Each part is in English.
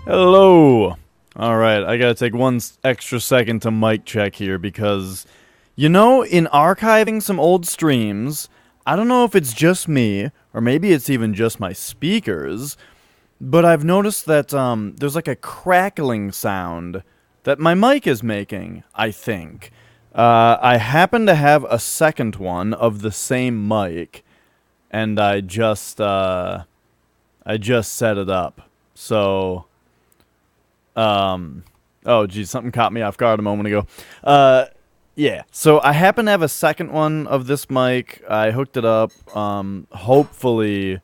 Hello. All right, I gotta take one extra second to mic check here because, in archiving some old streams, I don't know if it's just me or maybe it's even just my speakers, but I've noticed that there's like a crackling sound that my mic is making. I think. I happen to have a second one of the same mic, and I just set it up. So. Oh, geez, something caught me off guard a moment ago. Yeah, so I happen to have a second one of this mic. I hooked it up. Hopefully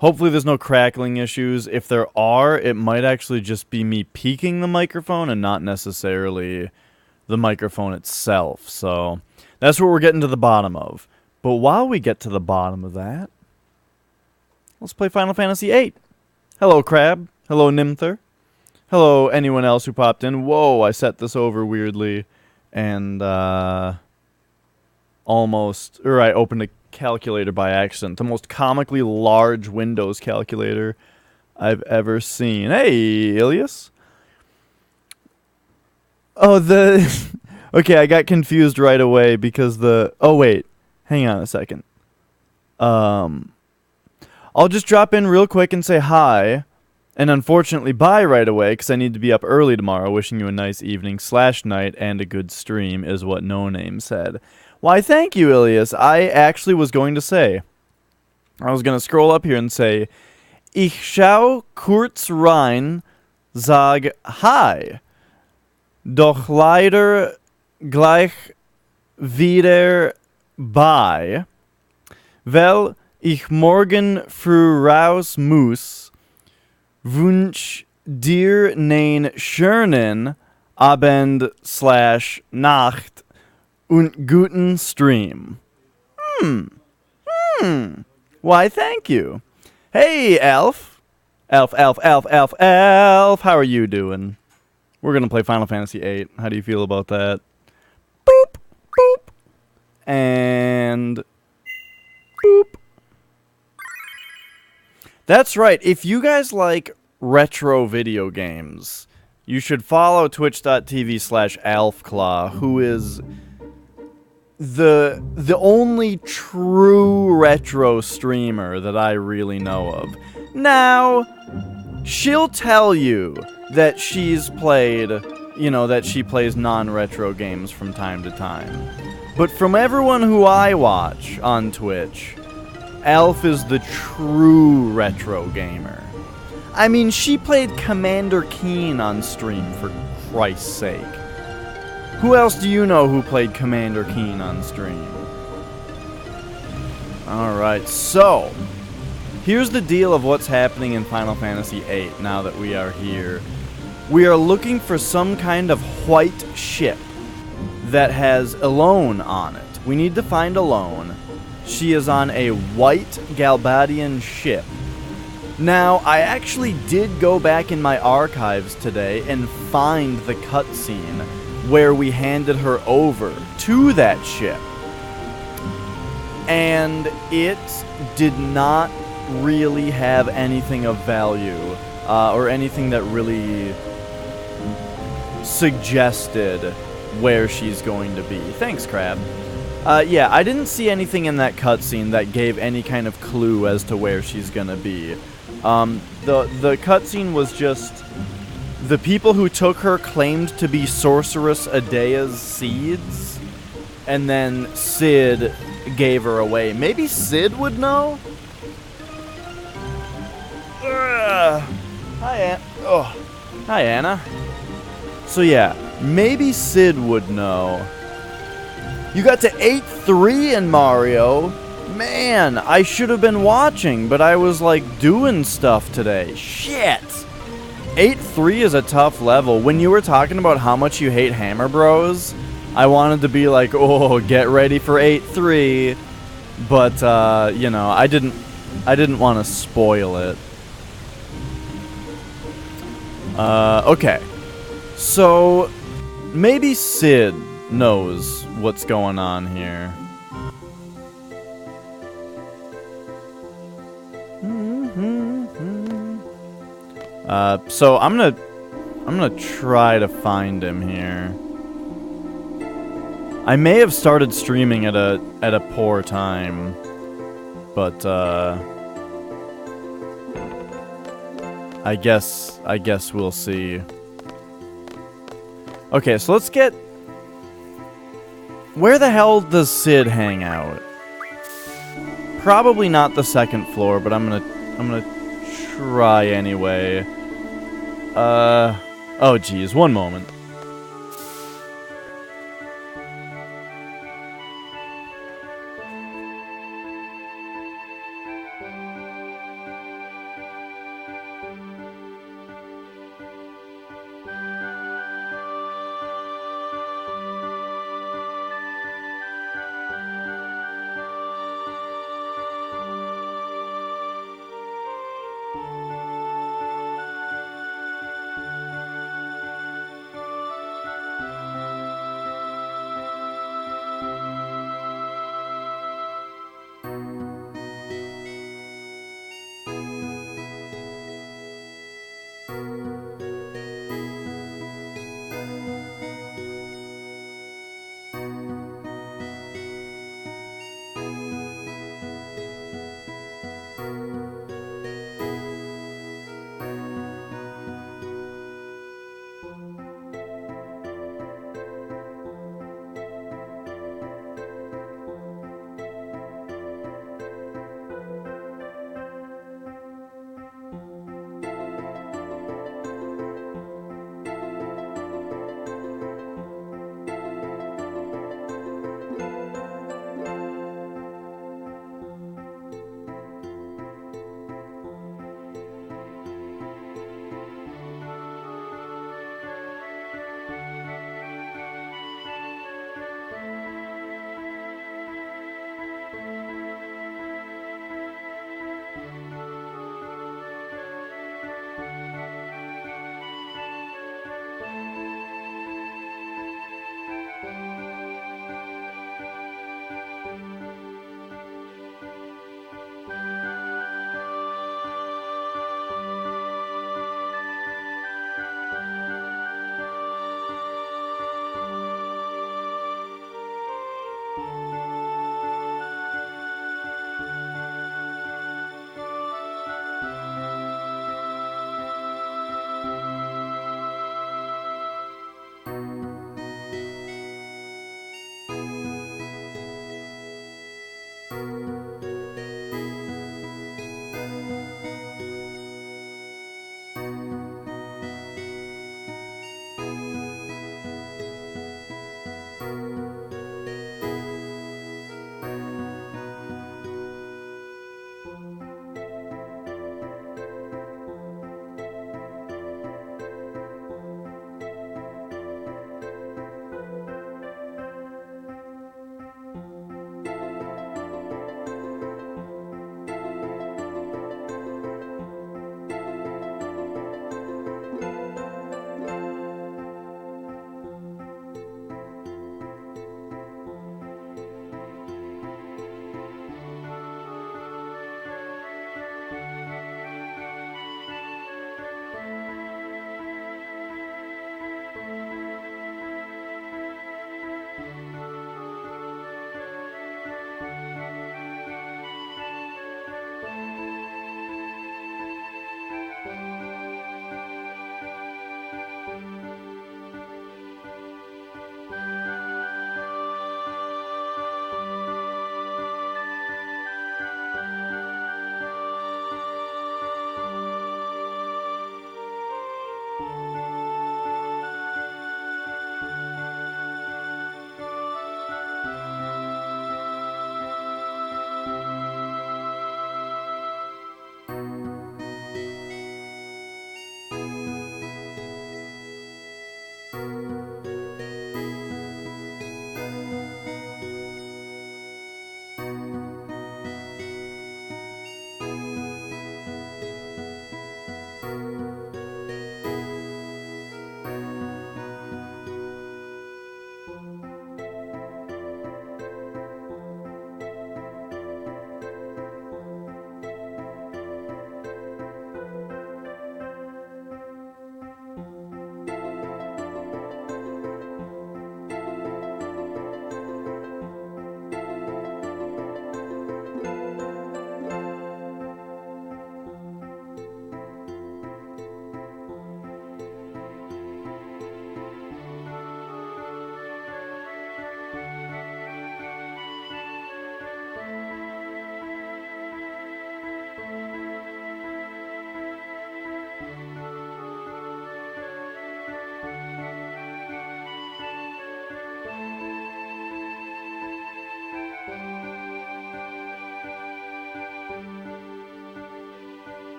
there's no crackling issues. If there are, it might actually just be me peaking the microphone and not necessarily the microphone itself. So that's what we're getting to the bottom of. But while we get to the bottom of that, let's play Final Fantasy VIII. Hello, Crab. Hello, Nimther. Hello, anyone else who popped in. Whoa, I set this over weirdly. And, I opened a calculator by accident. The most comically large Windows calculator I've ever seen. Hey, Ilias. Oh, okay, I got confused right away because oh, wait. Hang on a second. I'll just drop in real quick and say hi. And unfortunately, bye right away, because I need to be up early tomorrow. Wishing you a nice evening/night and a good stream, is what No Name said. Why, thank you, Ilias. I actually was going to say, I was going to scroll up here and say, Ich schau kurz rein, sag hi. Doch leider gleich wieder bye. Weil ich morgen früh raus muss. Wünsch dir nen schönen Abend/Nacht und guten Stream. Why, thank you. Hey, Elf. Elf. How are you doing? We're going to play Final Fantasy VIII. How do you feel about that? Boop, boop. And boop. That's right. If you guys like retro video games, you should follow twitch.tv/alfclaw, who is the only true retro streamer that I really know of. Now, she'll tell you that she's played, that she plays non-retro games from time to time. But from everyone who I watch on Twitch, Alf is the true retro gamer. I mean, she played Commander Keen on stream, for Christ's sake. Who else do you know who played Commander Keen on stream? Alright, so here's the deal of what's happening in Final Fantasy VIII now that we are here. We are looking for some kind of white ship that has Elone on it. We need to find Elone. She is on a white Galbadian ship. Now, I actually did go back in my archives today and find the cutscene where we handed her over to that ship. And it did not really have anything of value, or anything that really suggested where she's going to be. Thanks, Crab. Yeah, I didn't see anything in that cutscene that gave any kind of clue as to where she's gonna be. The cutscene was just the people who took her claimed to be Sorceress Adea's seeds, and then Cid gave her away. Maybe Cid would know? Hi, Anna. So yeah, maybe Cid would know. You got to 8-3 in Mario. Man, I should have been watching, but I was, doing stuff today. Shit! 8-3 is a tough level. When you were talking about how much you hate Hammer Bros, I wanted to be like, oh, get ready for 8-3. But, I didn't want to spoil it. Okay. So, maybe Cid knows what's going on here. So I'm gonna try to find him here. I may have started streaming at a poor time, but I guess we'll see. Okay, so let's get. Where the hell does Sid hang out? Probably not the second floor, but I'm gonna try anyway. Oh geez, one moment.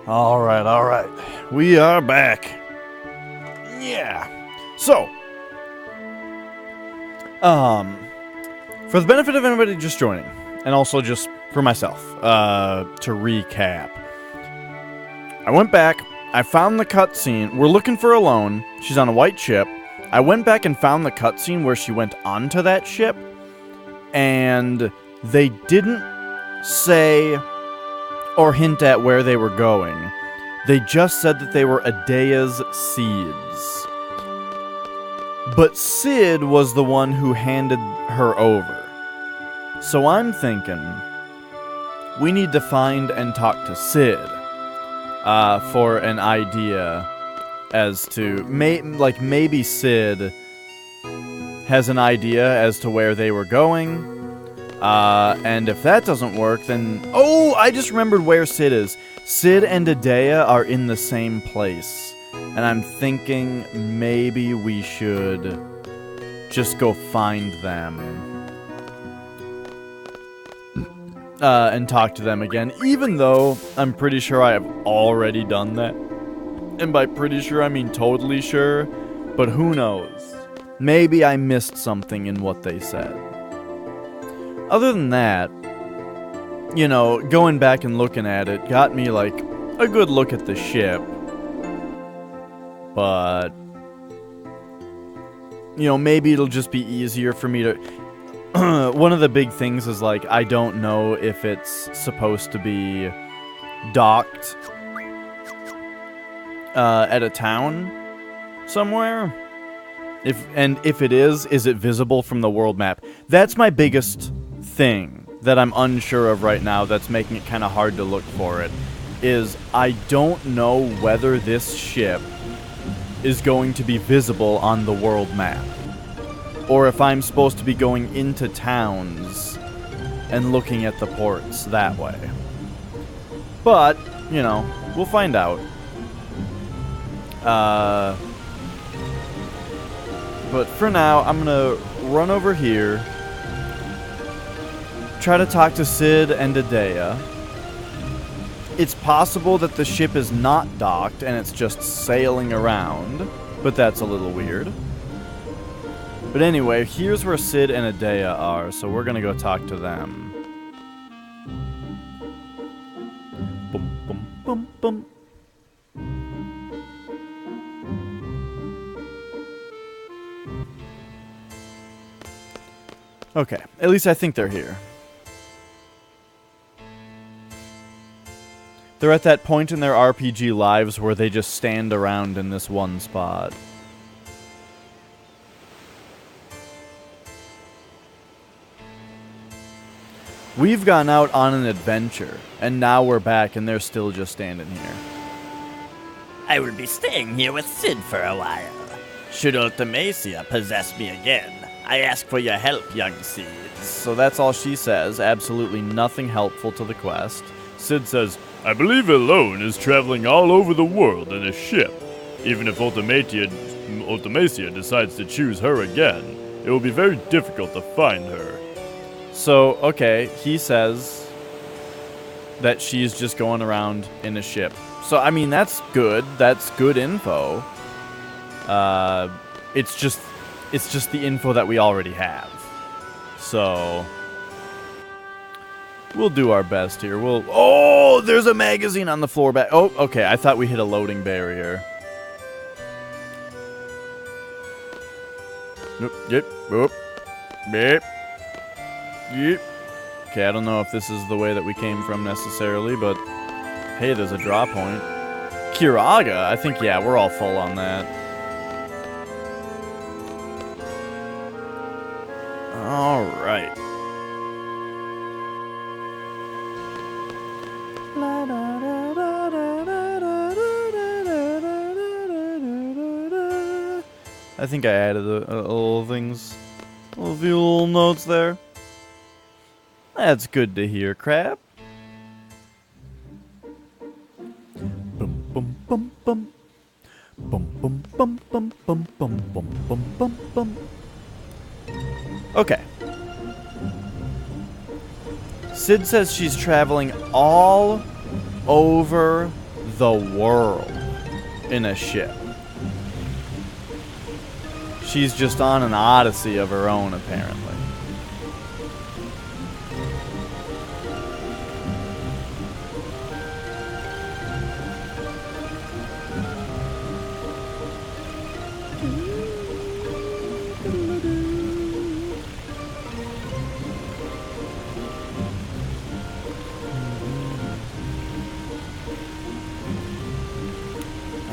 All right. We are back. Yeah. So, for the benefit of anybody just joining, and also just for myself, to recap, I went back, I found the cutscene. We're looking for Alone. She's on a white ship. I went back and found the cutscene where she went onto that ship, and they didn't say or hint at where they were going. They just said that they were Adea's seeds. But Cid was the one who handed her over. So I'm thinking we need to find and talk to Cid for an idea as to maybe Cid has an idea as to where they were going. And if that doesn't work, then... Oh, I just remembered where Cid is. Cid and Adea are in the same place. And I'm thinking maybe we should just go find them. And talk to them again. Even though I'm pretty sure I have already done that. And by pretty sure, I mean totally sure. But who knows? Maybe I missed something in what they said. Other than that, you know, going back and looking at it got me, like, a good look at the ship. But, you know, maybe it'll just be easier for me to... One of the big things is, like, I don't know if it's supposed to be docked at a town somewhere. If it is it visible from the world map? That's my biggest thing that I'm unsure of right now that's making it kind of hard to look for it, is I don't know whether this ship is going to be visible on the world map, or if I'm supposed to be going into towns and looking at the ports that way. But, you know, we'll find out. But for now, I'm gonna run over here, try to talk to Cid and Adea. It's possible that the ship is not docked and it's just sailing around, but that's a little weird. But anyway, here's where Cid and Adea are, so we're gonna go talk to them. Bum, bum, bum, bum. Okay, at least I think they're here. They're at that point in their RPG lives where they just stand around in this one spot. We've gone out on an adventure, and now we're back and they're still just standing here. I will be staying here with Cid for a while. Should Ultimacia possess me again, I ask for your help, young Cid. So that's all she says, absolutely nothing helpful to the quest. Cid says, I believe Alone is traveling all over the world in a ship. Even if Ultimacia decides to choose her again, it will be very difficult to find her. So, okay, he says that she's just going around in a ship. So, I mean, that's good. That's good info. It's just the info that we already have. So, we'll do our best here. Oh, there's a magazine on the floor back. Oh, okay, I thought we hit a loading barrier. Nope, yep, whoop, beep. Yep. Okay, I don't know if this is the way that we came from necessarily, but Hey, there's a draw point. Kiraga? I think, yeah, we're all full on that. Alright. I think I added a little things, a few little notes there. That's good to hear, Crab. Bum bum bum bum. Bum bum bum bum bum bum bum bum bum bum. Okay. Sid says she's traveling all over the world in a ship. She's just on an odyssey of her own, apparently.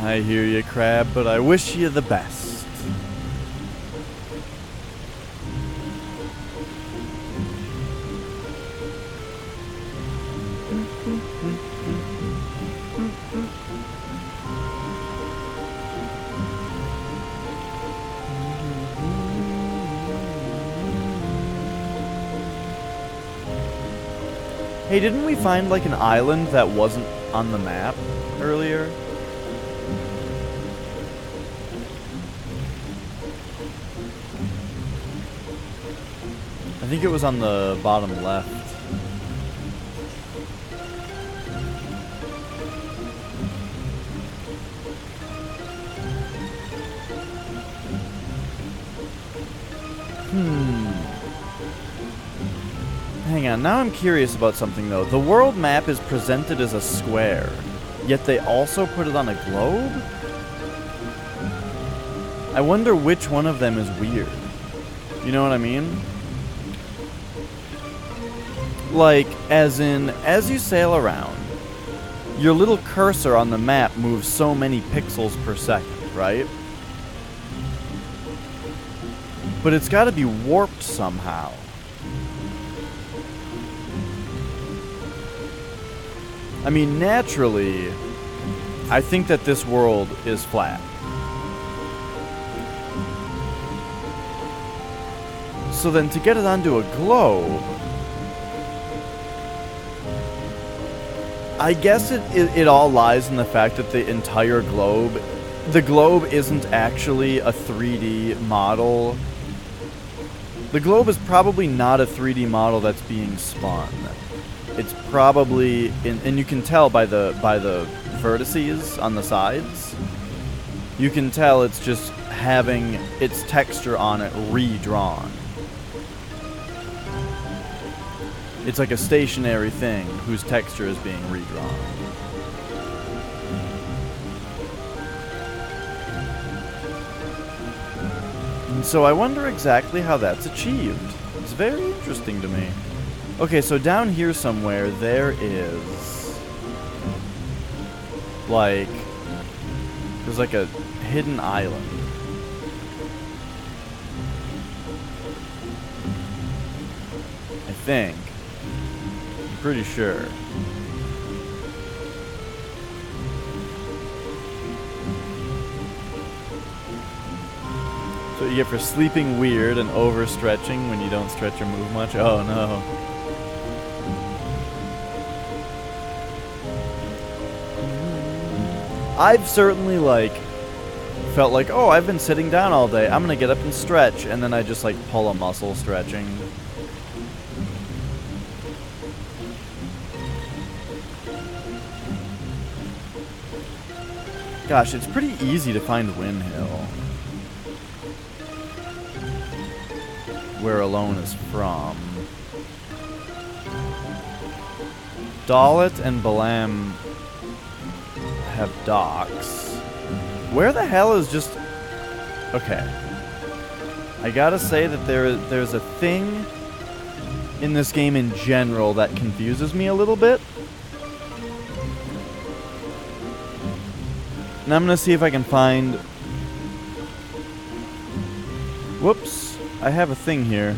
I hear you, Crab, but I wish you the best. Hey, didn't we find like an island that wasn't on the map earlier? I think it was on the bottom left. Hang on, now I'm curious about something though. The world map is presented as a square, yet they also put it on a globe? I wonder which one of them is weird. You know what I mean? Like, as in, as you sail around, your little cursor on the map moves so many pixels per second, right? But it's got to be warped somehow. I mean, naturally, I think that this world is flat. So then to get it onto a globe, I guess it all lies in the fact that the entire globe, the globe isn't actually a 3D model. The globe is probably not a 3D model that's being spun. It's probably, and you can tell by the vertices on the sides, you can tell it's just having its texture on it redrawn. It's like a stationary thing whose texture is being redrawn. And so I wonder exactly how that's achieved. It's very interesting to me. Okay, so down here somewhere there is like, there's like a hidden island. I think. I'm pretty sure. So you get for sleeping weird and overstretching when you don't stretch or move much. Oh no. I've certainly like felt like, oh, I've been sitting down all day, I'm gonna get up and stretch, and then I just like pull a muscle stretching. Gosh, it's pretty easy to find Win Hill, where Alone is from. Dalit and Balam have docks. Where the hell is just... Okay. I gotta say that there's a thing in this game in general that confuses me a little bit. And I'm gonna see if I can find... Whoops. I have a thing here.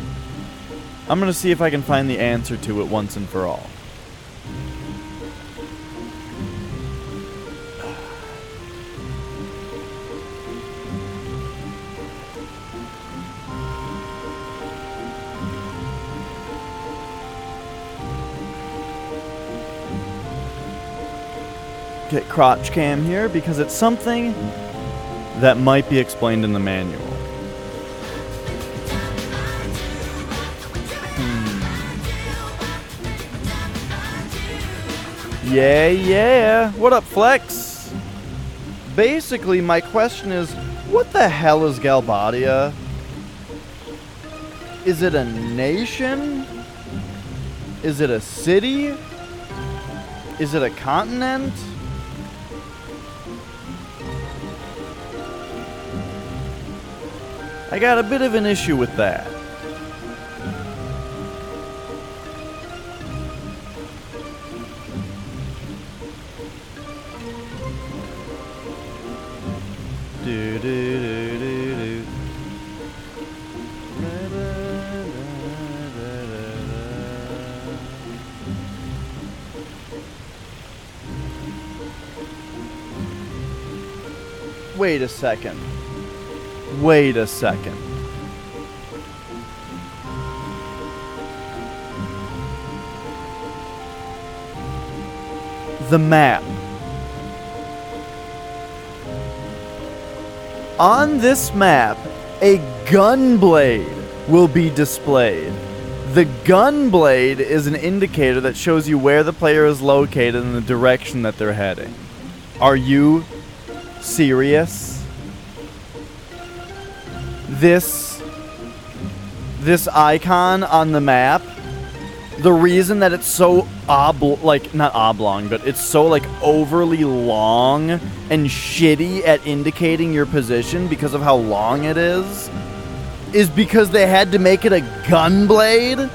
I'm gonna see if I can find the answer to it once and for all. Get crotch cam here because it's something that might be explained in the manual. Yeah. What up, Flex? Basically, my question is, what the hell is Galbadia? Is it a nation? Is it a city? Is it a continent? I got a bit of an issue with that. Do, do, do, do, do. Wait a second. Wait a second. The map. On this map, a gunblade will be displayed. The gunblade is an indicator that shows you where the player is located and the direction that they're heading. Are you serious? This icon on the map, the reason that it's so not oblong, but it's so like overly long and shitty at indicating your position because of how long it is because they had to make it a gunblade?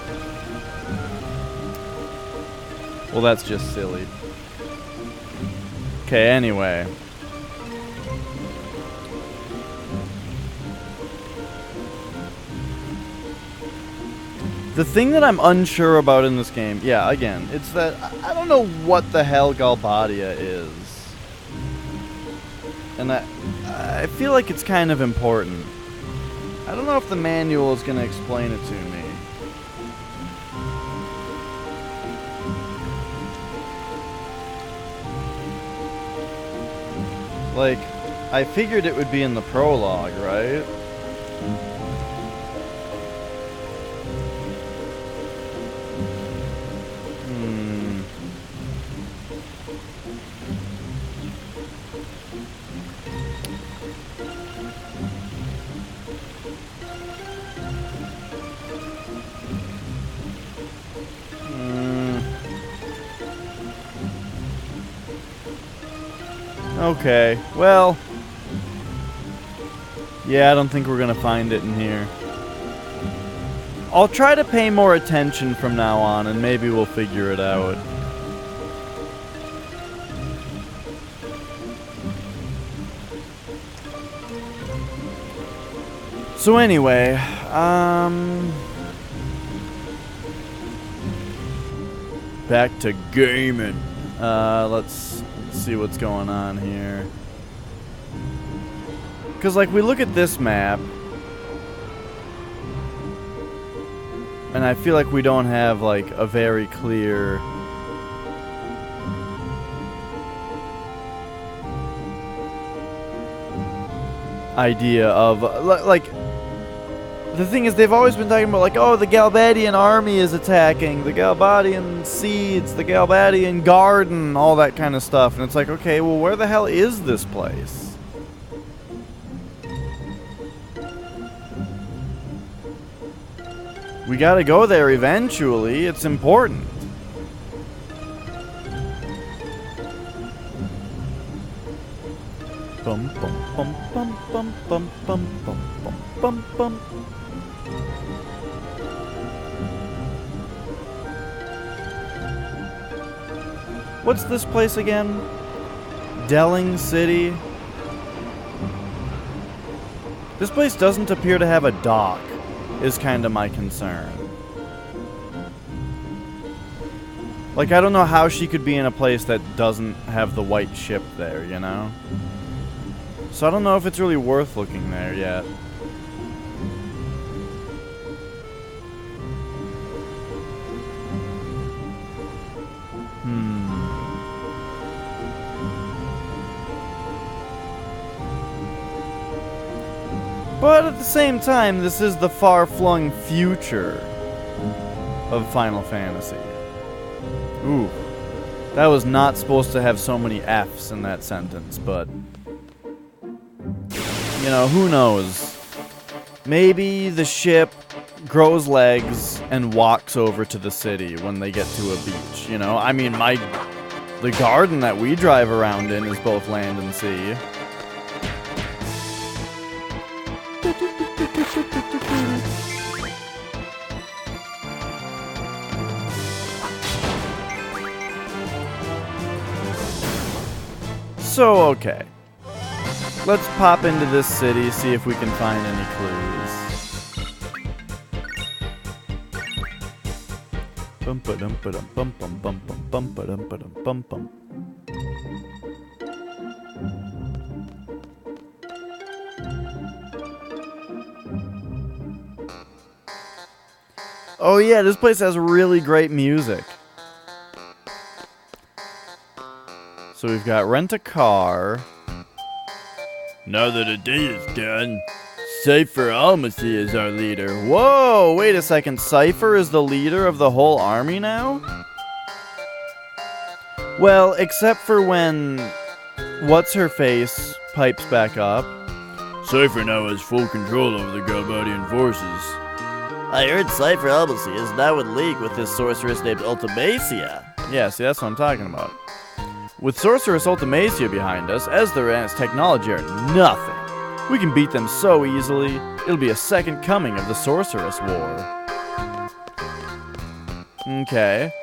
Well, that's just silly. Okay, anyway. The thing that I'm unsure about in this game, yeah, again, it's that I don't know what the hell Galbadia is. And I feel like it's kind of important. I don't know if the manual is going to explain it to me. Like, I figured it would be in the prologue, right? Okay, well, yeah, I don't think we're gonna find it in here. I'll try to pay more attention from now on, and maybe we'll figure it out. So anyway, back to gaming. Let's see what's going on here. Because, like, we look at this map, and I feel like we don't have, like, a very clear idea of, like, the thing is, they've always been talking about, like, oh, the Galbadian army is attacking, the Galbadian seeds, the Galbadian garden, all that kind of stuff. And it's like, okay, well, where the hell is this place? We gotta go there eventually. It's important. Bum bum bum bum bum bum bum bum bum bum. What's this place again? Delling City? This place doesn't appear to have a dock, is kind of my concern. Like, I don't know how she could be in a place that doesn't have the white ship there, you know? So I don't know if it's really worth looking there yet. But at the same time, this is the far-flung future of Final Fantasy. Ooh. That was not supposed to have so many F's in that sentence, but... you know, who knows? Maybe the ship grows legs and walks over to the city when they get to a beach, you know? I mean, the garden that we drive around in is both land and sea. So, okay. Let's pop into this city, see if we can find any clues. Bum ba dum ba dum bum bum bum bum bum ba dum ba dum bum bum. Oh yeah, this place has really great music. So we've got rent a car. Now that a day is done, Cypher Almacy is our leader. Whoa, wait a second. Cypher is the leader of the whole army now? Well, except for when What's-Her-Face pipes back up. Cypher now has full control over the Galbadian forces. I heard Cypher Almacy is now in league with this sorceress named Ultimacia. Yeah, see, that's what I'm talking about. With Sorceress Ultimacia behind us, Esthar and his technology are nothing. We can beat them so easily, it'll be a second coming of the Sorceress War. Okay.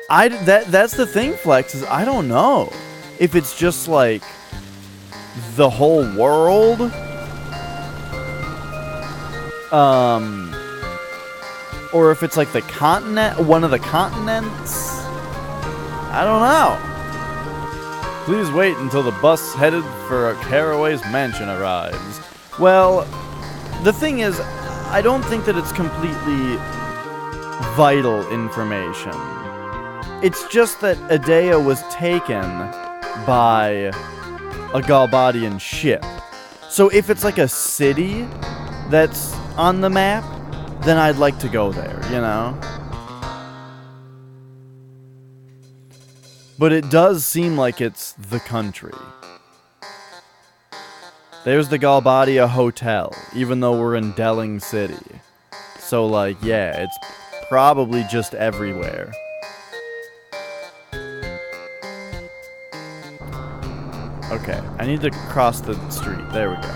That's the thing, Flex, is I don't know if it's just like the whole world, or if it's like the continent, one of the continents. I don't know. Please wait until the bus headed for Caraway's mansion arrives. Well, the thing is, I don't think that it's completely vital information. It's just that Edea was taken by a Galbadian ship. So if it's like a city that's on the map, then I'd like to go there, you know? But it does seem like it's the country. There's the Galbadia Hotel, even though we're in Delling City. So, like, yeah, it's probably just everywhere. Okay, I need to cross the street. There we go.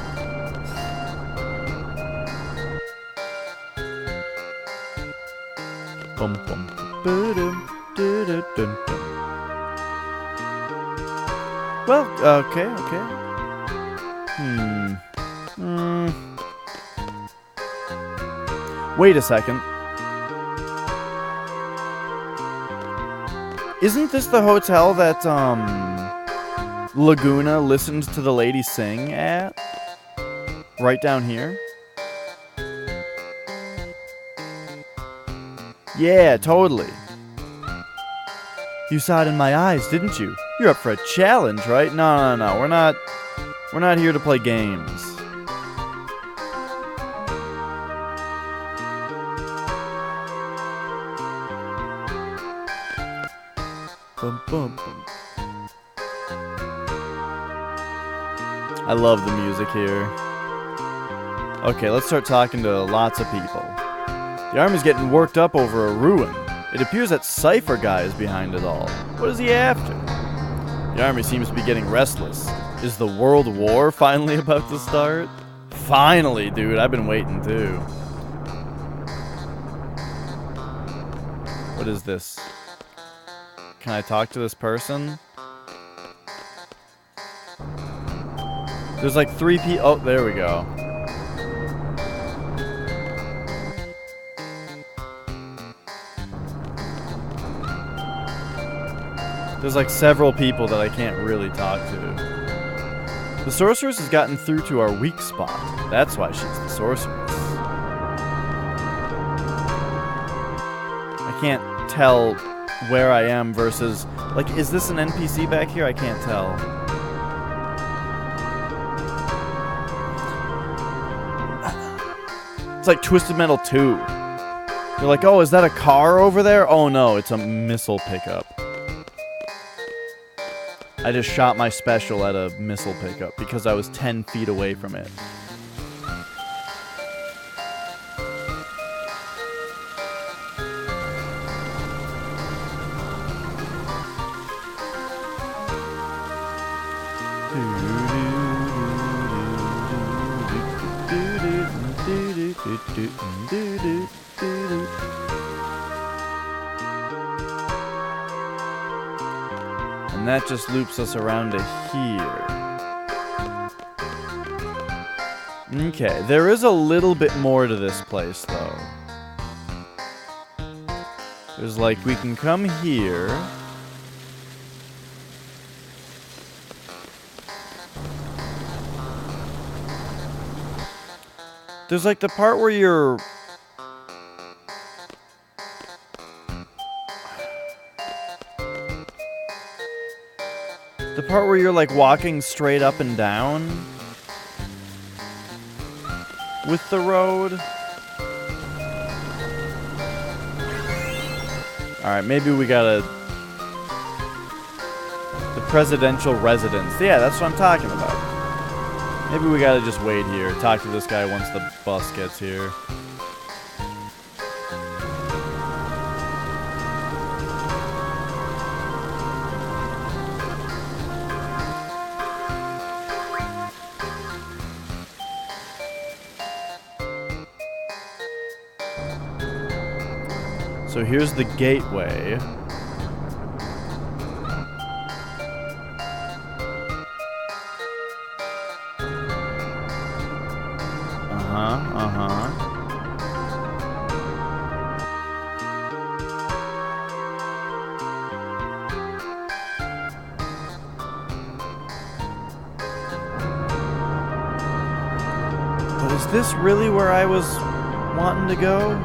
Bum bum ba-dum, da-da-dum, dum. Well, okay. Wait a second. Isn't this the hotel that, Laguna listens to the lady sing at? Right down here? Yeah, totally. You saw it in my eyes, didn't you? You're up for a challenge, right? No. We're not here to play games. Bum, bum, bum. I love the music here. Okay, let's start talking to lots of people. The army's getting worked up over a ruin. It appears that Cypher guy is behind it all. What is he after? The army seems to be getting restless. Is the World War finally about to start? Finally, dude. I've been waiting too. What is this? Can I talk to this person? There's like 3 people. Oh, there we go. There's like several people that I can't really talk to. The sorceress has gotten through to our weak spot. That's why she's the sorceress. I can't tell where I am versus... Like, is this an NPC back here? I can't tell. It's like Twisted Metal 2. You're like, oh, is that a car over there? Oh no, it's a missile pickup. I just shot my special at a missile pickup because I was 10 feet away from it. And that just loops us around to here. Okay, there is a little bit more to this place, though. There's like, we can come here. There's like the part where you're... The part where you're like walking straight up and down with the road. Alright, maybe we gotta... The presidential residence. Yeah, that's what I'm talking about. Maybe we gotta just wait here, talk to this guy once the bus gets here. So here's the gateway. But is this really where I was wanting to go?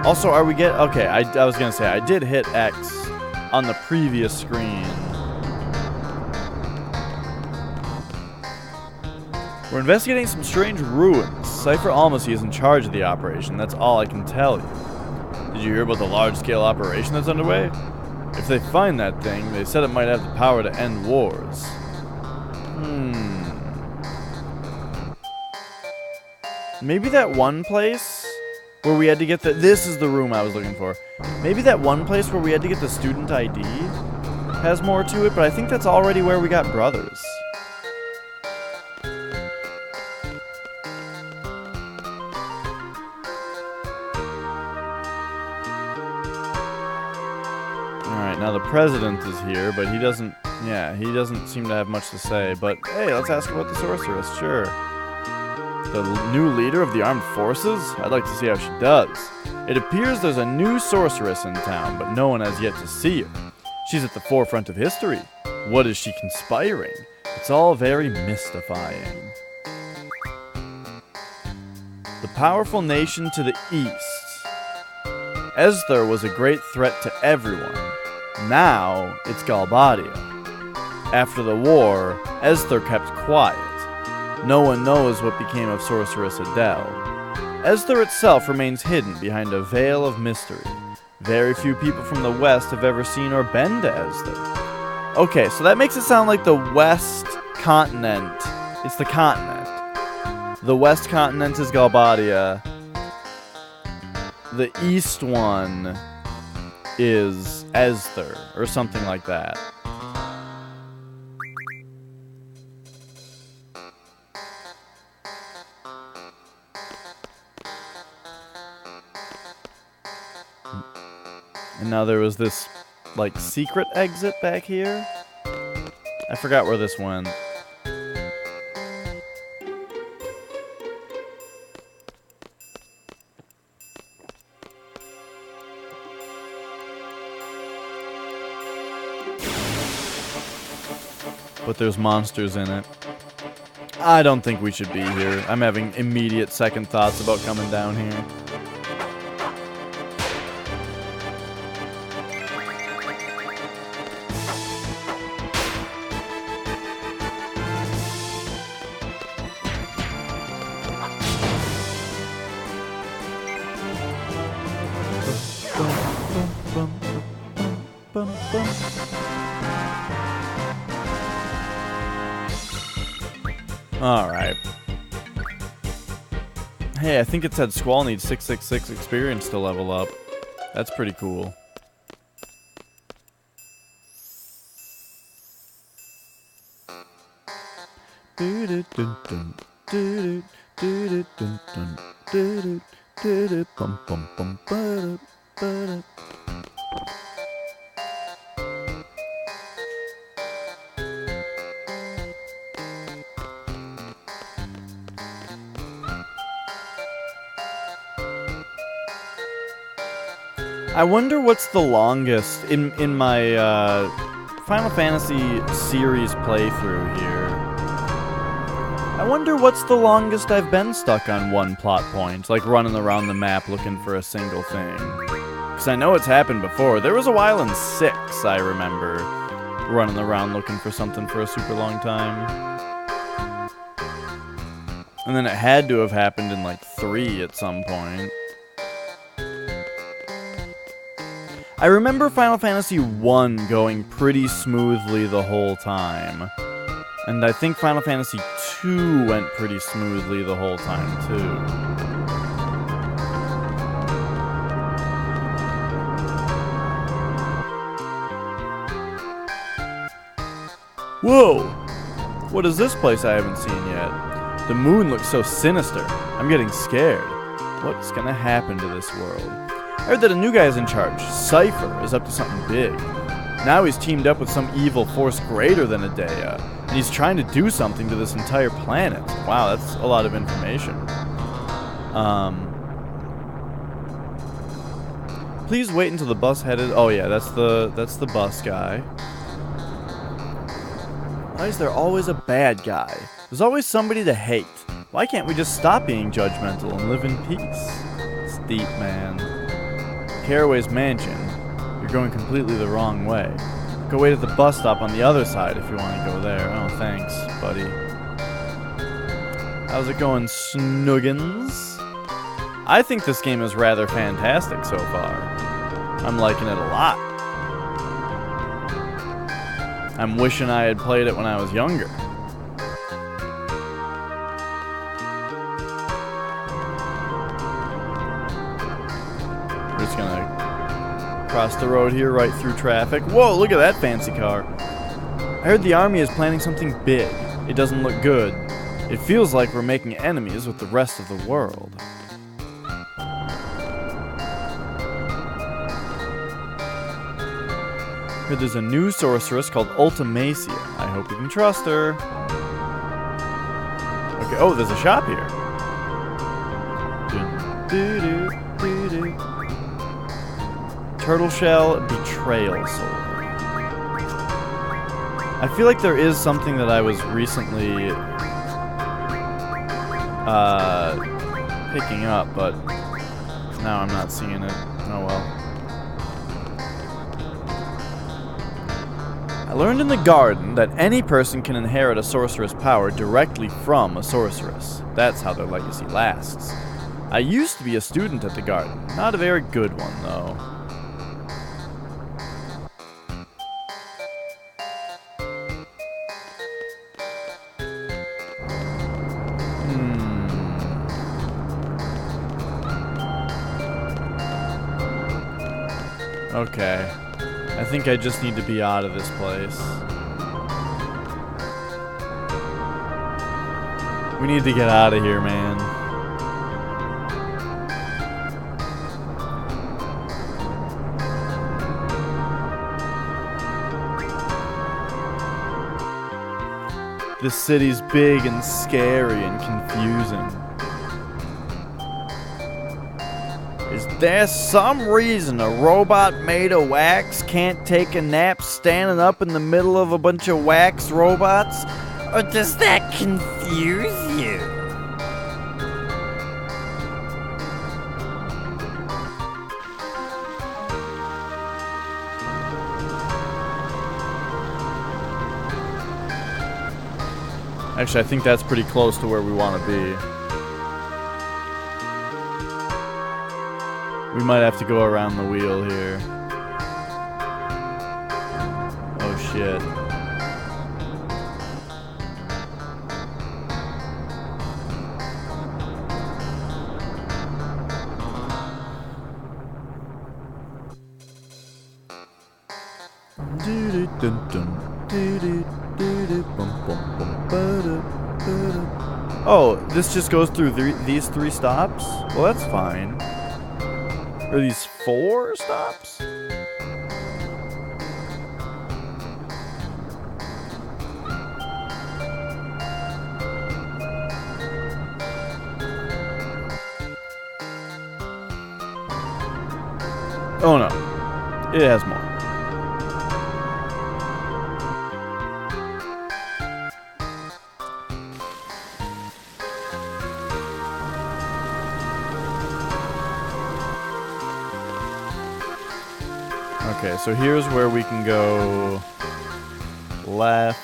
Also, are we okay, I was gonna say, I did hit X on the previous screen. We're investigating some strange ruins. Cypher Almasy is in charge of the operation, that's all I can tell you. Did you hear about the large-scale operation that's underway? If they find that thing, they said it might have the power to end wars. Maybe that one place where we had to get the... This is the room I was looking for. Maybe that one place where we had to get the student ID has more to it, but I think that's already where we got brothers. Alright, now the president is here, but he doesn't... Yeah, he doesn't seem to have much to say, but hey, let's ask about the sorceress, sure. The new leader of the armed forces? I'd like to see how she does. It appears there's a new sorceress in town, but no one has yet to see her. She's at the forefront of history. What is she conspiring? It's all very mystifying. The powerful nation to the east. Esther was a great threat to everyone. Now, it's Galbadia. After the war, Esther kept quiet. No one knows what became of Sorceress Adele. Esther itself remains hidden behind a veil of mystery. Very few people from the West have ever seen or been to Esther. Okay, so that makes it sound like the West continent. It's the continent. The West continent is Galbadia. The East one is Esther, or something like that. And now there was this, like, secret exit back here. I forgot where this went. but there's monsters in it. I don't think we should be here. I'm having immediate second thoughts about coming down here. Alright. Hey, I think it said Squall needs 666 experience to level up. That's pretty cool. I wonder what's the longest in my Final Fantasy series playthrough here. I wonder what's the longest I've been stuck on one plot point, like running around the map looking for a single thing. Because I know it's happened before. There was a while in 6, I remember, running around looking for something for a super long time. And then it had to have happened in like 3 at some point. I remember Final Fantasy 1 going pretty smoothly the whole time. And I think Final Fantasy 2 went pretty smoothly the whole time, too. Whoa! What is this place I haven't seen yet? The moon looks so sinister. I'm getting scared. What's gonna happen to this world? I heard that a new guy is in charge. Cypher is up to something big. Now he's teamed up with some evil force greater than Adea, and he's trying to do something to this entire planet. Wow, that's a lot of information. Please wait until the bus headed. Oh yeah, that's the bus guy. Why is there always a bad guy? There's always somebody to hate. Why can't we just stop being judgmental and live in peace? It's deep, man. Caraway's mansion. You're going completely the wrong way. Go wait at the bus stop on the other side if you want to go there. Oh, thanks, buddy. How's it going, Snuggins? I think this game is rather fantastic so far. I'm liking it a lot. I'm wishing I had played it when I was younger. We're just gonna cross the road here right through traffic. Whoa, look at that fancy car. I heard the army is planning something big. It doesn't look good. It feels like we're making enemies with the rest of the world. Heard there's a new sorceress called Ultimacia. I hope we can trust her. Okay, oh, there's a shop here. Turtle Shell Betrayal Sword. I feel like there is something that I was recently picking up, but now I'm not seeing it. Oh well. I learned in the garden that any person can inherit a sorceress power directly from a sorceress. That's how their legacy lasts. I used to be a student at the garden. Not a very good one, though. Okay. I think I just need to be out of this place. We need to get out of here, man. This city's big and scary and confusing. There's there's some reason a robot made of wax can't take a nap standing up in the middle of a bunch of wax robots? Or does that confuse you? Actually, I think that's pretty close to where we want to be. We might have to go around the wheel here. Oh shit. Oh, this just goes through these 3 stops? Well, that's fine. Or these 4 stops? Oh no. It has more. Okay, so here's where we can go left.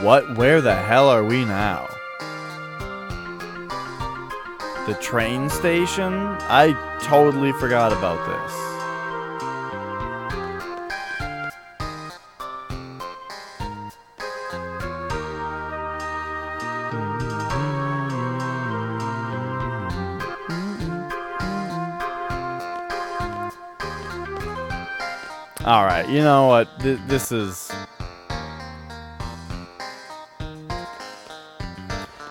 What? Where the hell are we now? The train station? I totally forgot about this. Alright, you know what? This is...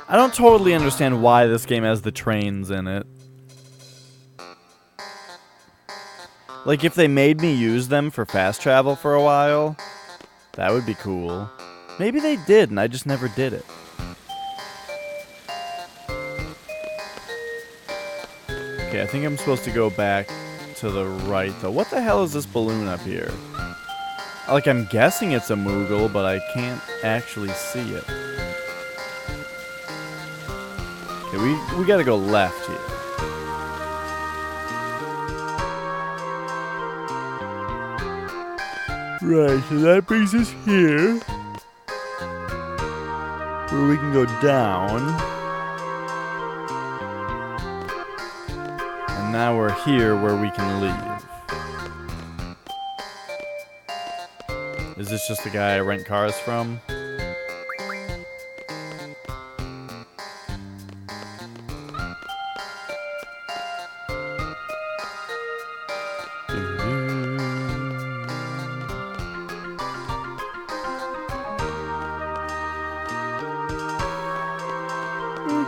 I don't totally understand why this game has the trains in it. Like, if they made me use them for fast travel for a while, that would be cool. Maybe they did, and I just never did it. Okay, I think I'm supposed to go back to the right, though. What the hell is this balloon up here? Like, I'm guessing it's a Moogle, but I can't actually see it. Okay, we gotta go left here. Right, so that brings us here, where we can go down. And now we're here where we can leave. Is this just the guy I rent cars from?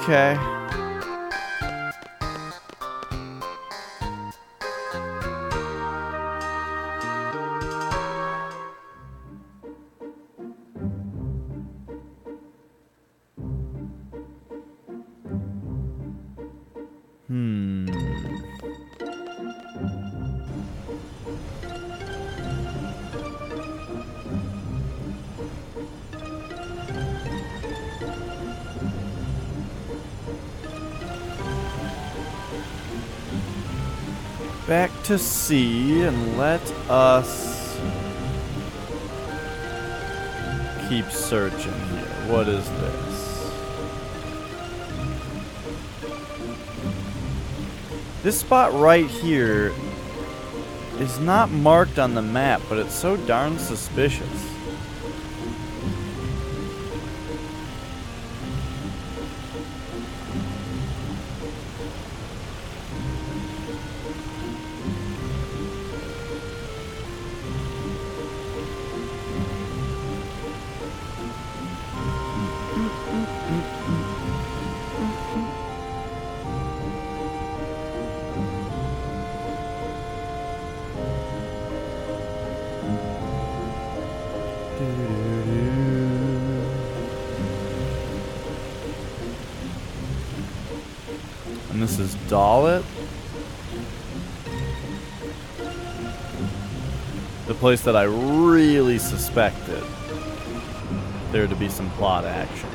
Okay. Back to C, and let us keep searching here. What is this? This spot right here is not marked on the map, but it's so darn suspicious. And this is Dalit. The place that I really suspected there to be some plot action.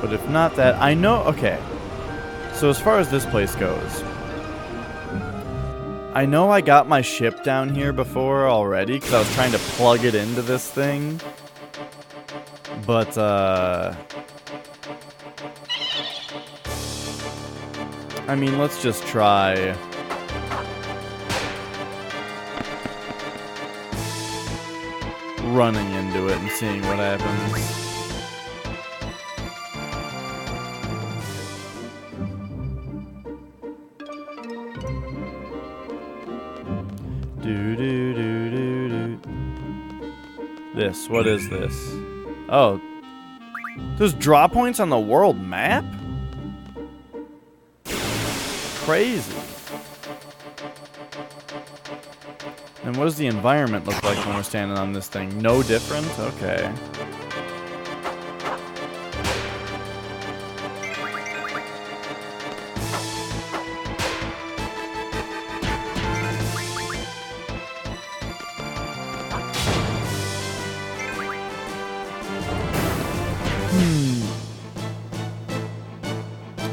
But if not that, I know... Okay. So as far as this place goes, I know I got my ship down here before already because I was trying to plug it into this thing. But, I mean, let's just try... running into it and seeing what happens. This, what is this? Oh. There's draw points on the world map? Crazy. And what does the environment look like when we're standing on this thing? No different? Okay.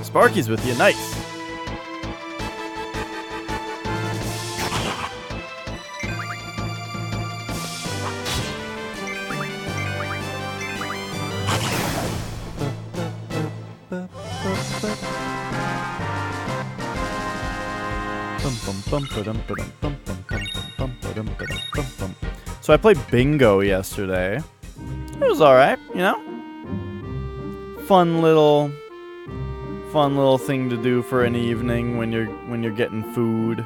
Sparky's with you, nice. So I played bingo yesterday. It was alright, you know? Fun little thing to do for an evening when you're getting food.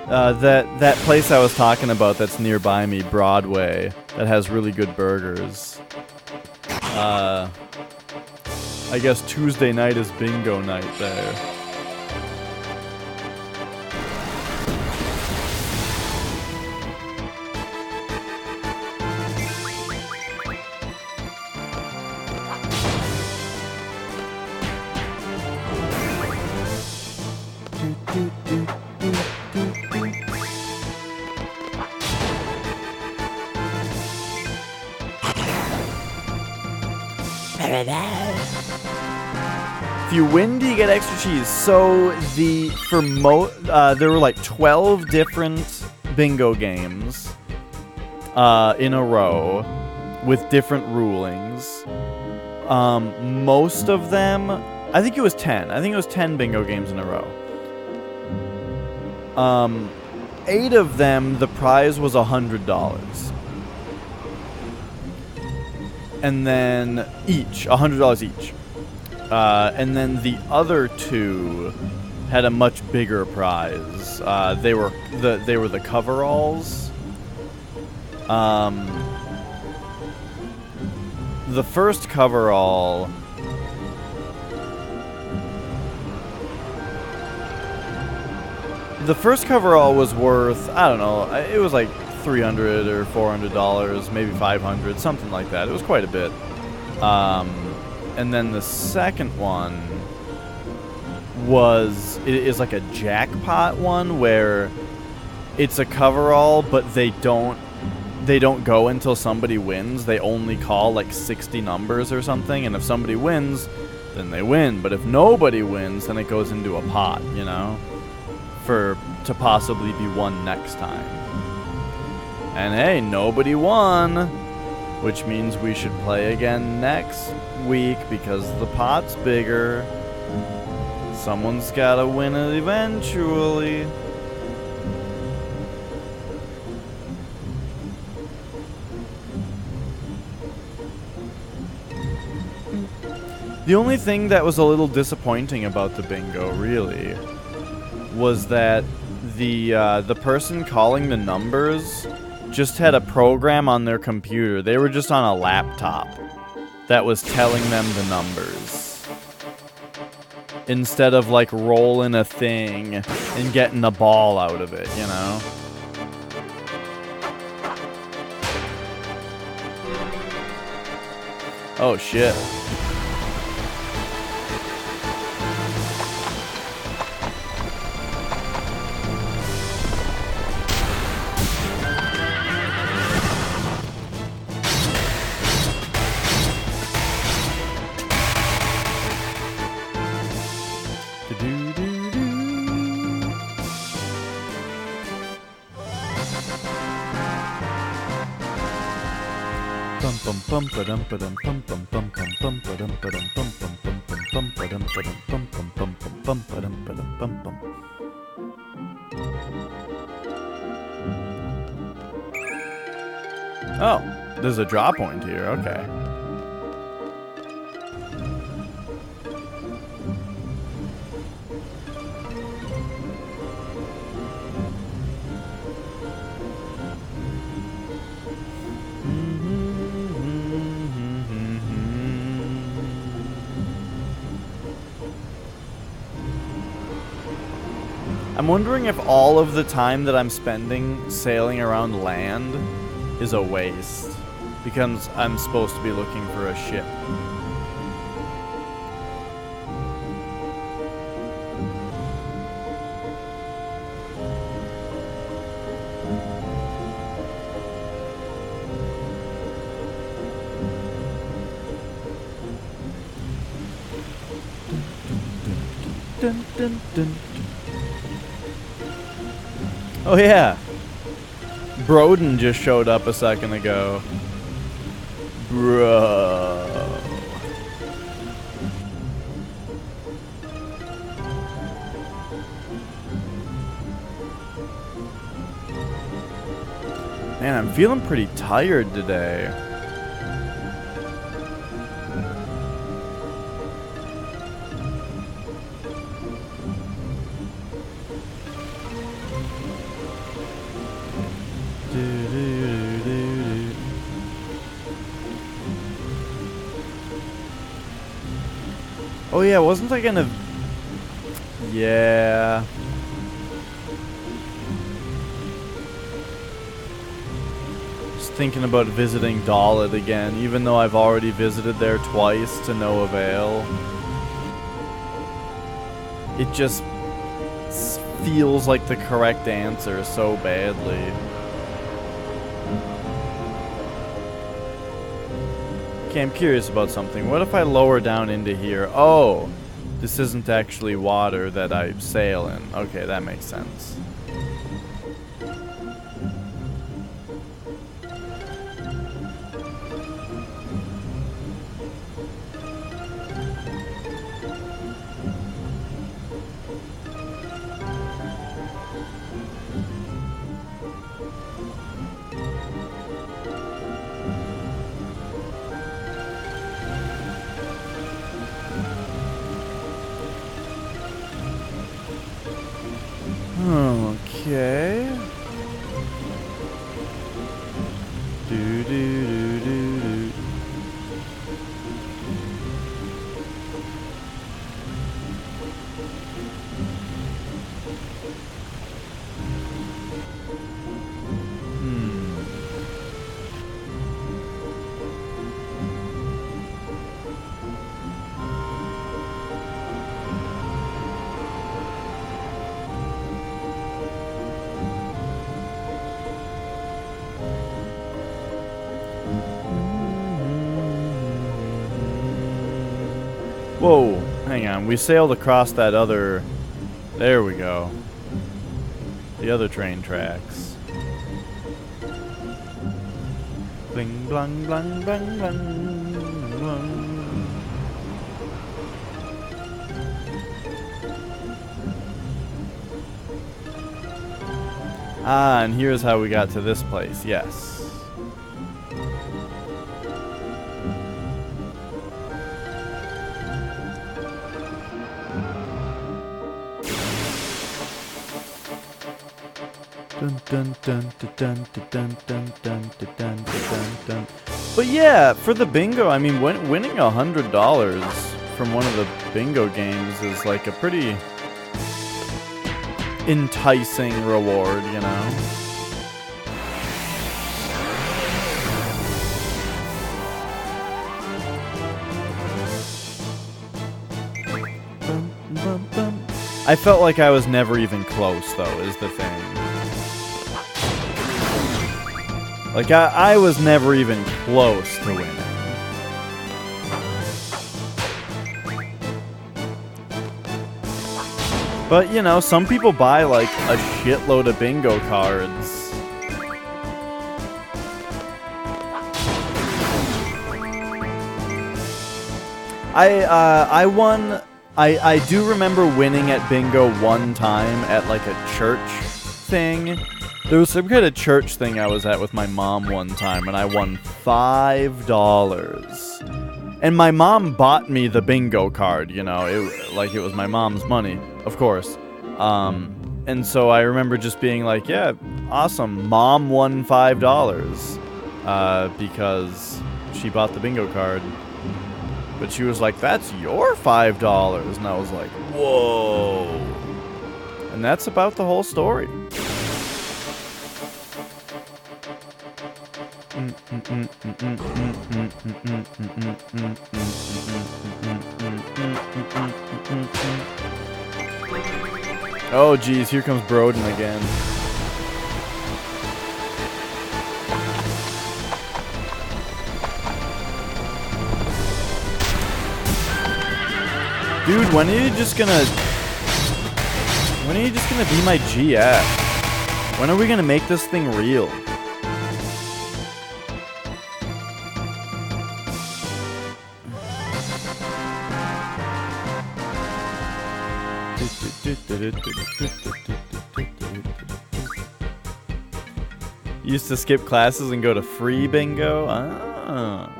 That place I was talking about that's nearby me, Broadway, that has really good burgers. I guess Tuesday night is bingo night there. If you win, do you get extra cheese? So there were like 12 different bingo games in a row with different rulings. Most of them, I think it was 10. I think it was 10 bingo games in a row. 8 of them, the prize was $100. And then $100 each. And then the other 2 had a much bigger prize. They were the coveralls. The first coverall was worth, I don't know, it was like $300 or $400, maybe $500, something like that. It was quite a bit. And then the second one is like a jackpot one where it's a coverall, but they don't go until somebody wins. They only call like 60 numbers or something, and if somebody wins, then they win. But if nobody wins, then it goes into a pot, you know, to possibly be won next time. And hey, nobody won, which means we should play again next week because the pot's bigger. Someone's gotta win it eventually. The only thing that was a little disappointing about the bingo, really, was that the person calling the numbers just had a program on their computer. They were just on a laptop that was telling them the numbers. instead of like rolling a thing and getting a ball out of it, you know? Oh shit. Oh, there's a draw point here. Okay. I'm wondering if all of the time that I'm spending sailing around land is a waste, because I'm supposed to be looking for a ship. Dun, dun, dun. Oh yeah, Broden just showed up a second ago. Bro. Man, I'm feeling pretty tired today. Oh yeah, wasn't I gonna... Yeah... Just thinking about visiting Dalit again, even though I've already visited there twice to no avail. It just feels like the correct answer so badly. Okay, I'm curious about something. What if I lower down into here? Oh, this isn't actually water that I sail in. Okay, that makes sense. Okay. Do do do do do. Whoa, hang on. We sailed across that other... There we go. The other train tracks. Bling, blang, blang, blang, blang, blang. Ah, and here's how we got to this place. Yes. Dun, dun, dun, dun, dun, dun, dun, dun, dun, dun, dun, dun. But yeah, for the bingo, I mean, winning $100 from one of the bingo games is like a pretty enticing reward, you know? I felt like I was never even close, though, is the thing. Like, I was never even close to winning. But, you know, some people buy, like, a shitload of bingo cards. I won... I do remember winning at bingo one time at, like, a church thing. There was some kind of church thing I was at with my mom one time, and I won $5. And my mom bought me the bingo card, you know, it was my mom's money, of course. And so I remember just being like, yeah, awesome, Mom won $5 because she bought the bingo card. But she was like, that's your $5. And I was like, whoa. And that's about the whole story. Oh, geez, here comes Broden again. Dude, when are you just gonna be my GF? When are we gonna make this thing real? Used to skip classes and go to free bingo? Ah.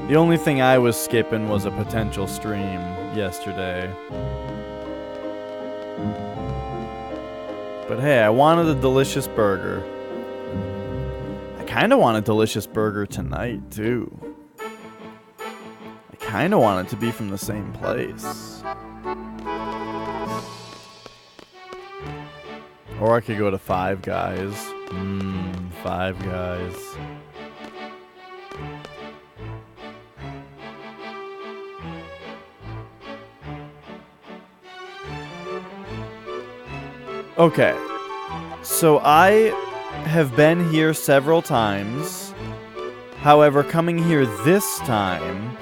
The only thing I was skipping was a potential stream yesterday. But hey, I wanted a delicious burger. I kind of want a delicious burger tonight, too. I kind of want it to be from the same place. Or I could go to Five Guys. Five Guys. Okay, so I have been here several times. However, coming here this time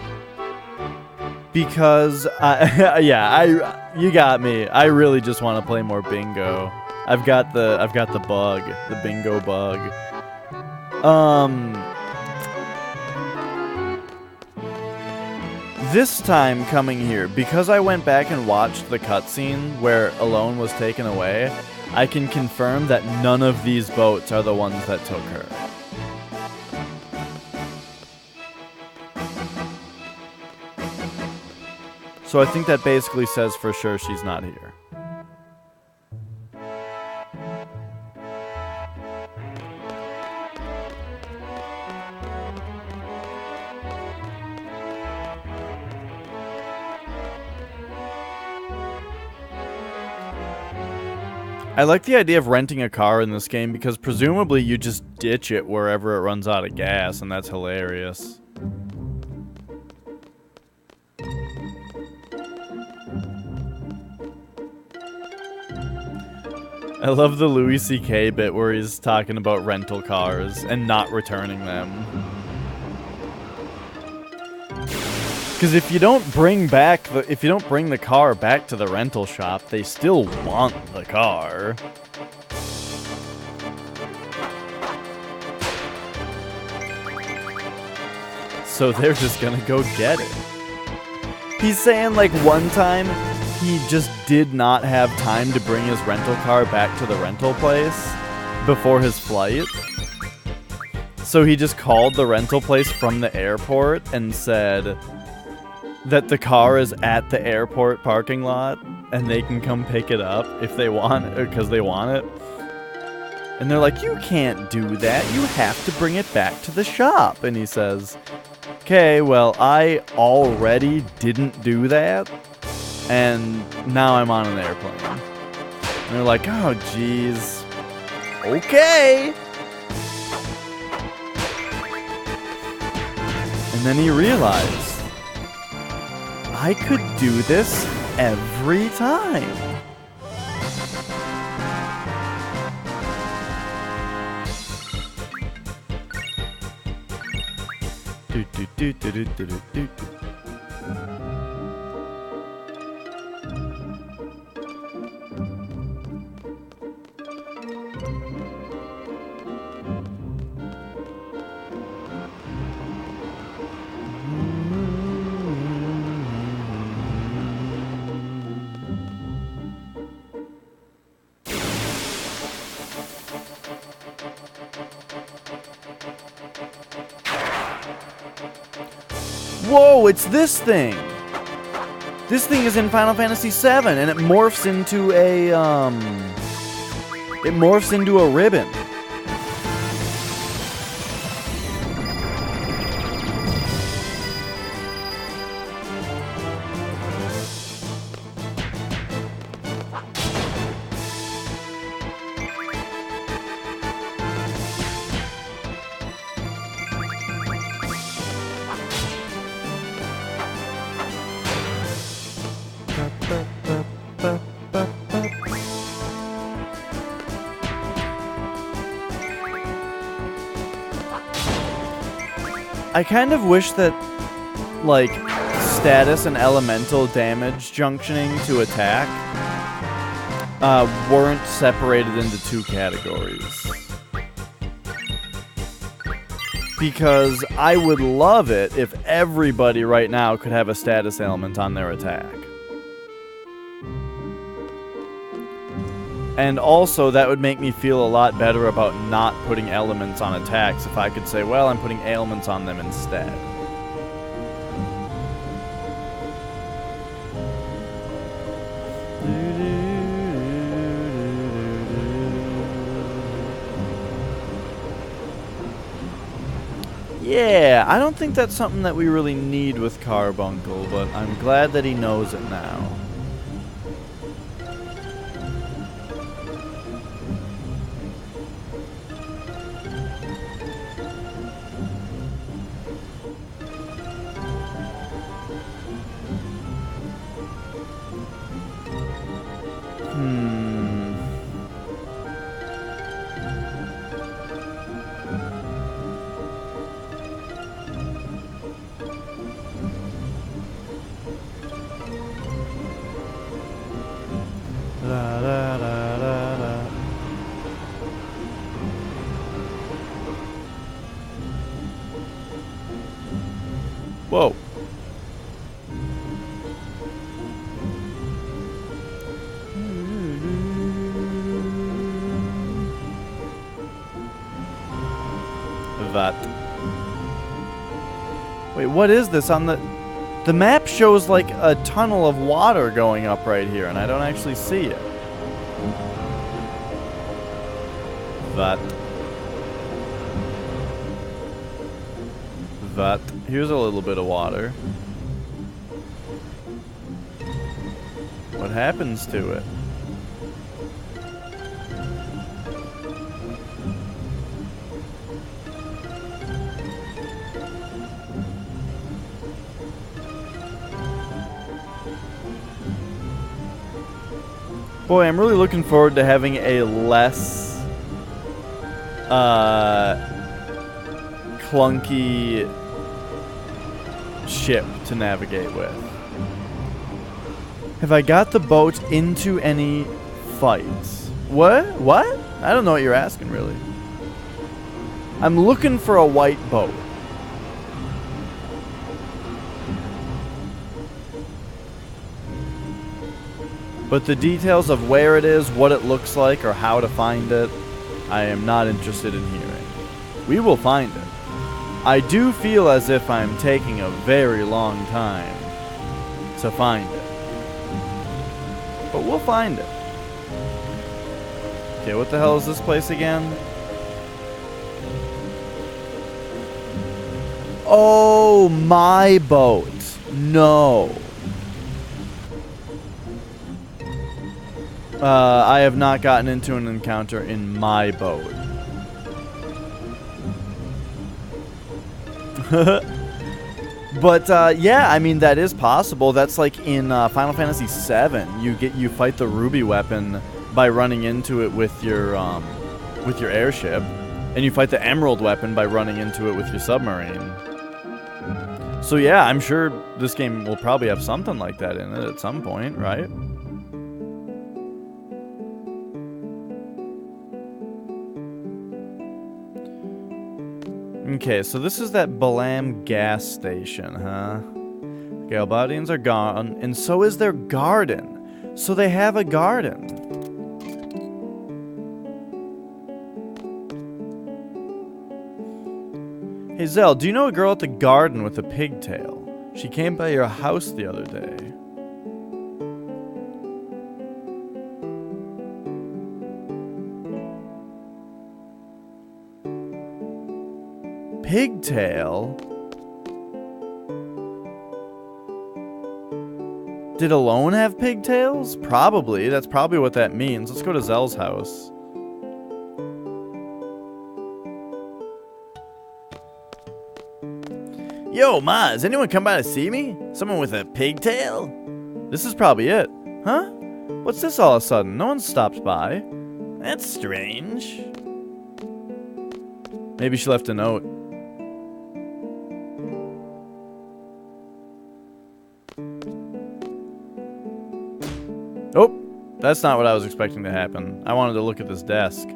because you got me. I really just want to play more bingo. I've got the bug, the bingo bug. This time coming here, because I went back and watched the cutscene where Alone was taken away, I can confirm that none of these boats are the ones that took her. So I think that basically says for sure she's not here. I like the idea of renting a car in this game because presumably you just ditch it wherever it runs out of gas, and that's hilarious. I love the Louis C.K. bit where he's talking about rental cars and not returning them. Because if you don't bring the car back to the rental shop, they still want the car. So they're just gonna go get it. He's saying like one time he just did not have time to bring his rental car back to the rental place before his flight. So he just called the rental place from the airport and said that the car is at the airport parking lot and they can come pick it up if they want, because they want it. And they're like, you can't do that. You have to bring it back to the shop. And he says, okay, well, I already didn't do that. And now I'm on an airplane. And they're like, oh, geez. Okay. And then he realized, I could do this every time. Do, do, do, do, do, do, do, do. Whoa, it's this thing! This thing is in Final Fantasy VII, and it morphs into a, It morphs into a ribbon. I kind of wish that, like, status and elemental damage junctioning to attack weren't separated into two categories. Because I would love it if everybody right now could have a status element on their attack. And also, that would make me feel a lot better about not putting elements on attacks if I could say, well, I'm putting ailments on them instead. Yeah, I don't think that's something that we really need with Carbuncle, but I'm glad that he knows it now. Da, da, da, da, da. Whoa. That. Wait, what is this on the... The map shows like a tunnel of water going up right here, and I don't actually see it. That. Here's a little bit of water. What happens to it? Boy, I'm really looking forward to having a less clunky ship to navigate with. Have I got the boat into any fights? What? What? I don't know what you're asking, really. I'm looking for a white boat. But the details of where it is, what it looks like, or how to find it, I am not interested in hearing. We will find it. I do feel as if I'm taking a very long time to find it. But we'll find it. Okay, what the hell is this place again? Oh, my boat. No. I have not gotten into an encounter in my boat. But yeah, I mean that is possible. That's like in Final Fantasy VII. You fight the ruby weapon by running into it with your airship, and you fight the emerald weapon by running into it with your submarine. So yeah, I'm sure this game will probably have something like that in it at some point, right? Okay, so this is that Balam gas station, huh? Galbadians are gone, and so is their garden. So they have a garden. Hey Zell, do you know a girl at the garden with a pigtail? She came by your house the other day. Pigtail? Did Alone have pigtails? Probably. That's probably what that means. Let's go to Zell's house. Yo, Ma, has anyone come by to see me? Someone with a pigtail? This is probably it. Huh? What's this all of a sudden? No one stopped by. That's strange. Maybe she left a note. Oh, that's not what I was expecting to happen. I wanted to look at this desk.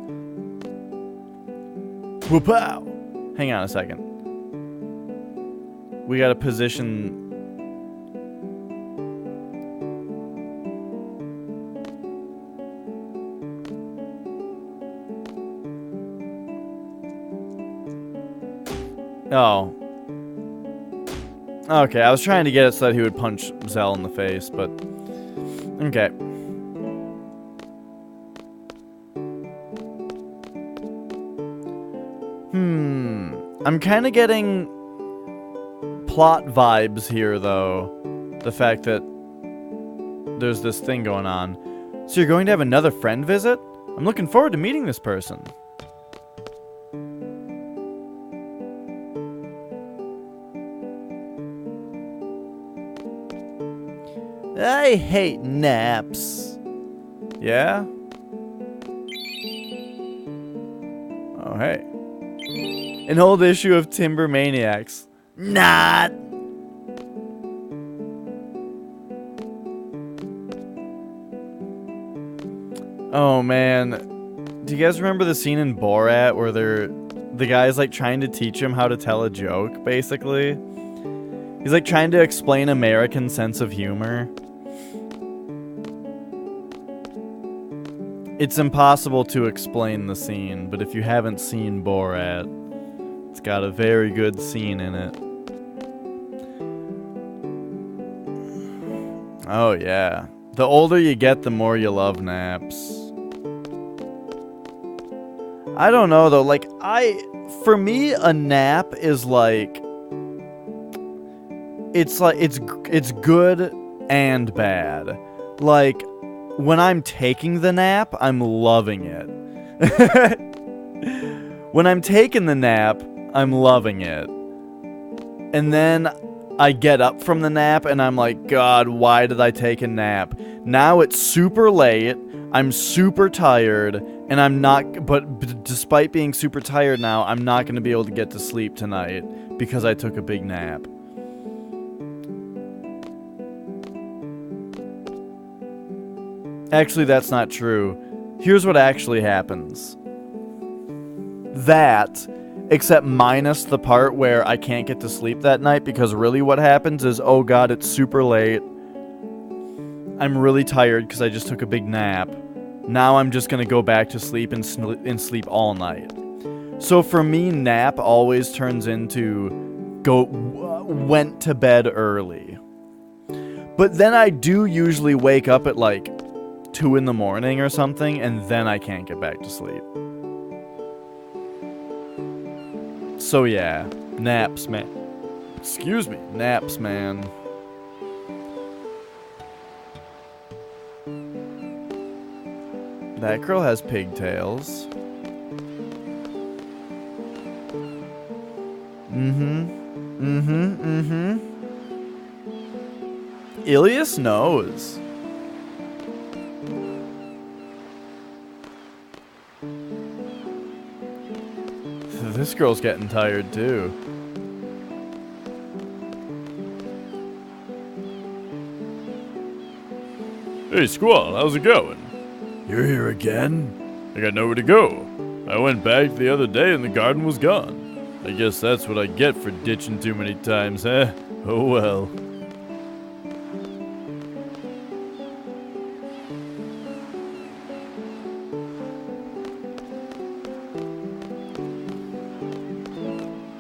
Whoop-ow! Hang on a second. We gotta position... Oh. Okay, I was trying to get it so that he would punch Zell in the face, but... Okay. I'm kind of getting plot vibes here, though. The fact that there's this thing going on. So you're going to have another friend visit? I'm looking forward to meeting this person. I hate naps. Yeah? Oh, hey. An old issue of Timber Maniacs. Not. Oh, man. Do you guys remember the scene in Borat where the guy's like trying to teach him how to tell a joke, basically? He's like trying to explain American sense of humor. It's impossible to explain the scene, but if you haven't seen Borat, it's got a very good scene in it. Oh yeah. The older you get, the more you love naps. I don't know though, like for me a nap is like it's good and bad. Like when I'm taking the nap, I'm loving it. When I'm taking the nap, I'm loving it. And then I get up from the nap and I'm like, God, why did I take a nap? Now it's super late, I'm super tired, and I'm not, but despite being super tired now, I'm not going to be able to get to sleep tonight because I took a big nap. Actually, that's not true. Here's what actually happens. That, except minus the part where I can't get to sleep that night, because really what happens is, oh God, it's super late. I'm really tired because I just took a big nap. Now I'm just going to go back to sleep and sleep all night. So for me, nap always turns into went to bed early. But then I do usually wake up at like 2 in the morning or something, and then I can't get back to sleep. So yeah, naps, man. Excuse me, naps, man. That girl has pigtails. Ilias knows. This girl's getting tired too. Hey, Squall, how's it going? You're here again? I got nowhere to go. I went back the other day and the garden was gone. I guess that's what I get for ditching too many times, huh? Oh well.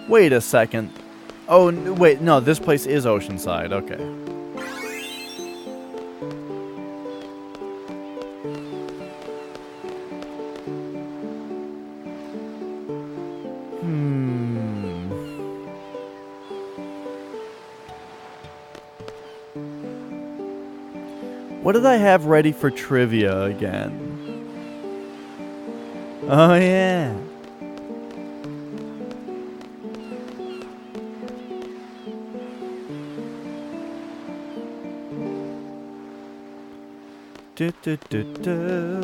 Wait a second. Oh, wait, no, this place is Oceanside. Okay. What did I have ready for trivia again? Oh, yeah. Du, du, du, du.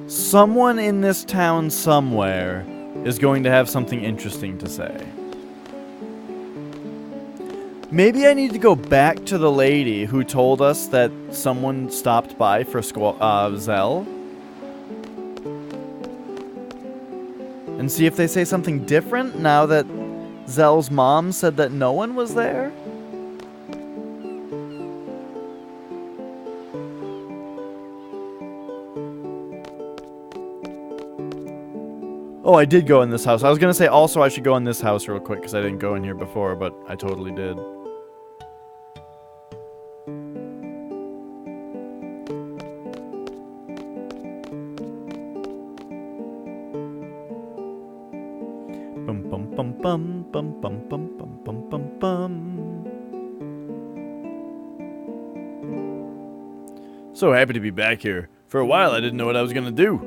Someone in this town somewhere is going to have something interesting to say. Maybe I need to go back to the lady who told us that someone stopped by for Zell. And see if they say something different now that Zell's mom said that no one was there? Oh, I did go in this house. I was going to say also I should go in this house real quick because I didn't go in here before, but I totally did. Bum bum bum bum bum bum bum bum bum bum bum. So happy to be back here. For a while I didn't know what I was gonna do.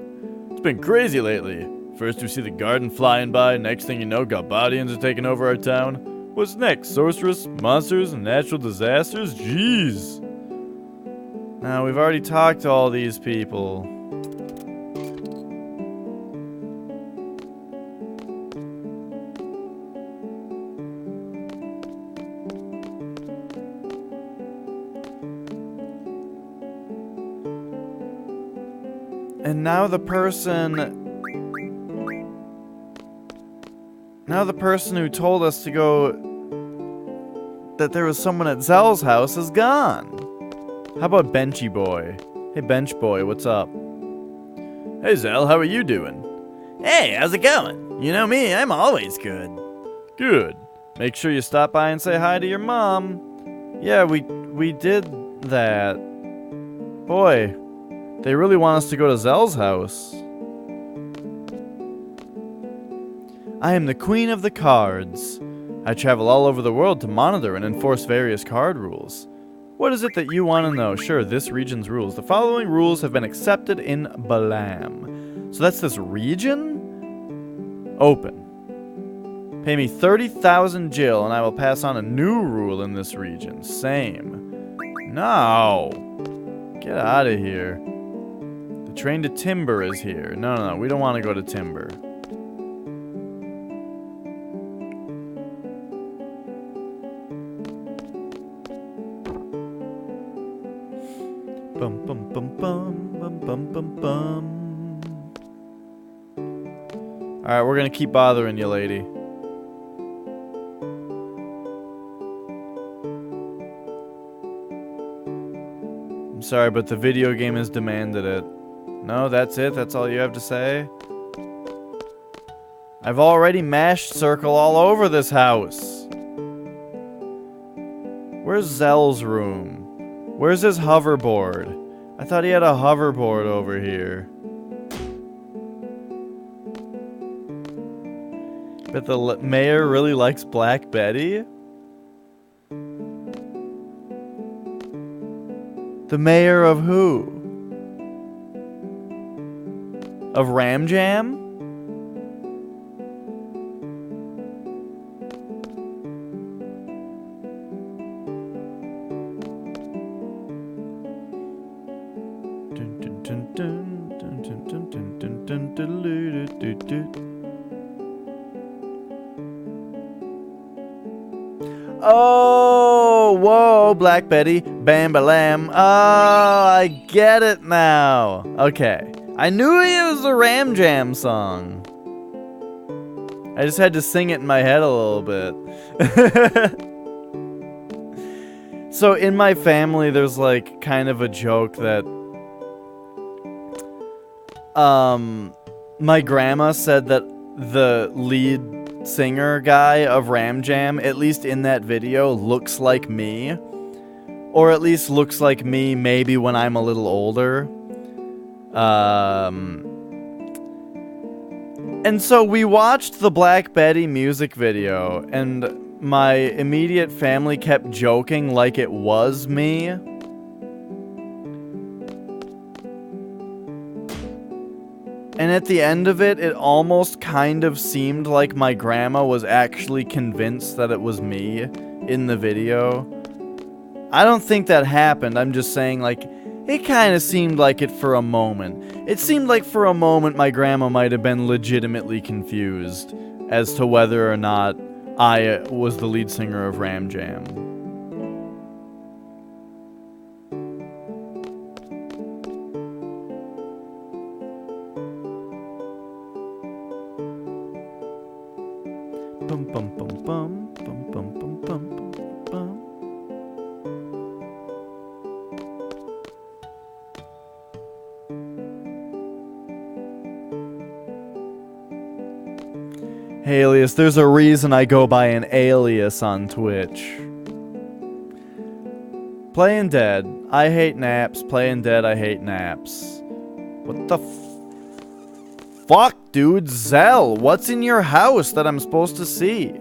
It's been crazy lately. First we see the garden flying by, next thing you know, Galbadians are taking over our town. What's next? Sorceress, monsters, and natural disasters? Jeez. Now, we've already talked to all these people. And now the person who told us to go, that there was someone at Zell's house is gone. How about Benchy Boy? Hey, Bench Boy, what's up? Hey Zell, how are you doing? Hey, how's it going? You know me, I'm always good. Good. Make sure you stop by and say hi to your mom. Yeah, we did that. Boy, they really want us to go to Zell's house. I am the Queen of the Cards. I travel all over the world to monitor and enforce various card rules. What is it that you want to know? Sure, this region's rules. The following rules have been accepted in Balam. So that's this region? Open. Pay me 30,000 Jill and I will pass on a new rule in this region. Same. No. Get out of here. The train to Timber is here. No, we don't want to go to Timber. Bum bum bum bum bum bum bum bum. Alright, we're gonna keep bothering you, lady. Sorry, but the video game has demanded it. No, that's it? That's all you have to say? I've already mashed circle all over this house. Where's Zell's room? Where's his hoverboard? I thought he had a hoverboard over here. Bet the mayor really likes Black Betty? The mayor of who? Of Ram Jam? Oh, whoa, Black Betty, bam balam. Oh, I get it now. Okay. I knew it was the Ram Jam song. I just had to sing it in my head a little bit. So in my family, there's like kind of a joke that my grandma said that the lead singer guy of Ram Jam, at least in that video, looks like me. Or at least looks like me maybe when I'm a little older. And so we watched the Black Betty music video, and my immediate family kept joking like it was me. And at the end of it, it almost kind of seemed like my grandma was actually convinced that it was me in the video. I don't think that happened. I'm just saying, like, it kind of seemed like it for a moment. It seemed like for a moment my grandma might have been legitimately confused as to whether or not I was the lead singer of Ram Jam. Bum bum bum bum bum bum bum bum bum. Hey, Alias, there's a reason I go by an alias on Twitch. Playing Dead. I hate naps. Playing Dead. I hate naps. What the fuck, dude? Zell, what's in your house that I'm supposed to see?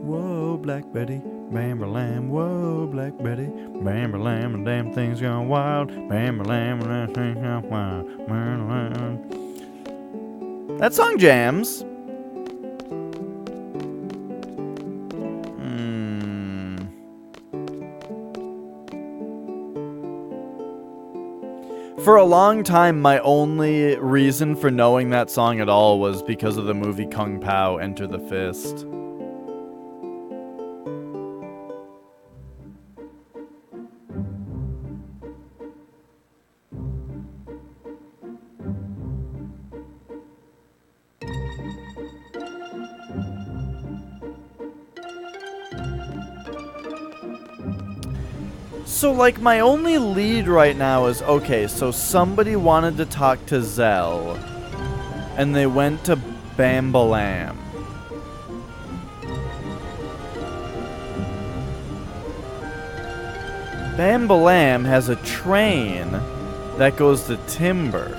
Whoa, Black Betty, bam lamb. Whoa, Black Betty, bam lamb. And damn things gone wild. Bam lamb, and that thing's gone wild. That song jams. For a long time, my only reason for knowing that song at all was because of the movie Kung Pao, Enter the Fist. So, like, my only lead right now is, okay, so somebody wanted to talk to Zell, and they went to Bambalam. Bambalam has a train that goes to Timber.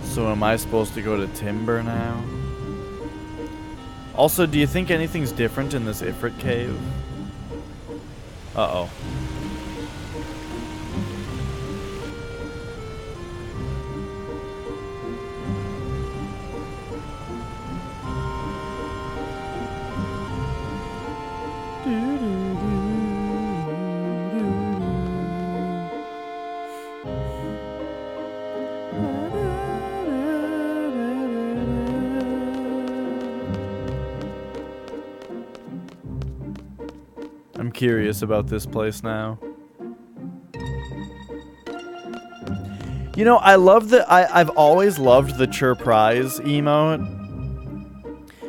So am I supposed to go to Timber now? Also, do you think anything's different in this Ifrit cave? Uh-oh. I'm curious about this place now. You know, I love I've always loved the Chirprise emote.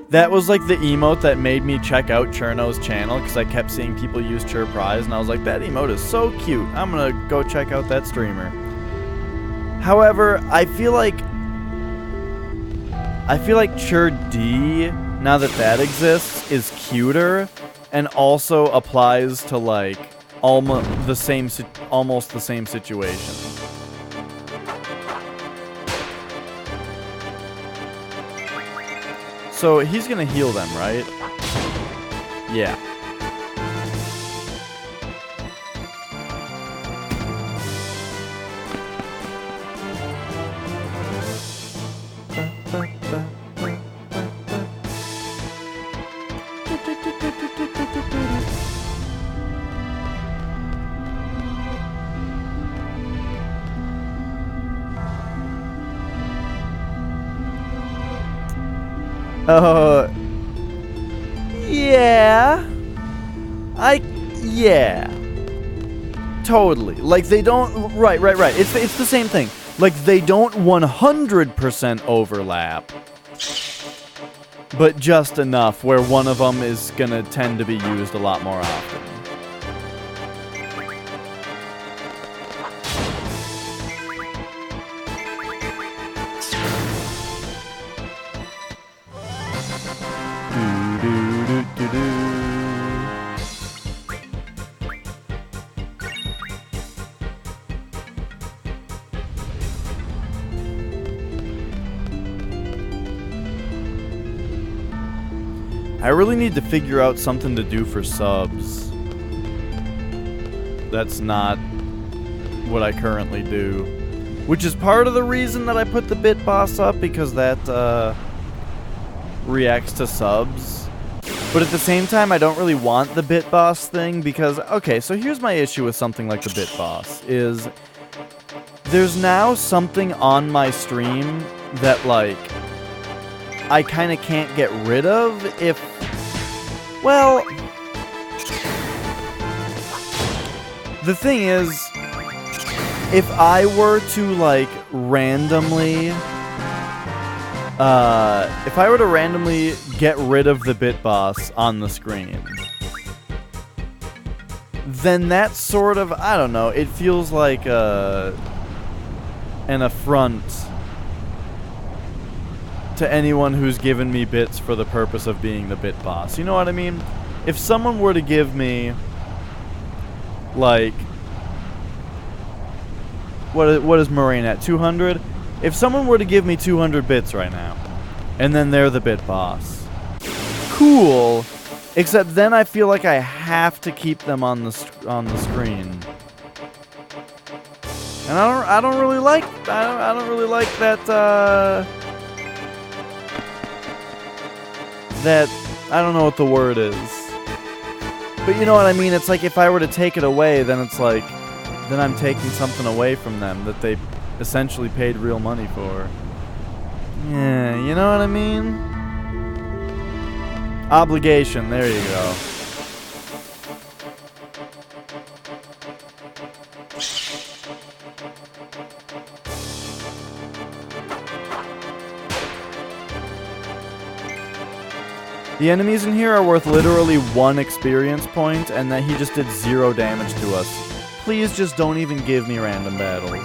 That was like the emote that made me check out Cherno's channel because I kept seeing people use Chirprise, and I was like, that emote is so cute. I'm gonna go check out that streamer. However, I feel like Chur D, now that exists, is cuter and also applies to like almost the same situation. So he's gonna heal them, right? Yeah. Yeah. Totally. Like, they don't... Right. It's the same thing. Like, they don't 100% overlap. But just enough where one of them is gonna tend to be used a lot more often. I really need to figure out something to do for subs. That's not what I currently do. Which is part of the reason that I put the Bit Boss up, because that reacts to subs. But at the same time, I don't really want the Bit Boss thing because, okay, so here's my issue with something like the Bit Boss, is there's now something on my stream that, like, I kind of can't get rid of if, well, the thing is, if I were to, like, randomly get rid of the Bit Boss on the screen, then that's sort of, I don't know, it feels like an affront to anyone who's given me bits for the purpose of being the Bit Boss. You know what I mean? If someone were to give me, like, what is Moraine at? 200? If someone were to give me 200 bits right now, and then they're the Bit Boss, cool. Except then I feel like I have to keep them on the screen, and I don't really like that. That, I don't know what the word is. But you know what I mean? It's like if I were to take it away, then it's like, then I'm taking something away from them that they essentially paid real money for. Yeah, you know what I mean? Obligation, there you go. The enemies in here are worth literally 1 experience point, and that he just did 0 damage to us. Please just don't even give me random battles.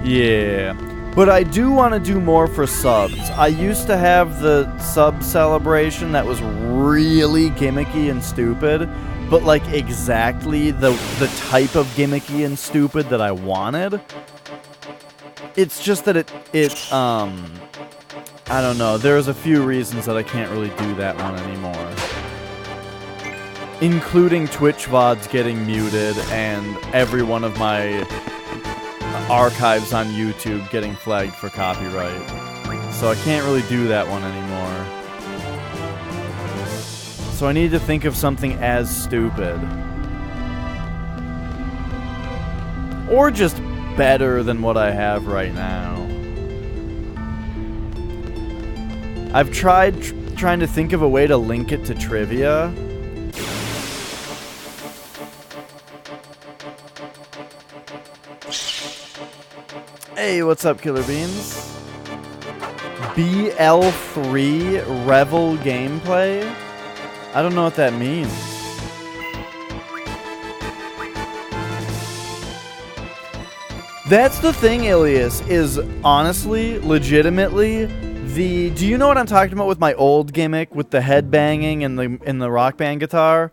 Yeah. But I do want to do more for subs. I used to have the sub celebration that was really gimmicky and stupid, but like exactly the type of gimmicky and stupid that I wanted. It's just that I don't know, there's a few reasons that I can't really do that one anymore. Including Twitch VODs getting muted and every one of my archives on YouTube getting flagged for copyright. So I can't really do that one anymore. So I need to think of something as stupid. Or just better than what I have right now. I've tried trying to think of a way to link it to trivia. Hey, what's up, Killer Beans? BL3 Revel gameplay? I don't know what that means. That's the thing, Ilias, is honestly, legitimately, do you know what I'm talking about with my old gimmick with the head banging and the rock band guitar?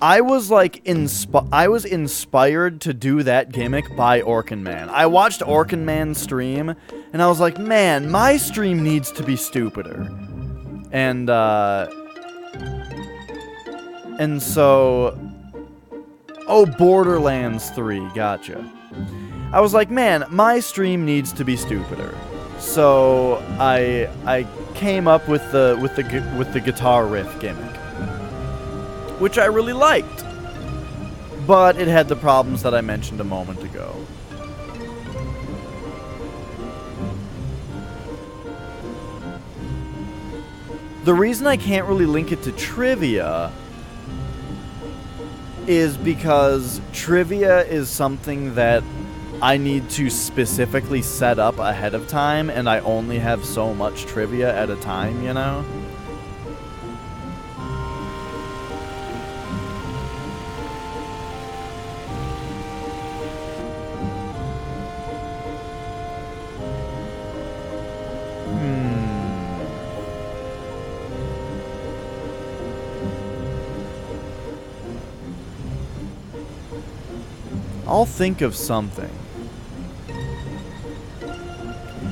I was like inspired to do that gimmick by Orkin Man. I watched Orkin Man stream and I was like, man, my stream needs to be stupider. And so Borderlands 3, gotcha. I was like, man, my stream needs to be stupider. So I came up with the guitar riff gimmick, which I really liked, but it had the problems that I mentioned a moment ago. The reason I can't really link it to trivia is because trivia is something that I need to specifically set up ahead of time, and I only have so much trivia at a time, you know? I'll think of something.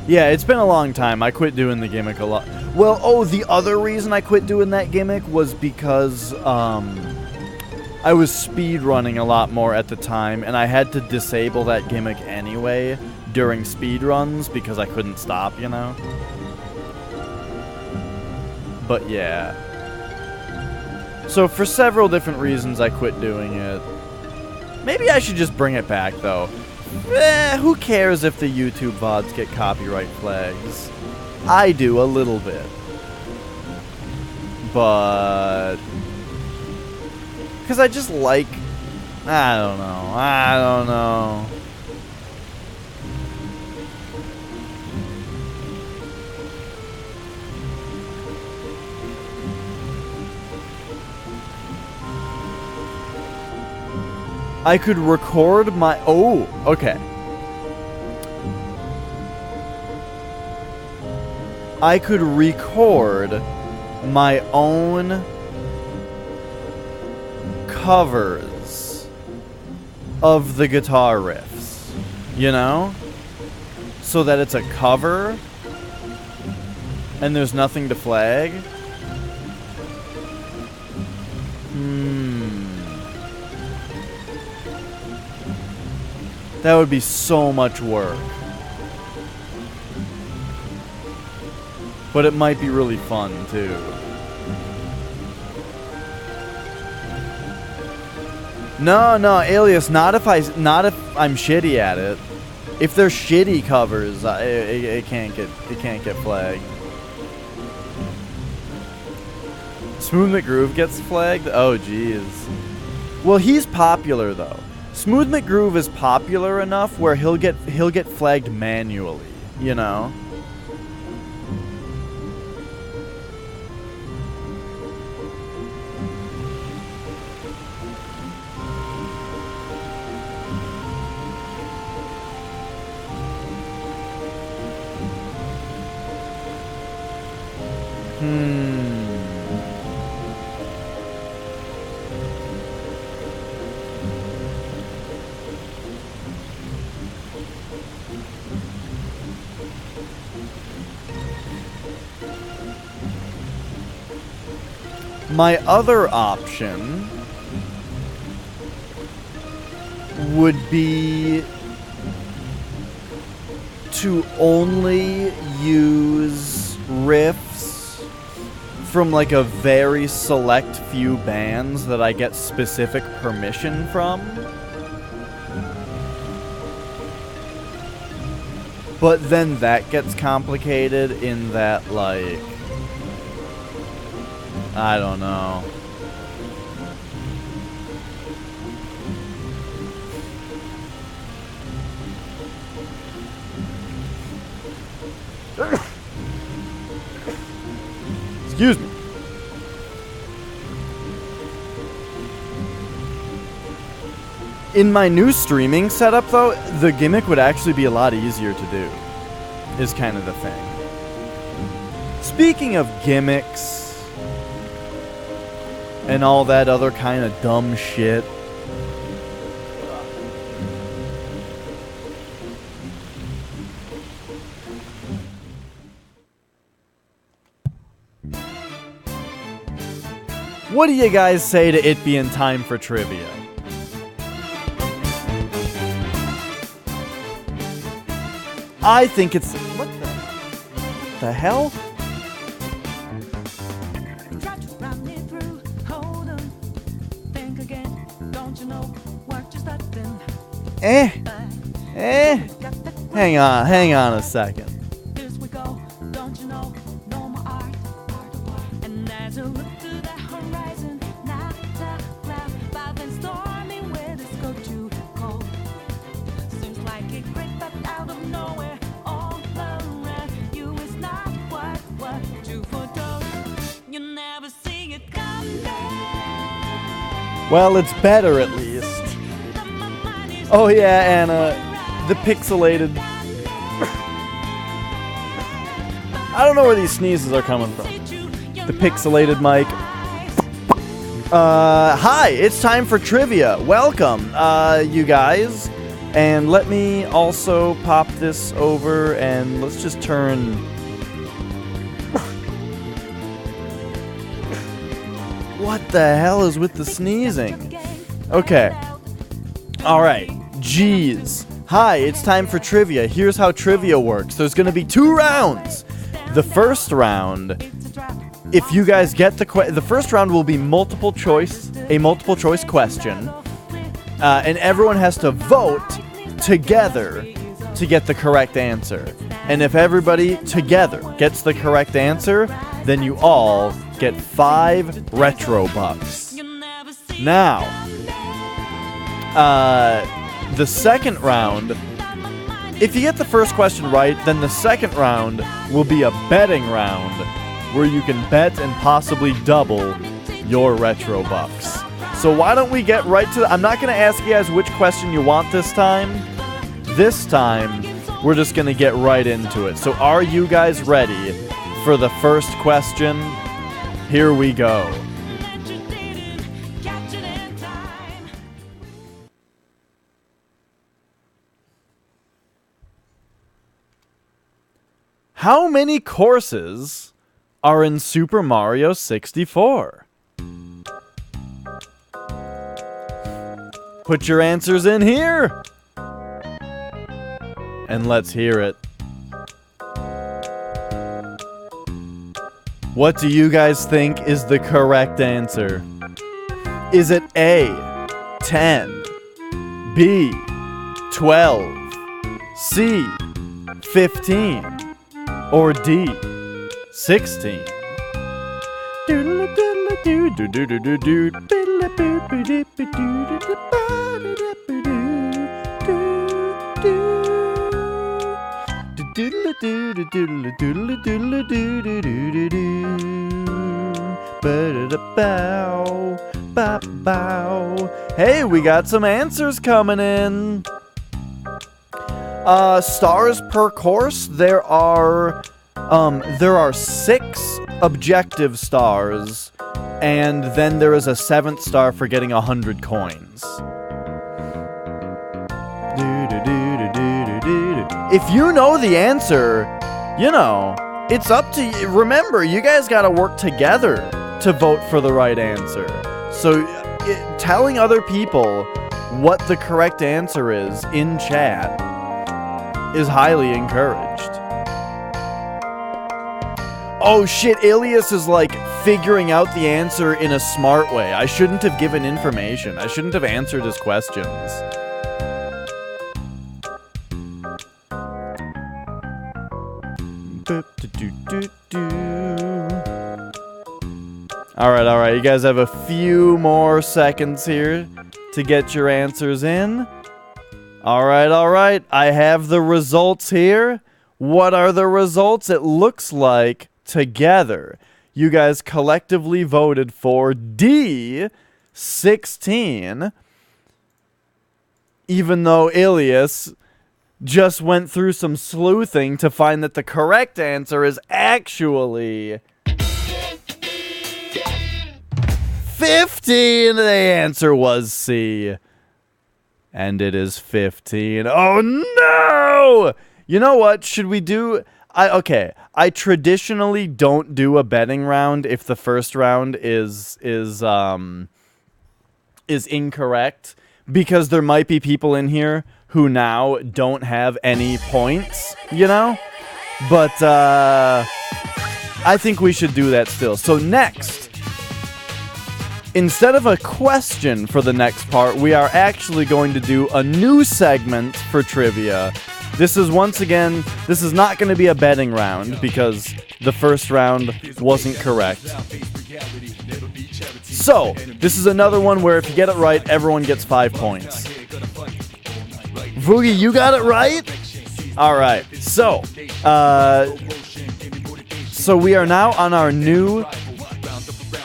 Yeah, it's been a long time. I quit doing the gimmick a lot. Well, the other reason I quit doing that gimmick was because I was speedrunning a lot more at the time, and I had to disable that gimmick anyway during speedruns because I couldn't stop, you know? But yeah. So for several different reasons I quit doing it. Maybe I should just bring it back, though. Who cares if the YouTube VODs get copyright flags? I do a little bit. But... because I just like... I don't know. I could record my... okay. I could record my own covers of the guitar riffs, you know? So that it's a cover and there's nothing to flag. That would be so much work. But it might be really fun, too. No, Alias, not if I'm shitty at it. If they're shitty covers, it can't get flagged. Smooth McGroove gets flagged? Oh, jeez. Well, he's popular, though. Smooth McGroove is popular enough where he'll get flagged manually, you know? My other option would be to only use riffs from like a very select few bands that I get specific permission from. But then that gets complicated in that, like, I don't know. Excuse me. In my new streaming setup, though, the gimmick would actually be a lot easier to do, is kind of the thing. Speaking of gimmicks and all that other kind of dumb shit, what do you guys say to it being time for trivia? I think it's... What the hell? Hang on a second. Well, it's better at least. Oh yeah, Anna, the pixelated... I don't know where these sneezes are coming from. The pixelated mic. Hi, it's time for trivia. Welcome, you guys. And let me also pop this over and let's just turn... What the hell is with the sneezing? Okay. Alright. Jeez. Hi, it's time for trivia. Here's how trivia works. There's going to be 2 rounds. The first round, if you guys get the first round will be a multiple choice question. And everyone has to vote together to get the correct answer. And if everybody together gets the correct answer, then you all get 5 retro bucks. Now, the second round, if you get the first question right, then the second round will be a betting round where you can bet and possibly double your retro bucks. So why don't we get right to I'm not going to ask you guys which question you want this time. This time, we're just going to get right into it. So are you guys ready for the first question? Here we go. How many courses are in Super Mario 64? Put your answers in here. And let's hear it. What do you guys think is the correct answer? Is it A, 10, B, 12, C, 15, or D, 16? Hey, we got some answers coming in. Stars per course, there are 6 objective stars, and then there is a 7th star for getting 100 coins. If you know the answer, you know, it's up to you. Remember, you guys gotta work together to vote for the right answer. So, telling other people what the correct answer is in chat is highly encouraged. Oh shit, Ilias is like figuring out the answer in a smart way. I shouldn't have given information. I shouldn't have answered his questions. All right. You guys have a few more seconds here to get your answers in. All right. I have the results here. What are the results? It looks like together you guys collectively voted for D16, even though Ilias just went through some sleuthing to find that the correct answer is actually 15. The answer was C. And it is 15. Oh no! You know what? Should we do... I traditionally don't do a betting round if the first round is incorrect, because there might be people in here who now don't have any points, you know? But I think we should do that still. So next, instead of a question for the next part, we are actually going to do a new segment for trivia. This is this is not going to be a betting round because the first round wasn't correct. So, this is another one where if you get it right, everyone gets 5 points. Voogie, you got it right? Alright, so we are now on our new...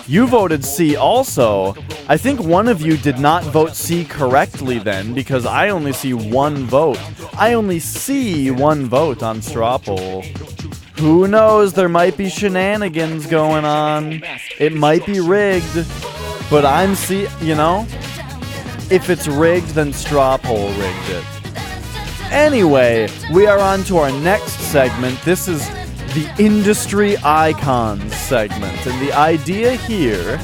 You voted C also. I think one of you did not vote C correctly then, because I only see one vote. I only see one vote on Straw Poll. Who knows? There might be shenanigans going on. It might be rigged. But you know? If it's rigged, then Straw Poll rigged it. Anyway, we are on to our next segment. This is the Industry Icons segment. And the idea here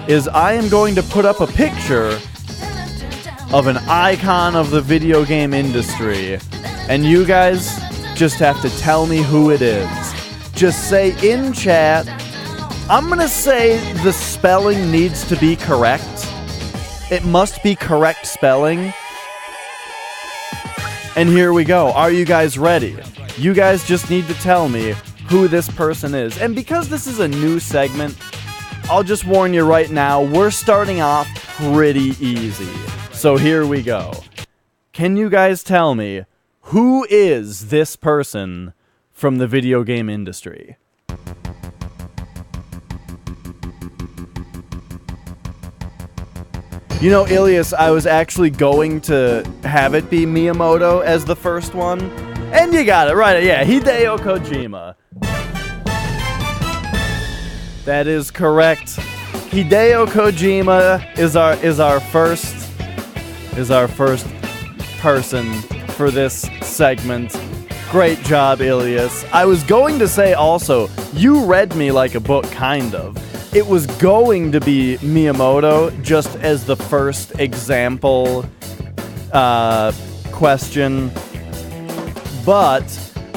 is I am going to put up a picture of an icon of the video game industry. And you guys just have to tell me who it is. Just say in chat, I'm going to say the spelling needs to be correct. It must be correct spelling. And here we go. Are you guys ready? You guys just need to tell me who this person is. And because this is a new segment, I'll just warn you right now, we're starting off pretty easy. So here we go. Can you guys tell me who is this person from the video game industry? You know, Ilias, I was actually going to have it be Miyamoto as the first one. And you got it, right? Yeah, Hideo Kojima. That is correct. Hideo Kojima is our first person for this segment. Great job, Ilias. I was going to say also, you read me like a book, kind of. It was going to be Miyamoto just as the first example question, but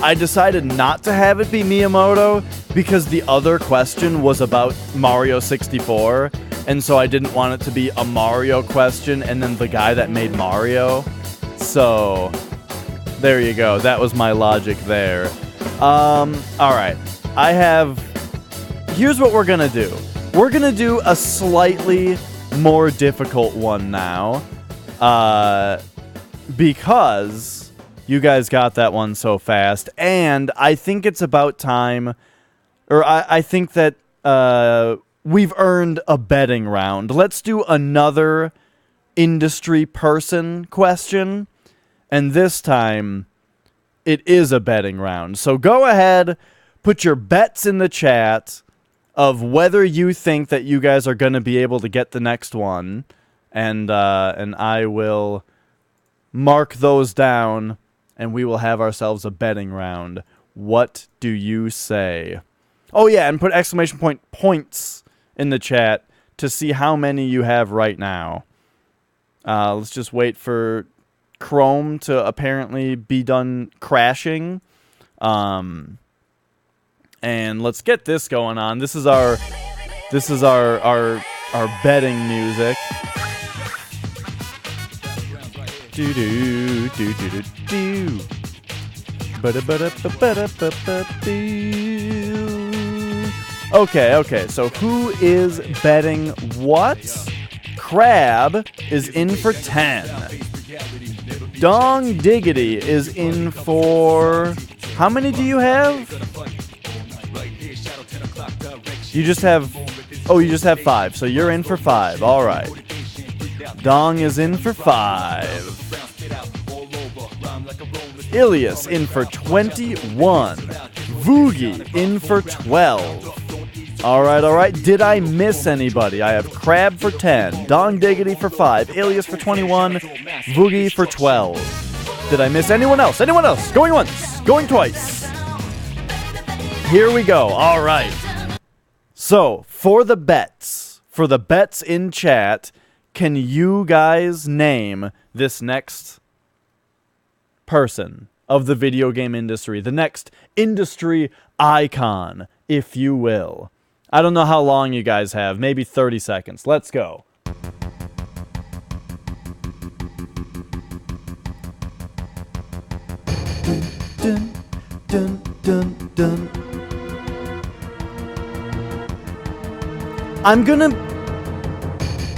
I decided not to have it be Miyamoto because the other question was about Mario 64, and so I didn't want it to be a Mario question and then the guy that made Mario. So, there you go. That was my logic there. Alright. Here's what we're gonna do. We're gonna do a slightly more difficult one now. Because you guys got that one so fast. And I think it's about time, or I think that we've earned a betting round. Let's do another industry person question. And this time, it is a betting round. So go ahead, put your bets in the chat of whether you think that you guys are going to be able to get the next one. And I will mark those down, and we will have ourselves a betting round. What do you say? Oh, yeah, and put exclamation point points in the chat to see how many you have right now. Let's just wait for Chrome to apparently be done crashing. And let's get this going on. This is our betting music. Do do do do do do. Okay, so who is betting what? Crab is in for 10. Dong Diggity is in for... How many do you have? You just have... Oh, you just have 5, so you're in for 5. All right. Dong is in for 5. Ilias in for 21. Voogie in for 12. All right. Did I miss anybody? I have Crab for 10, Dong Diggity for 5, Ilias for 21, Voogie for 12. Did I miss anyone else? Anyone else? Going once, going twice. Here we go. All right. So, for the bets in chat, can you guys name this next person of the video game industry, the next industry icon, if you will? I don't know how long you guys have, maybe 30 seconds. Let's go. Dun, dun, dun, dun. I'm gonna...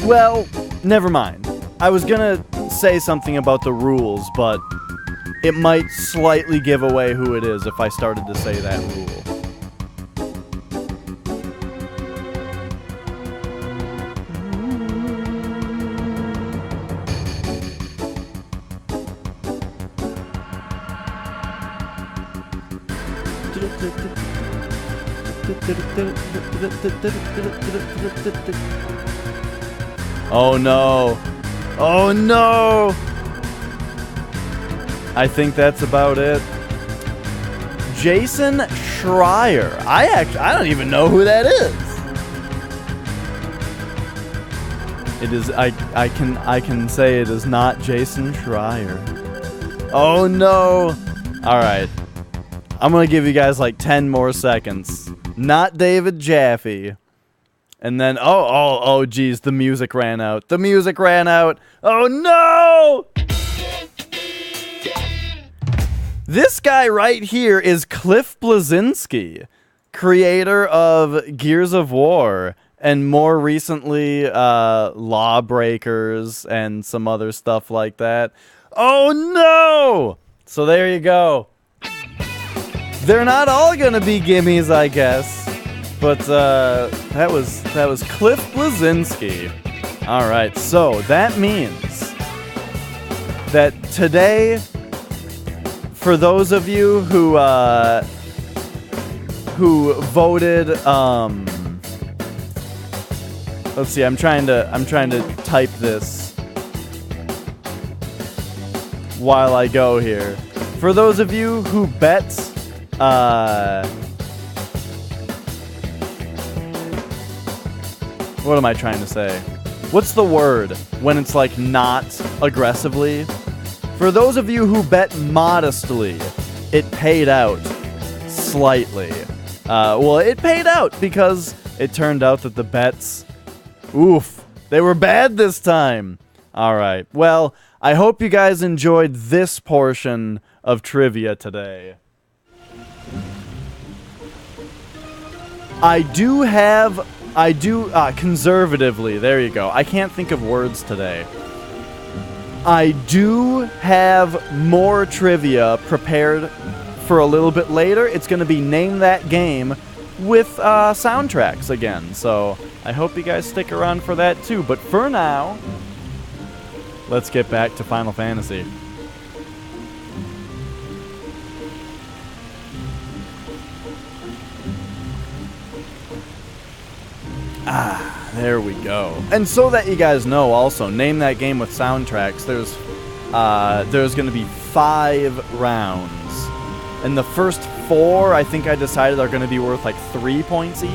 Well, never mind. I was gonna say something about the rules, but it might slightly give away who it is if I started to say that rule. Oh no. Oh no. I think that's about it. Jason Schreier. I don't even know who that is. It is I can say it is not Jason Schreier. Oh no. All right. I'm going to give you guys like 10 more seconds. Not David Jaffe. And then, oh, geez, the music ran out. The music ran out. Oh, no! This guy right here is Cliff Bleszinski, creator of Gears of War, and more recently, Lawbreakers and some other stuff like that. Oh, no! So there you go. They're not all gonna be gimmies, I guess. But that was Cliff Bleszinski. All right, so that means that today, for those of you who voted, let's see, I'm trying to type this while I go here. For those of you who bet. What am I trying to say? What's the word when it's like not aggressively? For those of you who bet modestly, it paid out slightly. Well, it paid out because it turned out that the bets, oof, they were bad this time. All right. Well, I hope you guys enjoyed this portion of trivia today. I do conservatively, there you go. I can't think of words today. I do have more trivia prepared for a little bit later. It's going to be Name That Game with soundtracks again. So I hope you guys stick around for that too. But for now, let's get back to Final Fantasy. Ah, there we go. And so that you guys know also, Name That Game with soundtracks, there's going to be 5 rounds. And the first 4, I think I decided, are going to be worth like 3 points each.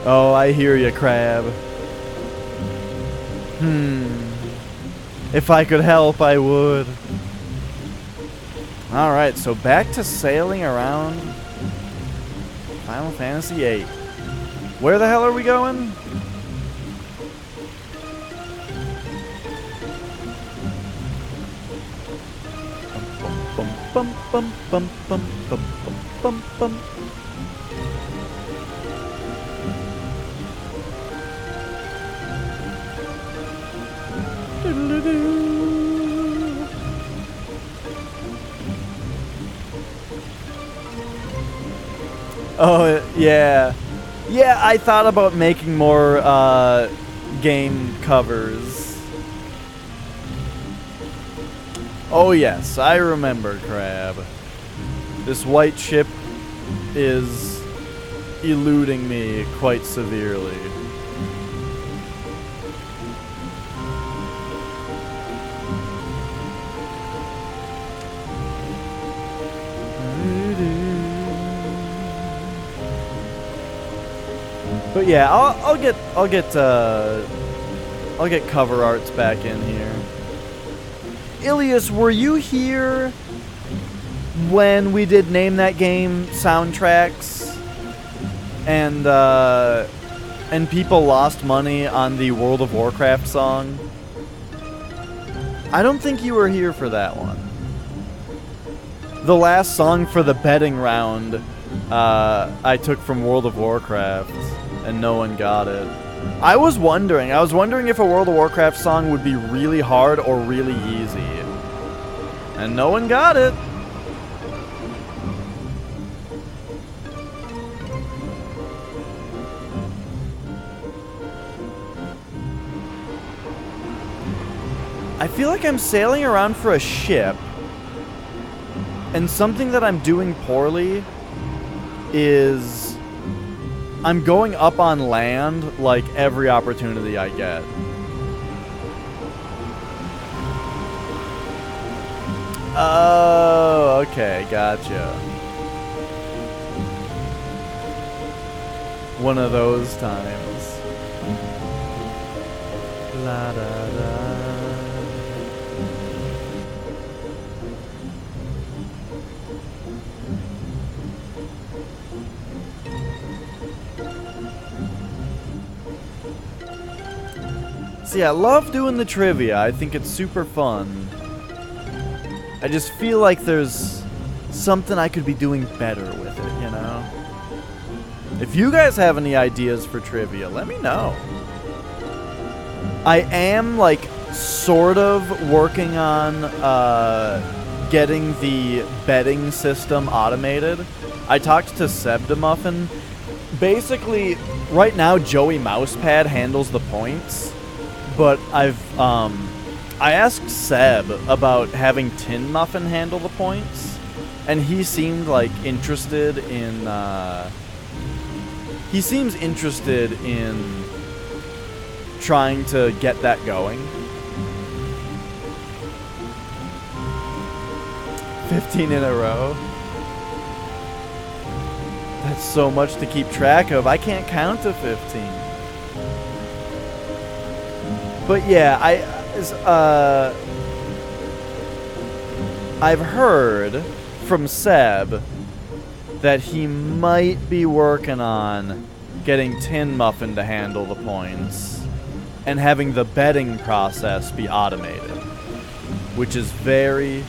Oh, I hear you, Crab. If I could help, I would. Alright, so back to sailing around Final Fantasy VIII. Where the hell are we going? bum bum bum bum bum bum. Oh, yeah. Yeah, I thought about making more game covers. Oh yes, I remember, Crab. This white ship is eluding me quite severely. But yeah, I'll get cover arts back in here. Ilias, were you here when we did Name That Game soundtracks? And people lost money on the World of Warcraft song? I don't think you were here for that one. The last song for the betting round I took from World of Warcraft, and no one got it. I was wondering if a World of Warcraft song would be really hard or really easy. And no one got it. I feel like I'm sailing around for a ship, and something that I'm doing poorly is I'm going up on land like every opportunity I get. Oh, okay, gotcha. One of those times. La da da. See, I love doing the trivia. I think it's super fun. I just feel like there's something I could be doing better with it, you know? If you guys have any ideas for trivia, let me know. I am, like, sort of working on getting the betting system automated. I talked to SebDemuffin. Basically, right now, Joey Mousepad handles the points. But I asked Seb about having Tin Muffin handle the points, and he seemed like interested in, he seems interested in trying to get that going. 15 in a row. That's so much to keep track of. I can't count to 15. But yeah, I've heard from Seb that he might be working on getting Tin Muffin to handle the points and having the betting process be automated, which is very,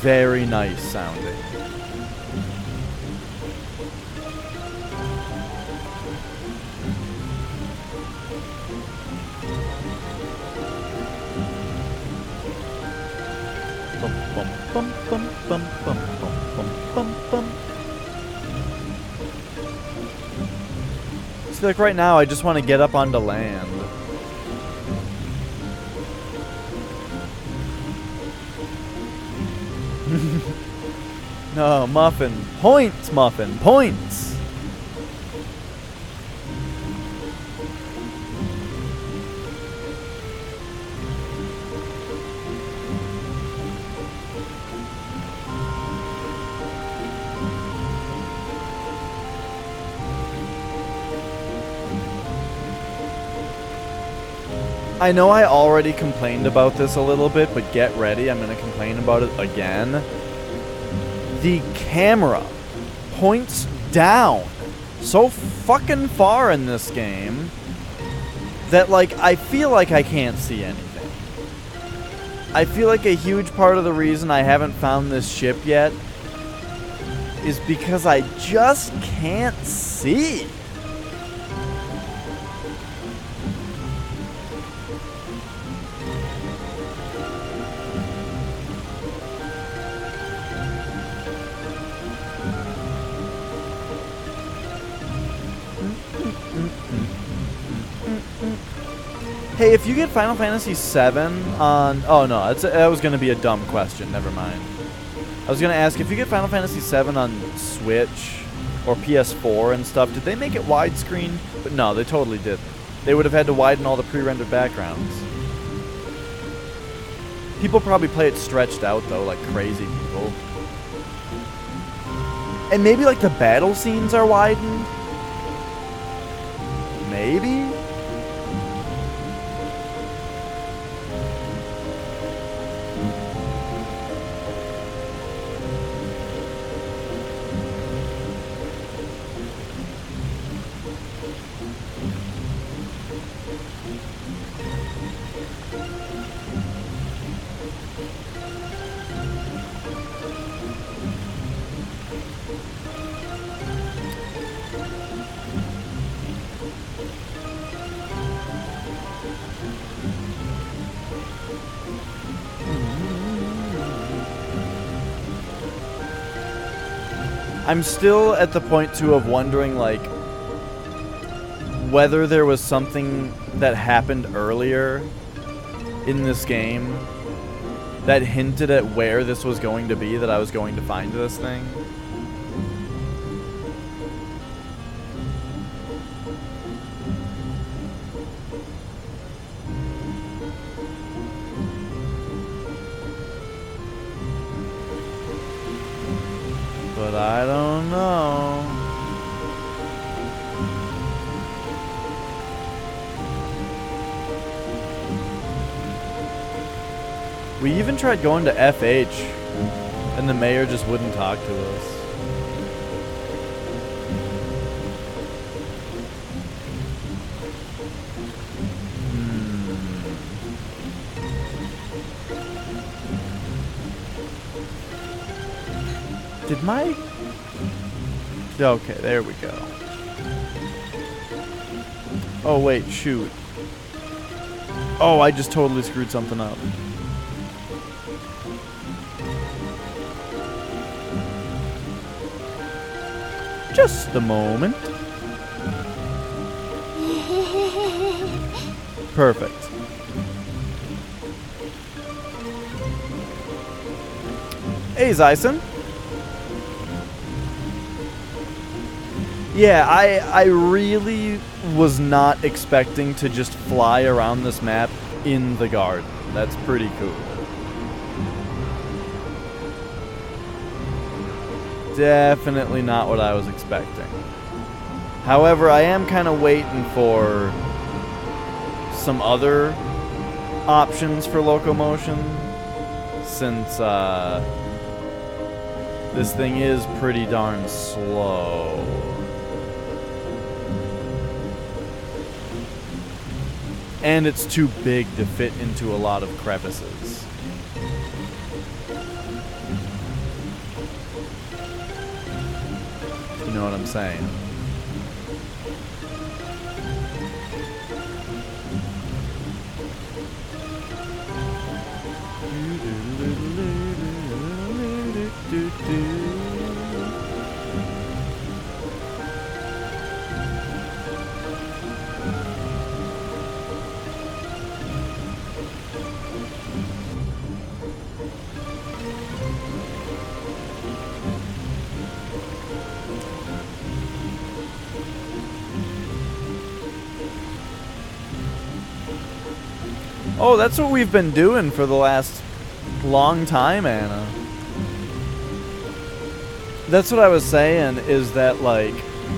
very nice sounding. Bum, bum, bum, bum, bum, bum, bum, bum. See, like right now, I just want to get up onto land. No, Muffin. Points, Muffin. Points! I know I already complained about this a little bit, but get ready, I'm going to complain about it again. The camera points down so fucking far in this game that, like, I feel like I can't see anything. I feel like a huge part of the reason I haven't found this ship yet is because I just can't see. Hey, if you get Final Fantasy VII on... Oh, no, that was going to be a dumb question. Never mind. I was going to ask, if you get Final Fantasy VII on Switch or PS4 and stuff, did they make it widescreen? But no, they totally didn't. They would have had to widen all the pre-rendered backgrounds. People probably play it stretched out, though, like crazy people. And maybe, like, the battle scenes are widened? Maybe? I'm still at the point, too, of wondering, like, whether there was something that happened earlier in this game that hinted at where this was going to be, that I was going to find this thing. But I don't know. We even tried going to FH, and the mayor just wouldn't talk to us. Did my... Okay, there we go. Oh, wait, shoot. Oh, I just totally screwed something up. Just a moment. Perfect. Hey, Zyson. Yeah, I really was not expecting to just fly around this map in the garden. That's pretty cool. Definitely not what I was expecting. However, I am kind of waiting for some other options for locomotion, since this thing is pretty darn slow. And it's too big to fit into a lot of crevices. You know what I'm saying? Oh, that's what we've been doing for the last long time, Anna. That's what I was saying, is that, like,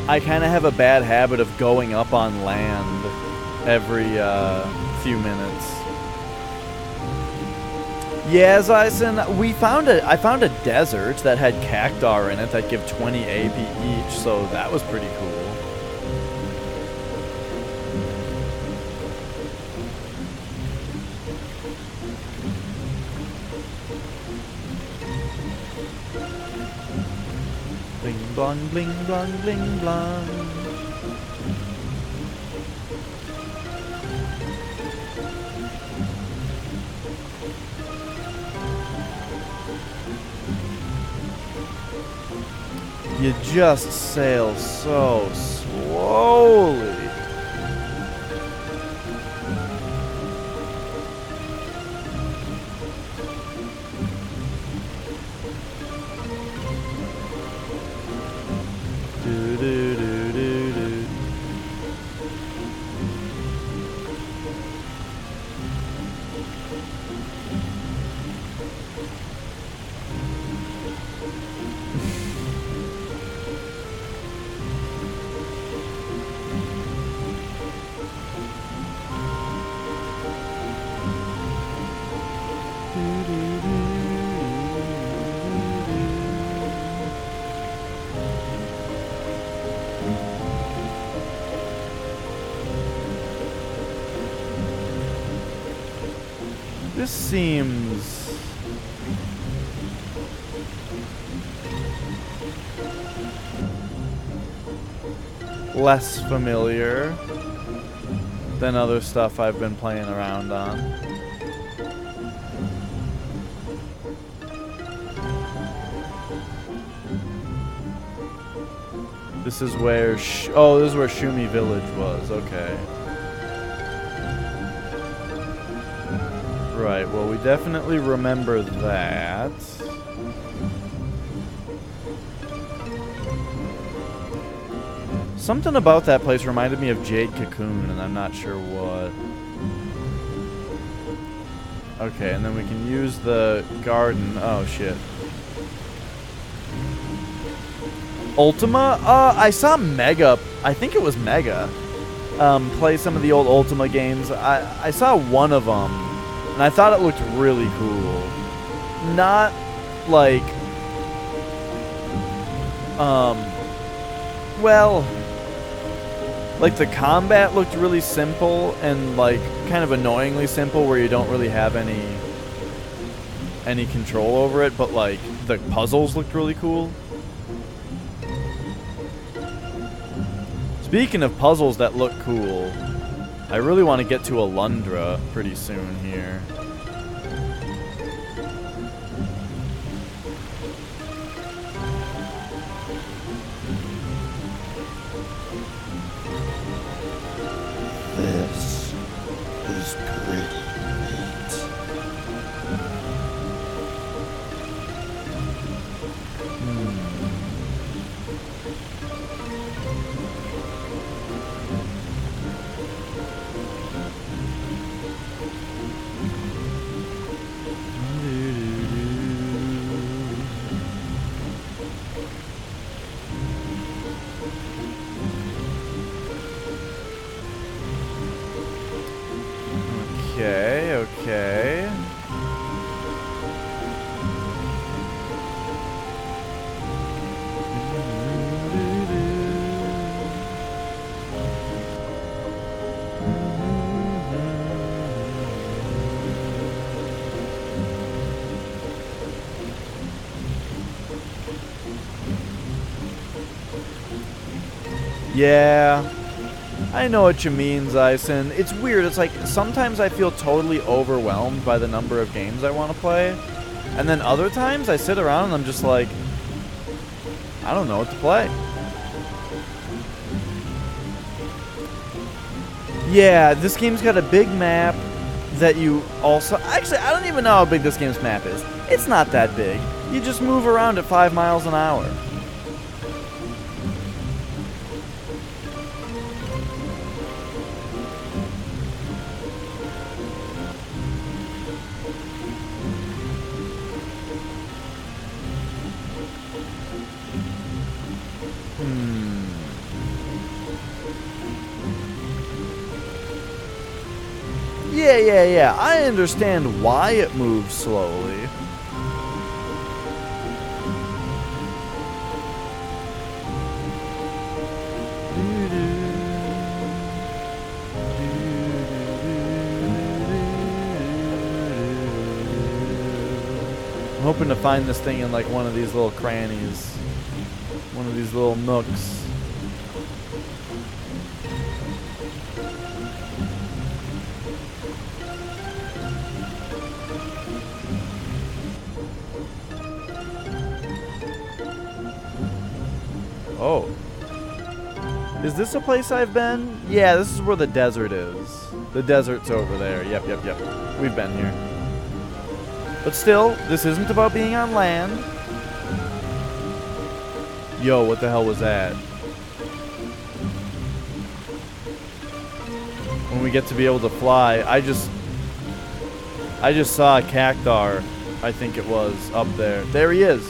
I kind of have a bad habit of going up on land every few minutes. Yeah, Zyson, I found a desert that had cactuar in it that give 20 AP each, so that was pretty cool. Bling, bling, bling, bling, bling. You just sail so slowly. Do, do, do, do, do. This seems less familiar than other stuff I've been playing around on. This is where oh, this is where Shumi Village was. Okay. Right, well, we definitely remember that. Something about that place reminded me of Jade Cocoon, and I'm not sure what. Okay, and then we can use the garden. Oh, shit. Ultima? I saw Mega. I think it was Mega. Play some of the old Ultima games. I saw one of them. And I thought it looked really cool. Not like, well, like the combat looked really simple and like kind of annoyingly simple where you don't really have any control over it, but like the puzzles looked really cool. Speaking of puzzles that look cool, I really want to get to Alundra pretty soon here. This is pretty neat. Okay, okay. Yeah. I know what you mean, Zyson. It's weird. It's like sometimes I feel totally overwhelmed by the number of games I want to play. And then other times I sit around and I'm just like, I don't know what to play. Yeah, this game's got a big map that you also... Actually, I don't even know how big this game's map is. It's not that big. You just move around at 5 miles an hour. Yeah. I understand why it moves slowly. I'm hoping to find this thing in like one of these little crannies. one of these little nooks. Oh. Is this a place I've been? Yeah, this is where the desert is. The desert's over there. Yep. We've been here. But still, this isn't about being on land. Yo, what the hell was that? When we get to be able to fly, I just saw a cactar, I think it was, up there. There he is.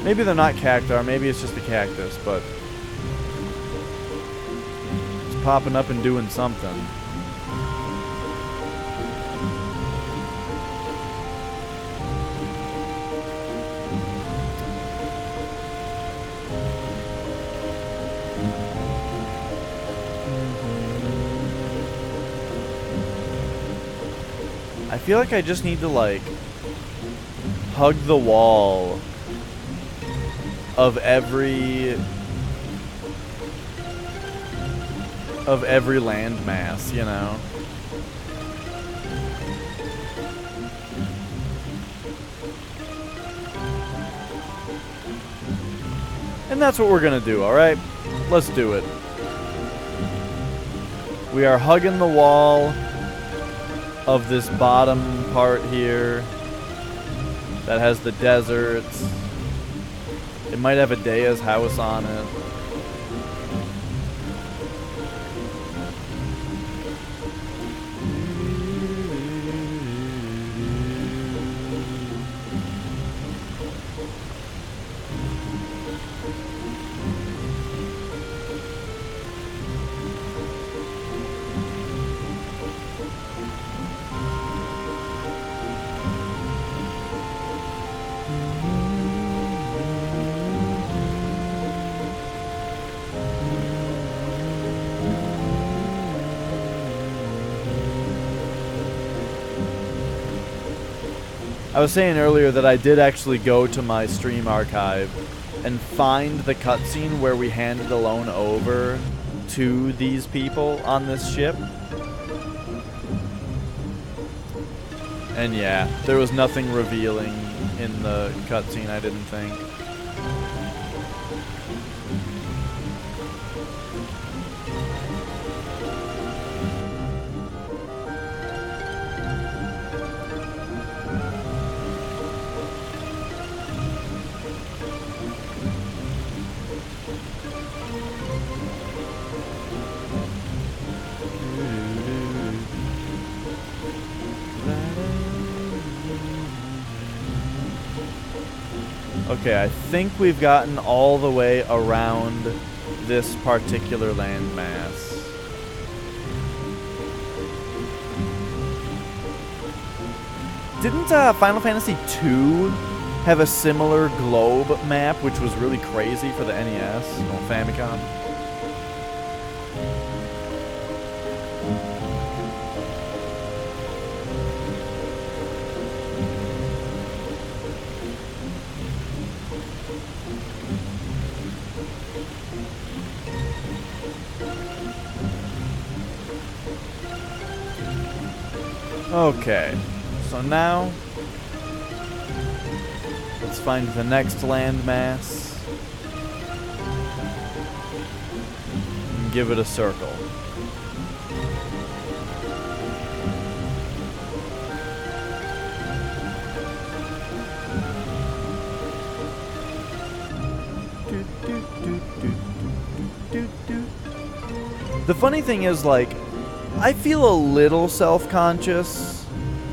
Maybe they're not cactar, maybe it's just a cactus, but it's popping up and doing something. I feel like I just need to, like, hug the wall of every landmass, you know? And that's what we're gonna do, alright? Let's do it. We are hugging the wall of this bottom part here that has the deserts. It might have a Dea's house on it. I was saying earlier that I did actually go to my stream archive and find the cutscene where we handed Alone over to these people on this ship. And yeah, there was nothing revealing in the cutscene, I didn't think. Okay, I think we've gotten all the way around this particular landmass. Didn't Final Fantasy II have a similar globe map, which was really crazy for the NES or Famicom? Okay, so now let's find the next landmass and give it a circle. The funny thing is, like, I feel a little self-conscious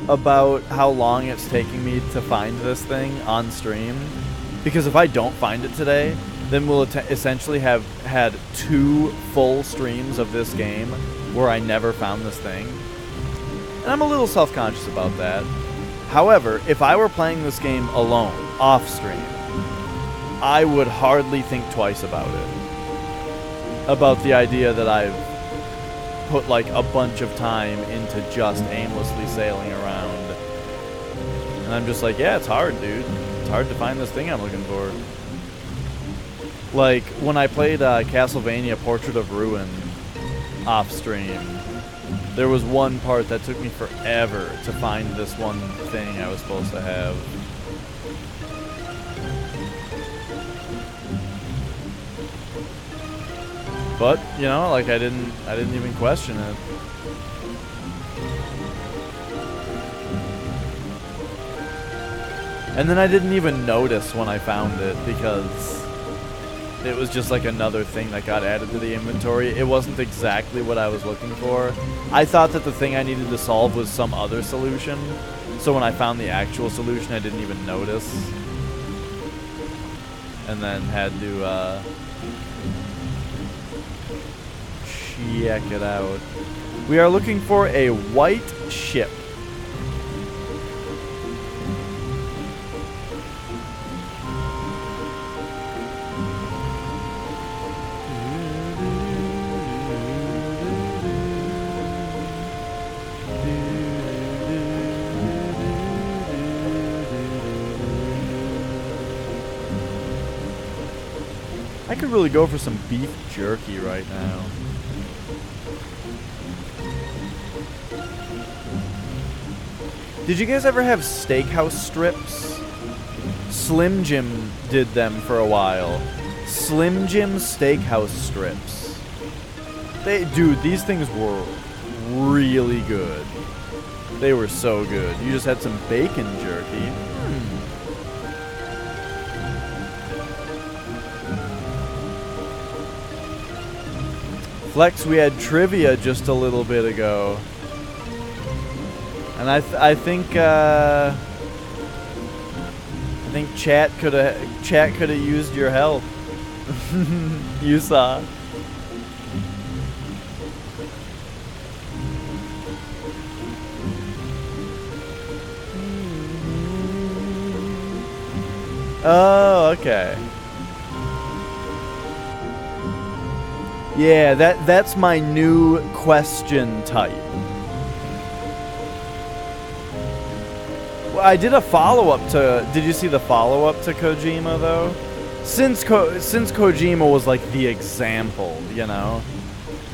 about how long it's taking me to find this thing on stream. Because if I don't find it today, then we'll essentially have had 2 full streams of this game where I never found this thing. And I'm a little self-conscious about that. However, if I were playing this game alone, off-stream, I would hardly think twice about it. About the idea that I've put like a bunch of time into just aimlessly sailing around. And I'm just like, yeah, it's hard, dude. It's hard to find this thing I'm looking for. Like, when I played Castlevania Portrait of Ruin off stream, there was one part that took me forever to find this one thing I was supposed to have. But, you know, like I didn't even question it. And then I didn't even notice when I found it because it was just like another thing that got added to the inventory. It wasn't exactly what I was looking for. I thought that the thing I needed to solve was some other solution. So when I found the actual solution, I didn't even notice. And then had to check it out. We are looking for a white ship. I could really go for some beef jerky right now. Did you guys ever have steakhouse strips? Slim Jim did them for a while. Slim Jim steakhouse strips. Dude, these things were really good. They were so good. You just had some bacon jerky. Flex, we had trivia just a little bit ago. And I think chat could have used your help. You saw. Oh, okay. Yeah, that's my new question type. Well, I did a follow-up to... Did you see the follow-up to Kojima, though? Since Kojima was, like, the example, you know?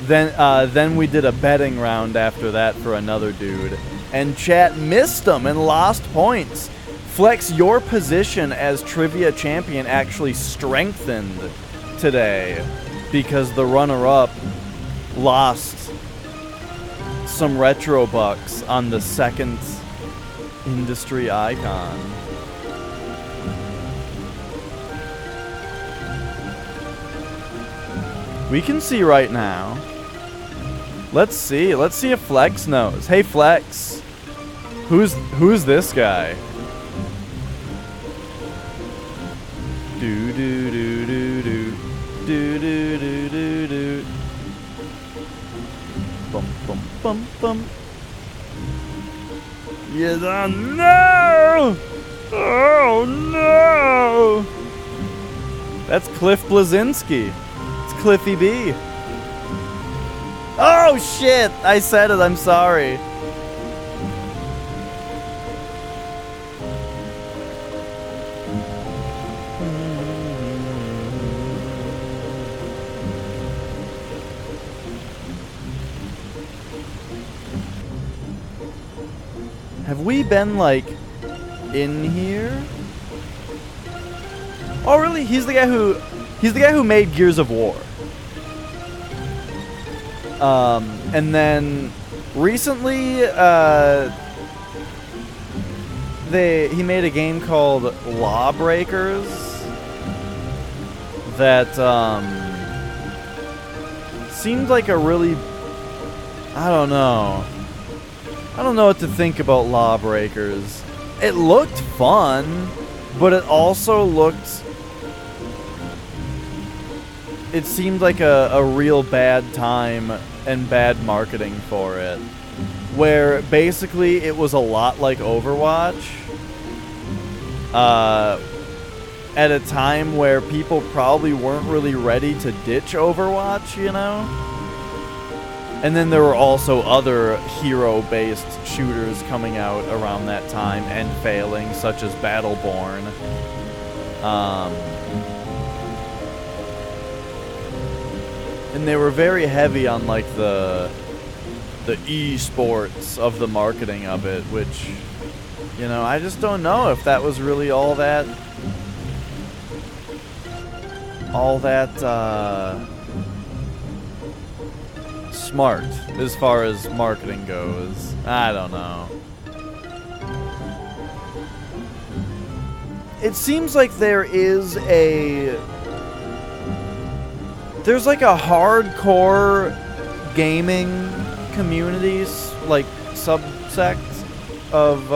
Then we did a betting round after that for another dude. And chat missed him and lost points. Flex, your position as trivia champion actually strengthened today. Because the runner-up lost some retro bucks on the second industry icon. We can see right now. Let's see if Flex knows. Hey Flex, who's this guy? Do do do do do. Do do do do do. Bum bum bum bum. Yes, no! Oh no! That's Cliff Blazinski. It's Cliffy B. Oh shit! I said it. I'm sorry. Have we been, like, in here? Oh, really? He's the guy who made Gears of War. And then recently, he made a game called Lawbreakers that, seemed like a really, I don't know what to think about Lawbreakers. It looked fun, but it also looked... It seemed like a real bad time and bad marketing for it. Where basically it was a lot like Overwatch. At a time where people probably weren't really ready to ditch Overwatch, you know? And then there were also other hero-based shooters coming out around that time and failing, such as Battleborn. And they were very heavy on like the esports of the marketing of it, which, you know, I just don't know if that was really all that smart as far as marketing goes. I don't know. It seems like there's like a hardcore gaming communities, like subsect of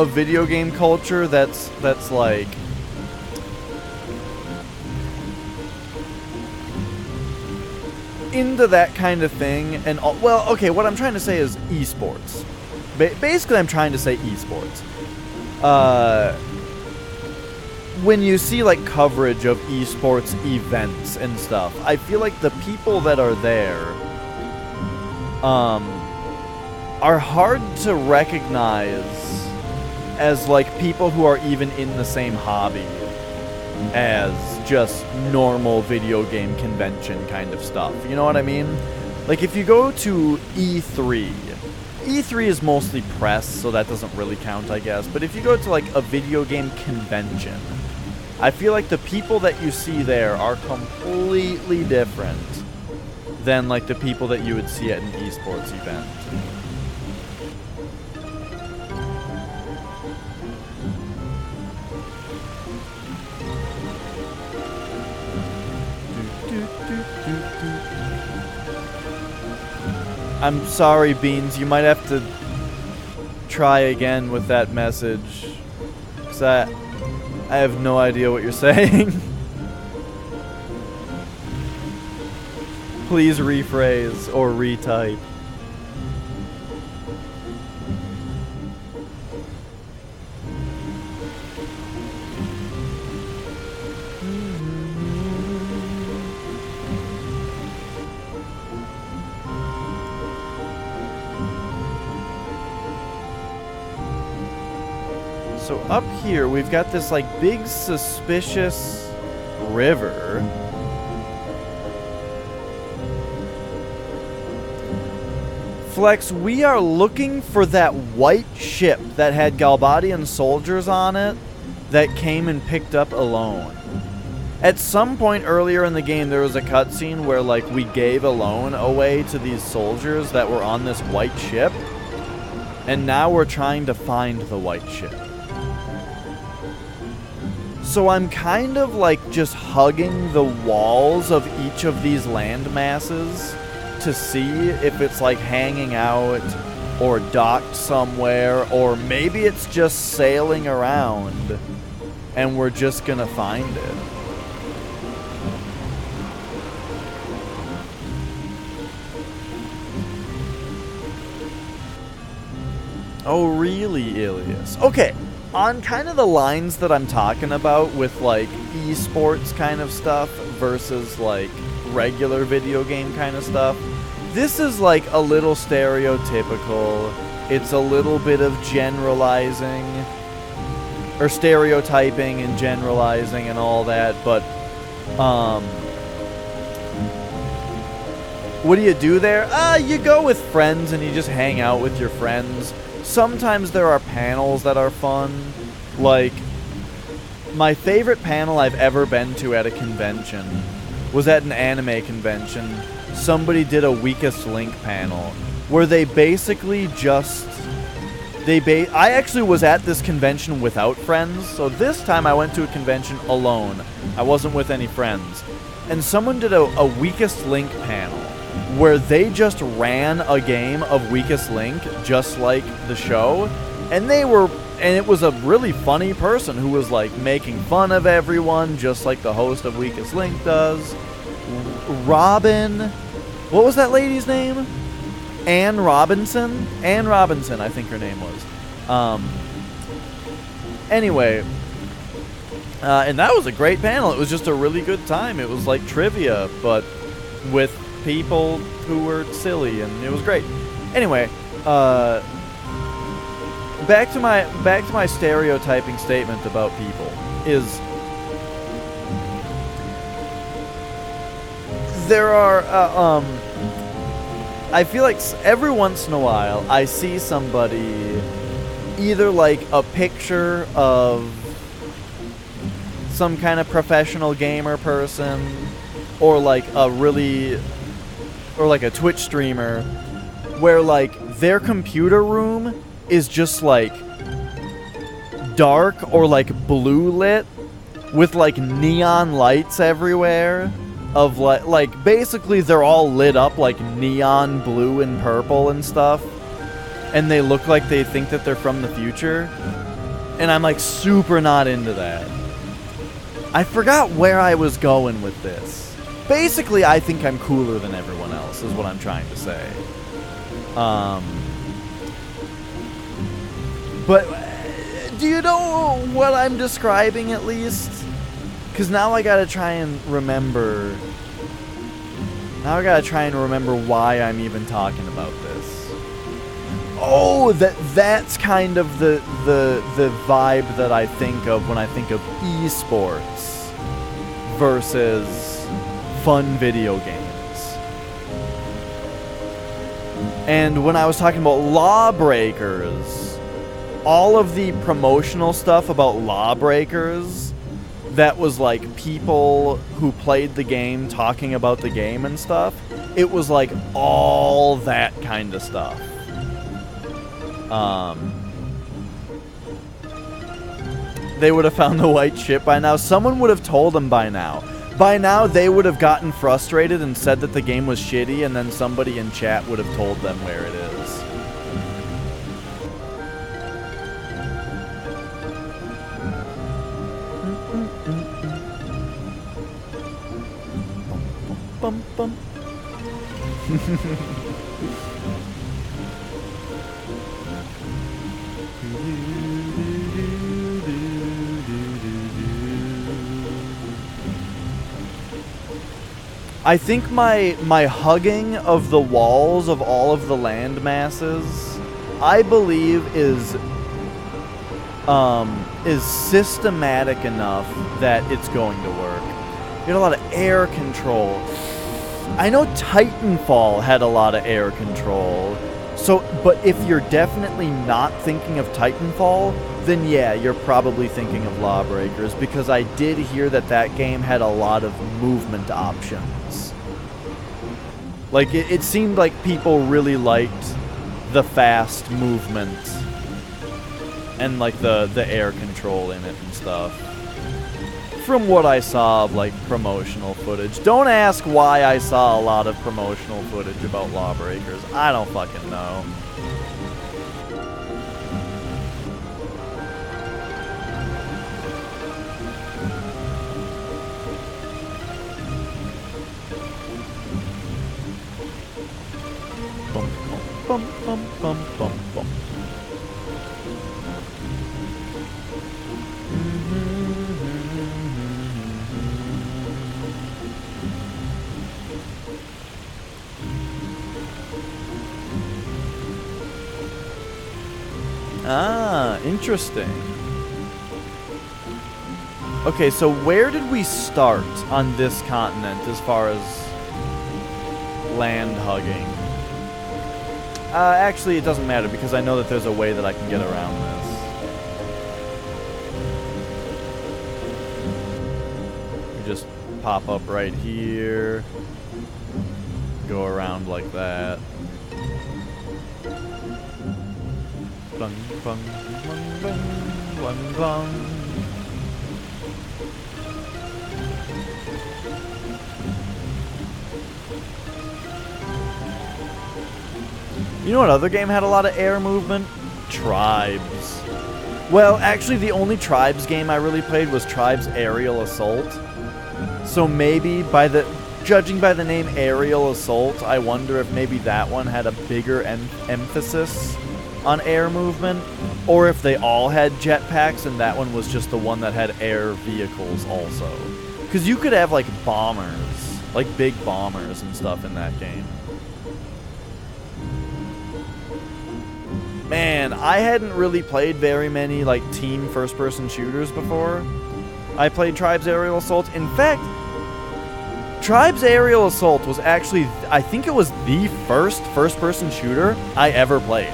video game culture that's like into that kind of thing. And well, okay, what I'm trying to say is esports. Basically, I'm trying to say esports. When you see like coverage of esports events and stuff, I feel like the people that are there are hard to recognize as like people who are even in the same hobby as just normal video game convention kind of stuff. You know what I mean? Like if you go to E3 is mostly press, so that doesn't really count, I guess. But if you go to like a video game convention, I feel like the people that you see there are completely different than like the people that you would see at an esports event. I'm sorry, Beans, you might have to try again with that message, 'cause I have no idea what you're saying. Please rephrase or retype. So up here, we've got this like big suspicious river. Flex, we are looking for that white ship that had Galbadian soldiers on it that came and picked up Alone. At some point earlier in the game, there was a cutscene where like we gave Alone away to these soldiers that were on this white ship. And now we're trying to find the white ship. So I'm kind of like just hugging the walls of each of these land masses to see if it's like hanging out or docked somewhere, or maybe it's just sailing around and we're just gonna find it. Oh, really, Ilias? Okay. On kind of the lines that I'm talking about with like esports kind of stuff versus like regular video game kind of stuff, this is like a little stereotypical. It's a little bit of generalizing or stereotyping and generalizing and all that, but what do you do there? You go with friends and you just hang out with your friends. Sometimes there are panels that are fun. Like, my favorite panel I've ever been to at a convention was at an anime convention. Somebody did a Weakest Link panel where they basically just... I actually was at this convention without friends, so this time I went to a convention alone. I wasn't with any friends. And someone did a Weakest Link panel where they just ran a game of Weakest Link just like the show, and it was a really funny person who was like making fun of everyone just like the host of Weakest Link does. Robin, what was that lady's name? Anne Robinson, I think her name was. Anyway, and that was a great panel. It was just a really good time. It was like trivia, but with people who were silly, and it was great. Anyway, back to my stereotyping statement about people is there are I feel like every once in a while I see somebody, either like a picture of some kind of professional gamer person, or like a Twitch streamer, where like their computer room is just like dark or like blue lit with like neon lights everywhere, of like basically they're all lit up like neon blue and purple and stuff, and they look like they think that they're from the future, and I'm like super not into that. I forgot where I was going with this. Basically, I think I'm cooler than everyone else, is what I'm trying to say. But do you know what I'm describing at least? Because now I gotta try and remember. Now I gotta try and remember why I'm even talking about this. Oh, that's kind of the vibe that I think of when I think of esports versus fun video games. And when I was talking about Lawbreakers, all of the promotional stuff about Lawbreakers that was like people who played the game talking about the game and stuff, it was like all that kind of stuff. They would have found the white ship by now. Someone would have told them by now. By now, they would have gotten frustrated and said that the game was shitty, and then somebody in chat would have told them where it is. Bum, bum. I think my hugging of the walls of all of the land masses, I believe is systematic enough that it's going to work. You get a lot of air control. I know Titanfall had a lot of air control. So, but if you're definitely not thinking of Titanfall, then yeah, you're probably thinking of Lawbreakers, because I did hear that that game had a lot of movement options. Like, it seemed like people really liked the fast movement and like the air control in it and stuff. From what I saw of like promotional footage. Don't ask why I saw a lot of promotional footage about Lawbreakers. I don't fucking know. Bum, bum, bum, bum, bum, bum. Ah, interesting. Okay, so where did we start on this continent as far as land hugging? Actually, it doesn't matter because I know that there's a way that I can get around this. We just pop up right here, go around like that. Bung, bung, bung, bung, bung, bung. You know what other game had a lot of air movement? Tribes. Well, actually, the only Tribes game I really played was Tribes Aerial Assault. So maybe, judging by the name Aerial Assault, I wonder if maybe that one had a bigger emphasis on air movement, or if they all had jetpacks and that one was just the one that had air vehicles also. Because you could have like bombers like big bombers and stuff in that game. Man, I hadn't really played very many like team first-person shooters before. I played Tribes Aerial Assault. In fact, Tribes Aerial Assault was actually, I think it was the first-person shooter I ever played.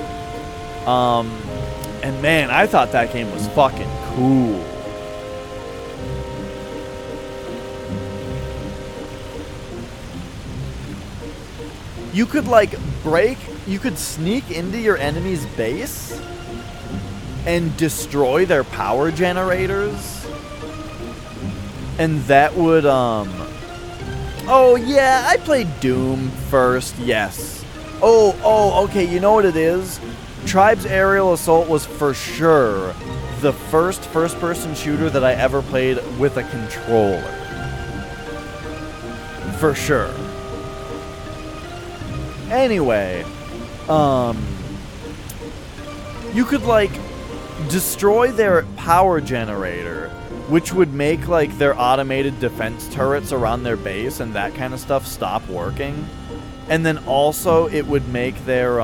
And man, I thought that game was fucking cool. You could like you could sneak into your enemy's base and destroy their power generators. And that would, oh yeah, I played Doom first, yes. Oh, okay, you know what it is? Tribes Aerial Assault was for sure the first-person shooter that I ever played with a controller. For sure. Anyway, you could, like, destroy their power generator, which would make, like, their automated defense turrets around their base and that kind of stuff stop working. And then also, it would make their,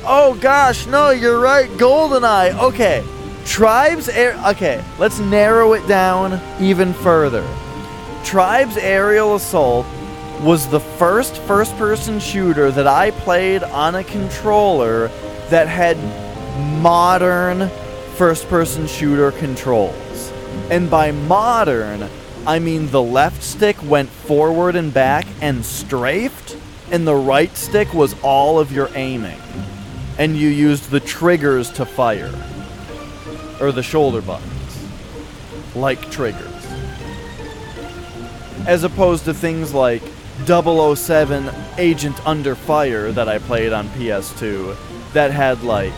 oh gosh, no, you're right, GoldenEye. Okay, okay, let's narrow it down even further. Tribes Aerial Assault was the first-person shooter that I played on a controller that had modern first-person shooter controls. And by modern, I mean the left stick went forward and back and strafed, and the right stick was all of your aiming. And you used the triggers to fire. Or the shoulder buttons. Like triggers. As opposed to things like 007 Agent Under Fire that I played on PS2 that had like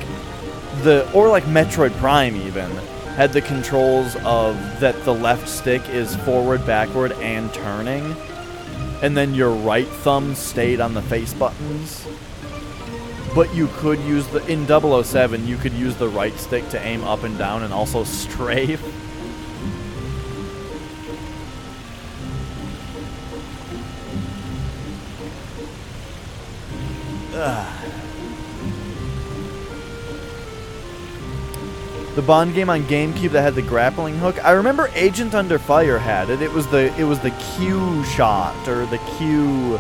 or like Metroid Prime even, had the controls of that the left stick is forward, backward, and turning, and then your right thumb stayed on the face buttons. But you could use in 007, you could use the right stick to aim up and down and also strafe. The Bond game on GameCube that had the grappling hook. I remember Agent Under Fire had it. It was the Q shot or the Q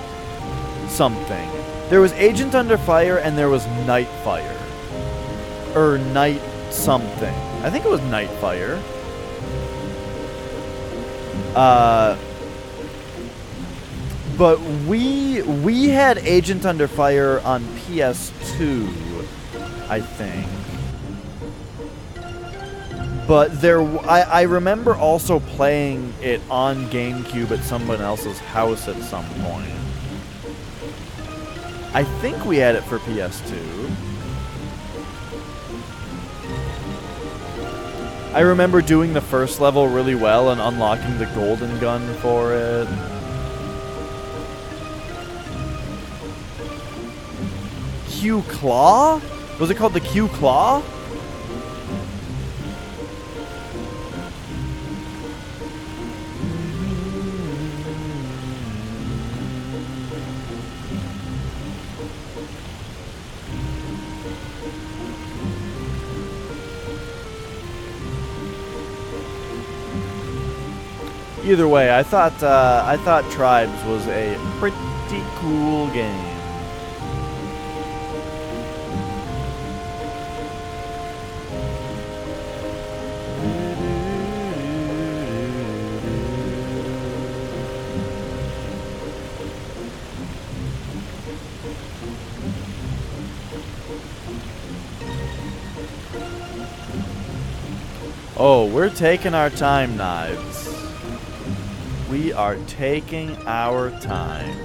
something. There was Agent Under Fire and there was Nightfire. Or Night something. I think it was Nightfire. But we had Agent Under Fire on PS2, I think. But I remember also playing it on GameCube at someone else's house at some point. I think we had it for PS2. I remember doing the first level really well and unlocking the golden gun for it. Q Claw? Was it called the Q Claw? Either way, I thought Tribes was a pretty cool game. Oh, we're taking our time, Knives. We are taking our time.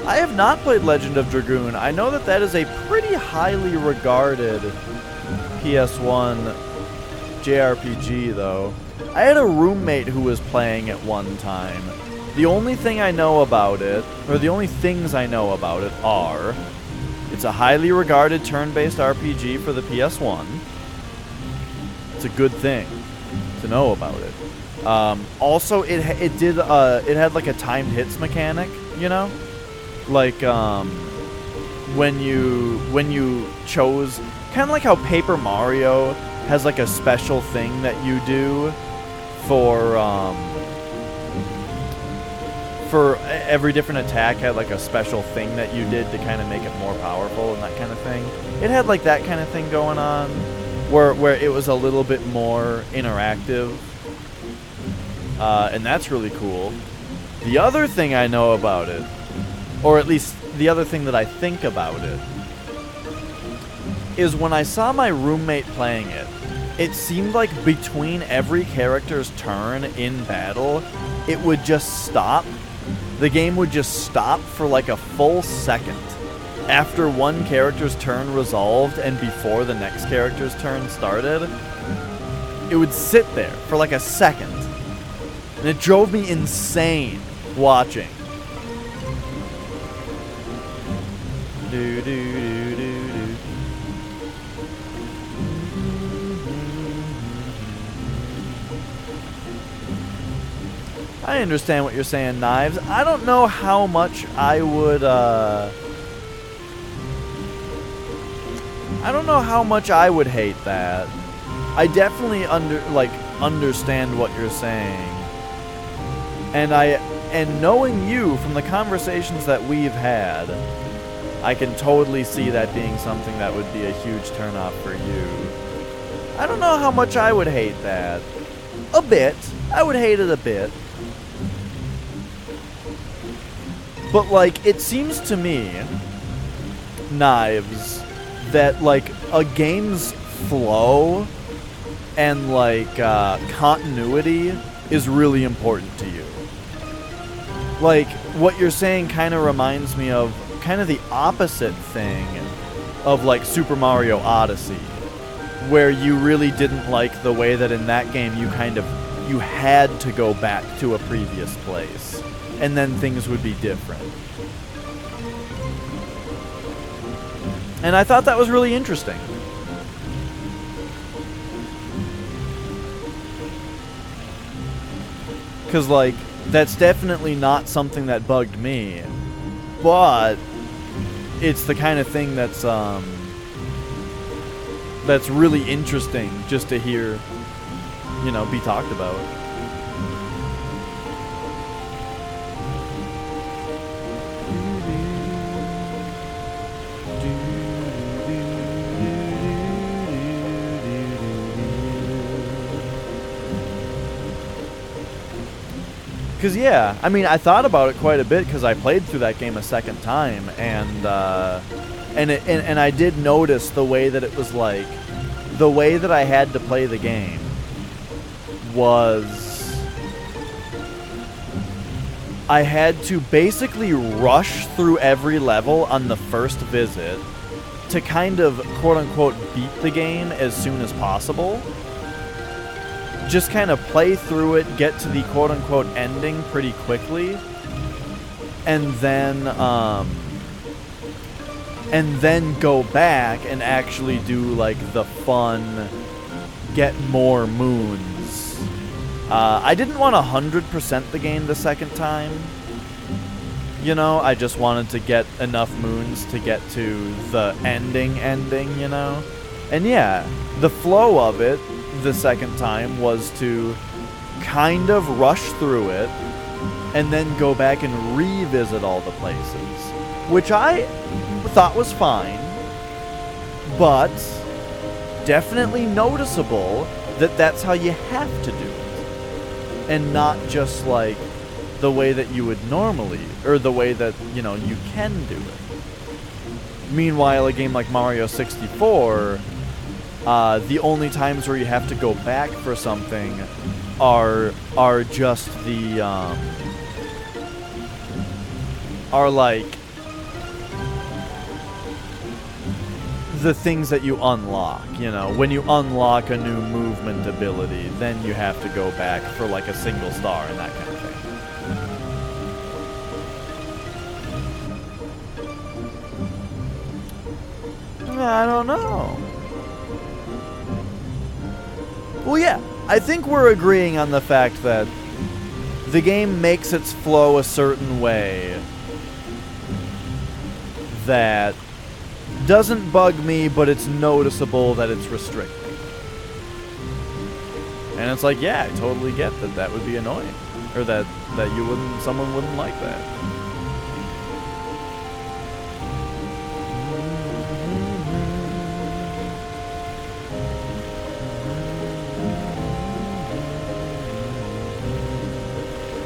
I have not played Legend of Dragoon. I know that that is a pretty highly regarded PS1 JRPG, though. I had a roommate who was playing it one time, The only thing I know about it, or the only things I know about it are, it's a highly regarded turn-based RPG for the PS1. It's a good thing to know about it. Also, it had like a timed hits mechanic, you know, like when you chose, kind of like how Paper Mario has like a special thing that you do for every different attack had like a special thing that you did to kind of make it more powerful and that kind of thing. It had like that kind of thing going on, where it was a little bit more interactive, and that's really cool. The other thing I know about it, or at least the other thing that I think about it, is when I saw my roommate playing it, it seemed like between every character's turn in battle, it would just stop. The game would just stop for like a full second after one character's turn resolved and before the next character's turn started. It would sit there for like a second, and it drove me insane watching. Do do do do do. I understand what you're saying, Knives. I don't know how much I would, I don't know how much I would hate that. I definitely understand what you're saying. And knowing you from the conversations that we've had, I can totally see that being something that would be a huge turnoff for you. I don't know how much I would hate that. A bit. I would hate it a bit. But, like, it seems to me, Knives, that, like, a game's flow and, like, continuity is really important to you. Like, what you're saying kind of reminds me of kind of the opposite thing of, like, Super Mario Odyssey, where you really didn't like the way that in that game you had to go back to a previous place, and then things would be different. And I thought that was really interesting. Because, like, that's definitely not something that bugged me, but it's the kind of thing that's really interesting just to hear, you know, be talked about. Because, yeah, I mean, I thought about it quite a bit because I played through that game a second time, and I did notice the way that it was like, the way that I had to play the game was I had to basically rush through every level on the first visit to kind of, quote-unquote, beat the game as soon as possible. Just kind of play through it, get to the quote-unquote ending pretty quickly, and then go back and actually do, like, the fun, get more moons. I didn't want 100% the game the second time. You know, I just wanted to get enough moons to get to the ending, you know? And yeah, the flow of it the second time was to kind of rush through it and then go back and revisit all the places, which I thought was fine, but definitely noticeable that that's how you have to do it, and not just like the way that you would normally, or the way that, you know, you can do it. Meanwhile, a game like Mario 64, the only times where you have to go back for something are just the are like the things that you unlock, you know. When you unlock a new movement ability, then you have to go back for like a single star and that kind of thing. I don't know. Well, yeah, I think we're agreeing on the fact that the game makes its flow a certain way that doesn't bug me, but it's noticeable that it's restricting. And it's like, yeah, I totally get that that would be annoying. Or that someone wouldn't like that.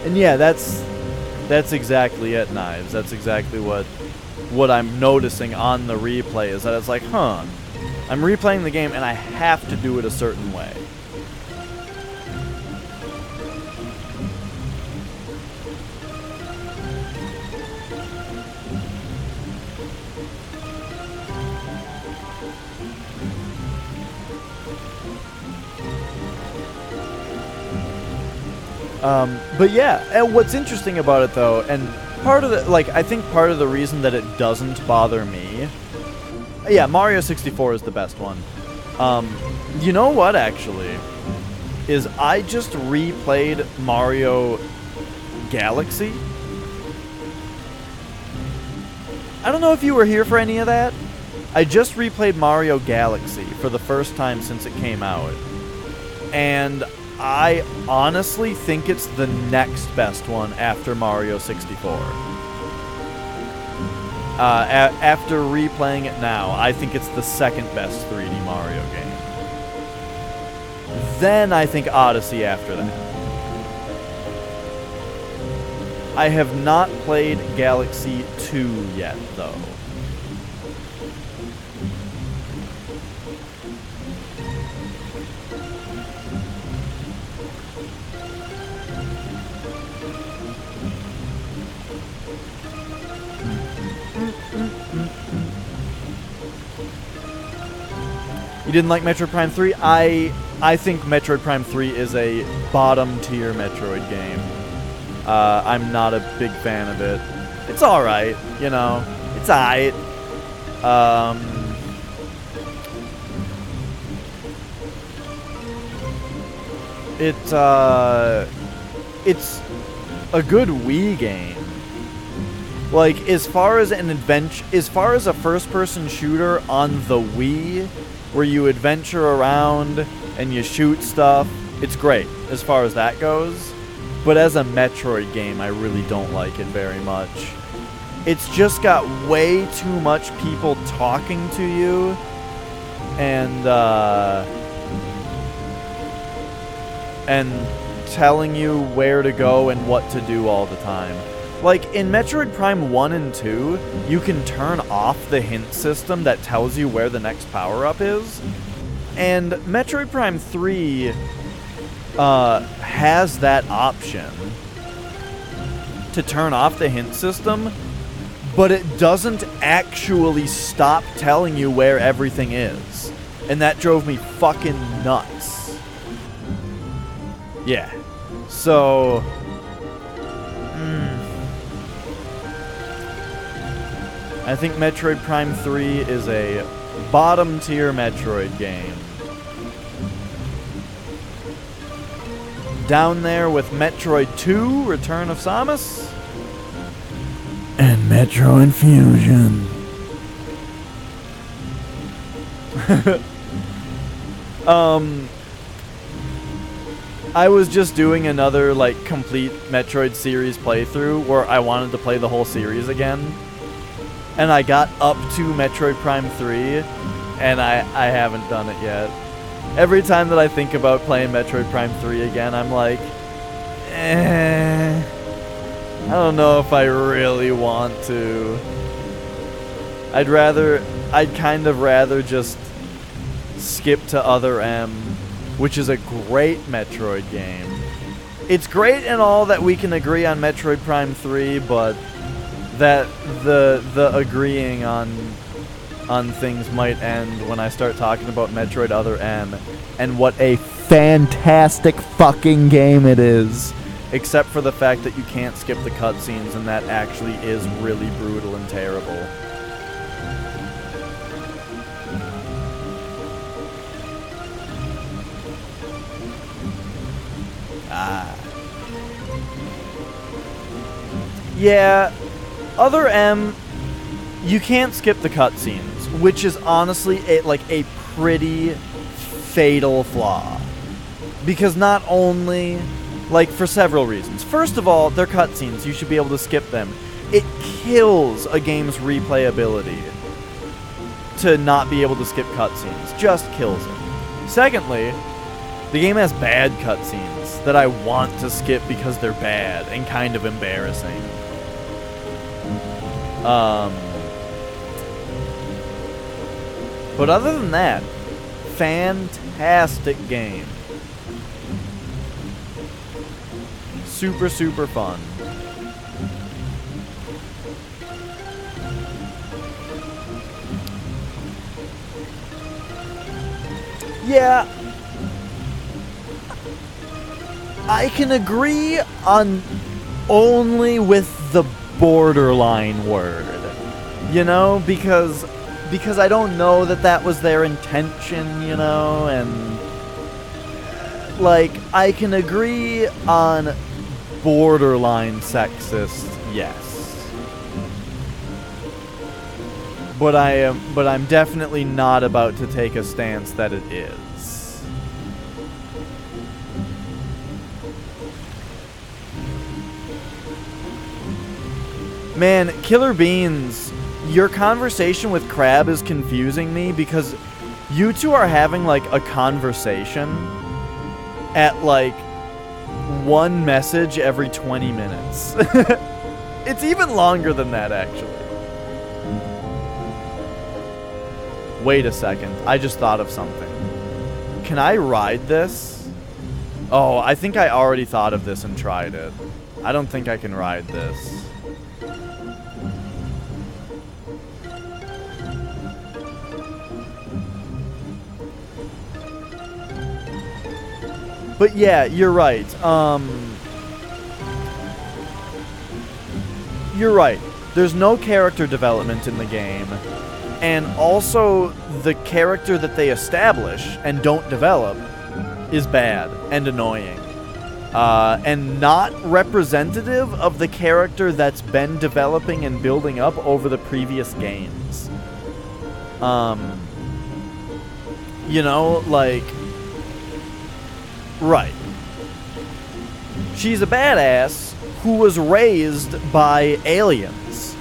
And yeah, that's exactly it, Knives. That's exactly what I'm noticing on the replay is that it's like, I'm replaying the game and I have to do it a certain way. But yeah, and what's interesting about it though, and part of the, I think part of the reason that it doesn't bother me, yeah, Mario 64 is the best one. You know what, actually, is I just replayed Mario Galaxy. I don't know if you were here for any of that. I just replayed Mario Galaxy for the first time since it came out. And I honestly think it's the next best one after Mario 64. After replaying it now, I think it's the second best 3D Mario game. Then I think Odyssey after that. I have not played Galaxy 2 yet, though. You didn't like Metroid Prime 3? I think Metroid Prime 3 is a bottom tier Metroid game. I'm not a big fan of it. It's alright, you know. It's alright. It's a good Wii game. Like, as far as a first-person shooter on the Wii, where you adventure around and you shoot stuff, it's great as far as that goes. But as a Metroid game, I really don't like it very much. It's just got way too much people talking to you, and telling you where to go and what to do all the time. Like, in Metroid Prime 1 and 2, you can turn off the hint system that tells you where the next power-up is. And Metroid Prime 3 has that option to turn off the hint system, but it doesn't actually stop telling you where everything is. And that drove me fucking nuts. Yeah. So... I think Metroid Prime 3 is a bottom-tier Metroid game. Down there with Metroid 2, Return of Samus. And Metroid Fusion. I was just doing another, complete Metroid series playthrough where I wanted to play the whole series again. And I got up to Metroid Prime 3, and I haven't done it yet. Every time that I think about playing Metroid Prime 3 again, I'm like, I don't know if I really want to. I'd kind of rather just skip to Other M, which is a great Metroid game. It's great and all that we can agree on Metroid Prime 3, but that the agreeing on things might end when I start talking about Metroid Other M and what a fantastic fucking game it is. Except for the fact that you can't skip the cutscenes, and that actually is really brutal and terrible. Ah. Yeah, Other M, you can't skip the cutscenes, which is honestly a pretty fatal flaw. Because not only, for several reasons. First of all, they're cutscenes, you should be able to skip them. It kills a game's replayability to not be able to skip cutscenes. Just kills it. Secondly, the game has bad cutscenes that I want to skip because they're bad and kind of embarrassing. But other than that, fantastic game. Super, super fun. Yeah, I can agree on only with the borderline word, because I don't know that was their intention, and I can agree on borderline sexist, yes. But I'm definitely not about to take a stance that it is. Man, Killer Beans, your conversation with Crab is confusing me because you two are having a conversation at one message every 20 minutes. It's even longer than that, actually. Wait a second, I just thought of something. Can I ride this? Oh, I think I already thought of this and tried it. I don't think I can ride this. But yeah, you're right. You're right. There's no character development in the game. And also, the character that they establish and don't develop is bad and annoying. And not representative of the character that's been developing and building up over the previous games. Right. She's a badass who was raised by aliens.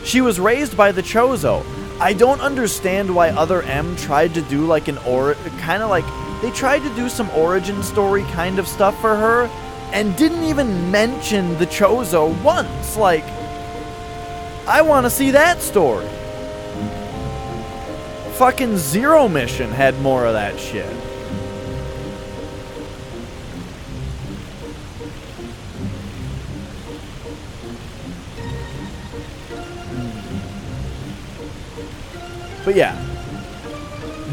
She was raised by the Chozo. I don't understand why Other M tried to do they tried to do some origin story kind of stuff for her and didn't even mention the Chozo once. I want to see that story. Fucking Zero Mission had more of that shit. But yeah,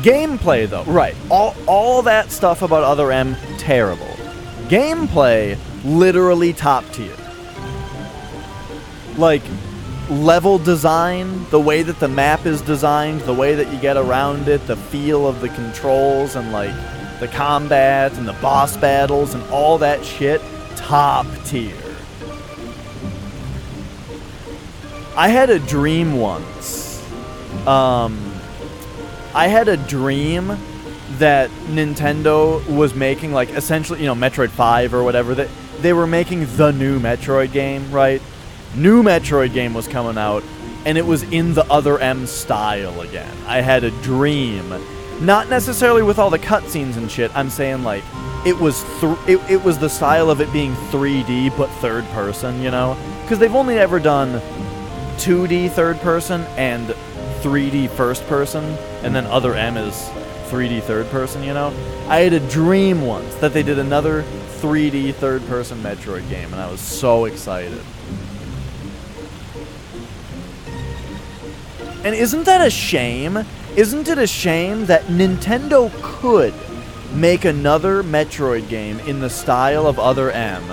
gameplay though, right? All that stuff about Other M, terrible. Gameplay, literally top tier. Level design, the way that the map is designed, the way that you get around it, the feel of the controls, and the combat and the boss battles and all that shit, top tier. I had a dream once. I had a dream that Nintendo was making, essentially, Metroid 5 or whatever. That they were making the new Metroid game, right? New Metroid game was coming out, and it was in the Other M style again. I had a dream. Not necessarily with all the cutscenes and shit. I'm saying, it was it was the style of it being 3D, but third person, Because they've only ever done 2D third person and 3D first person, and then Other M is 3D third person, I had a dream once that they did another 3D third person Metroid game, and I was so excited. And isn't that a shame? Isn't it a shame that Nintendo could make another Metroid game in the style of Other M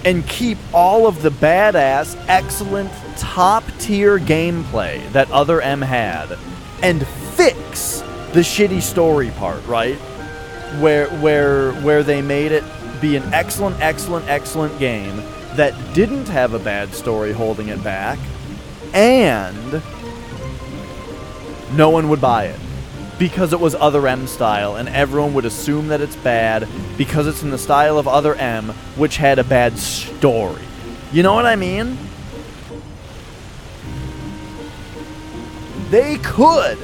and keep all of the badass, excellent, top-tier gameplay that Other M had, and fix the shitty story part, right? where they made it be an excellent game that didn't have a bad story holding it back, and no one would buy it because it was Other M style, and everyone would assume that it's bad because it's in the style of Other M, which had a bad story. You know what I mean? They could.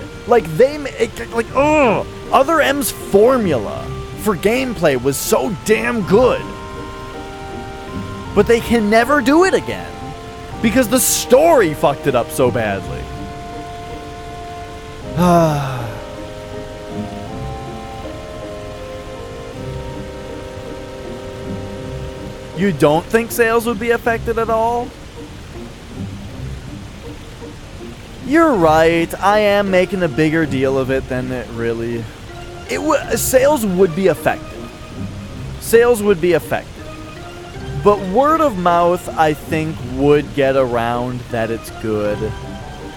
Other M's formula for gameplay was so damn good. But they can never do it again because the story fucked it up so badly. You don't think sales would be affected at all? You're right. I am making a bigger deal of it than it really... Sales would be affected. Sales would be affected. But word of mouth, I think, would get around that it's good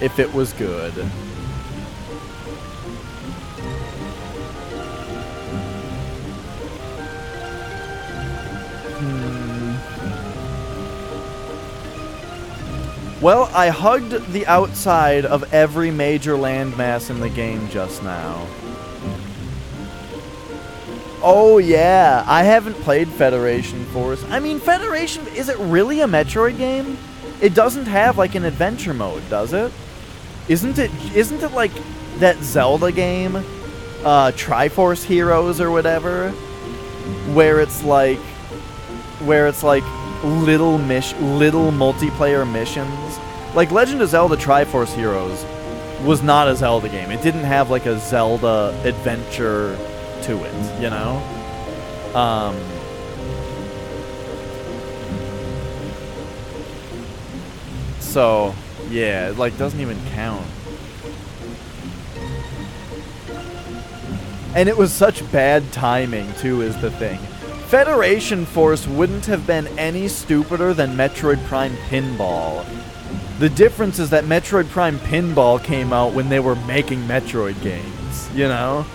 if it was good. Well, I hugged the outside of every major landmass in the game just now. Oh yeah, I haven't played Federation Force. I mean, Federation, is it really a Metroid game? It doesn't have like an adventure mode, does it? Isn't it like that Zelda game, Triforce Heroes or whatever, where it's like little multiplayer missions? Like Legend of Zelda Triforce Heroes was not a Zelda game. It didn't have like a Zelda adventure to it, you know? So, yeah, it like doesn't even count. And it was such bad timing too, is the thing. Federation Force wouldn't have been any stupider than Metroid Prime Pinball. The difference is that Metroid Prime Pinball came out when they were making Metroid games, you know?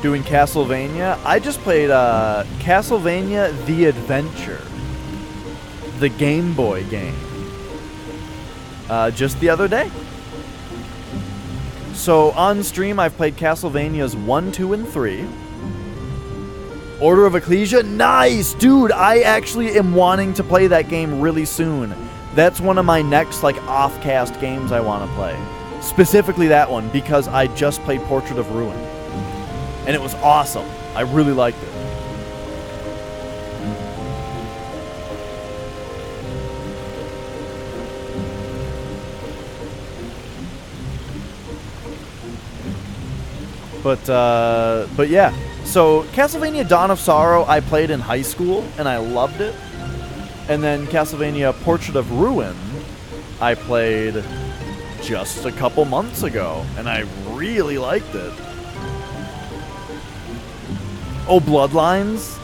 Doing Castlevania. I just played Castlevania The Adventure, the Game Boy game, just the other day. So on stream, I've played Castlevanias 1, 2, and 3. Order of Ecclesia, nice, dude. I actually am wanting to play that game really soon. That's one of my next like off-cast games I want to play. Specifically that one because I just played Portrait of Ruin. And it was awesome. I really liked it. But yeah. So Castlevania Dawn of Sorrow I played in high school and I loved it. And then Castlevania Portrait of Ruin I played just a couple months ago and I really liked it. Oh, Bloodlines?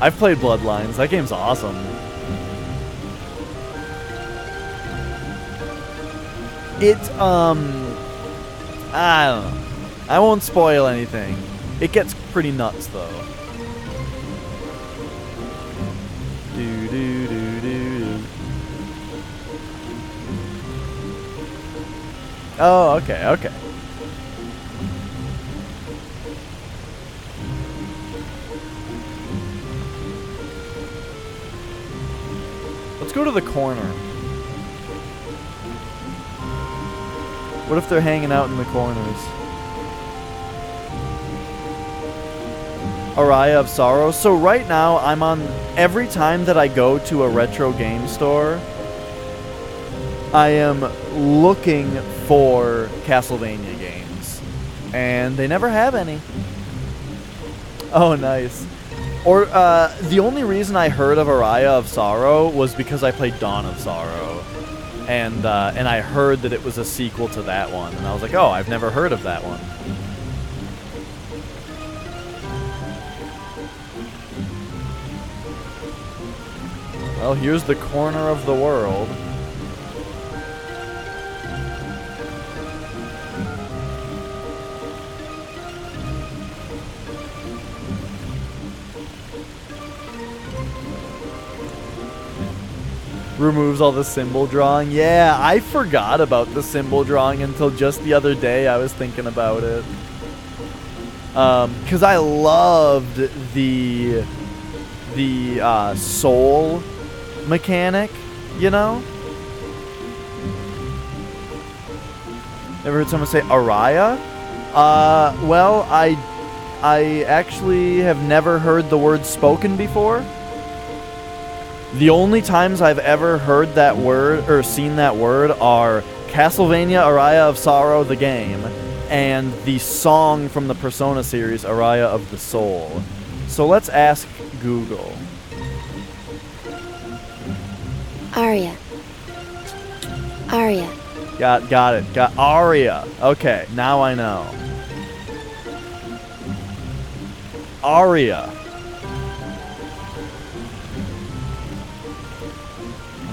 I've played Bloodlines. That game's awesome. I don't know. I won't spoil anything. It gets pretty nuts, though. Oh, okay, okay. Let's go to the corner. What if they're hanging out in the corners? Araya of Sorrow. So right now, I'm on... Every time that I go to a retro game store, I am looking for Castlevania games. And they never have any. Oh, nice. Or, the only reason I heard of Araya of Sorrow was because I played Dawn of Sorrow. And I heard that it was a sequel to that one. And I was like, oh, I've never heard of that one. Well, here's the corner of the world. Removes all the symbol drawing. Yeah, I forgot about the symbol drawing until just the other day. I was thinking about it. Because I loved the soul mechanic, you know? Ever heard someone say Araya? Well, I actually have never heard the word spoken before. The only times I've ever heard that word or seen that word are Castlevania Araya of Sorrow, the game, and the song from the Persona series, Araya of the Soul. So let's ask Google. Aria. Aria. Got it. Got Aria. Okay, now I know. Aria.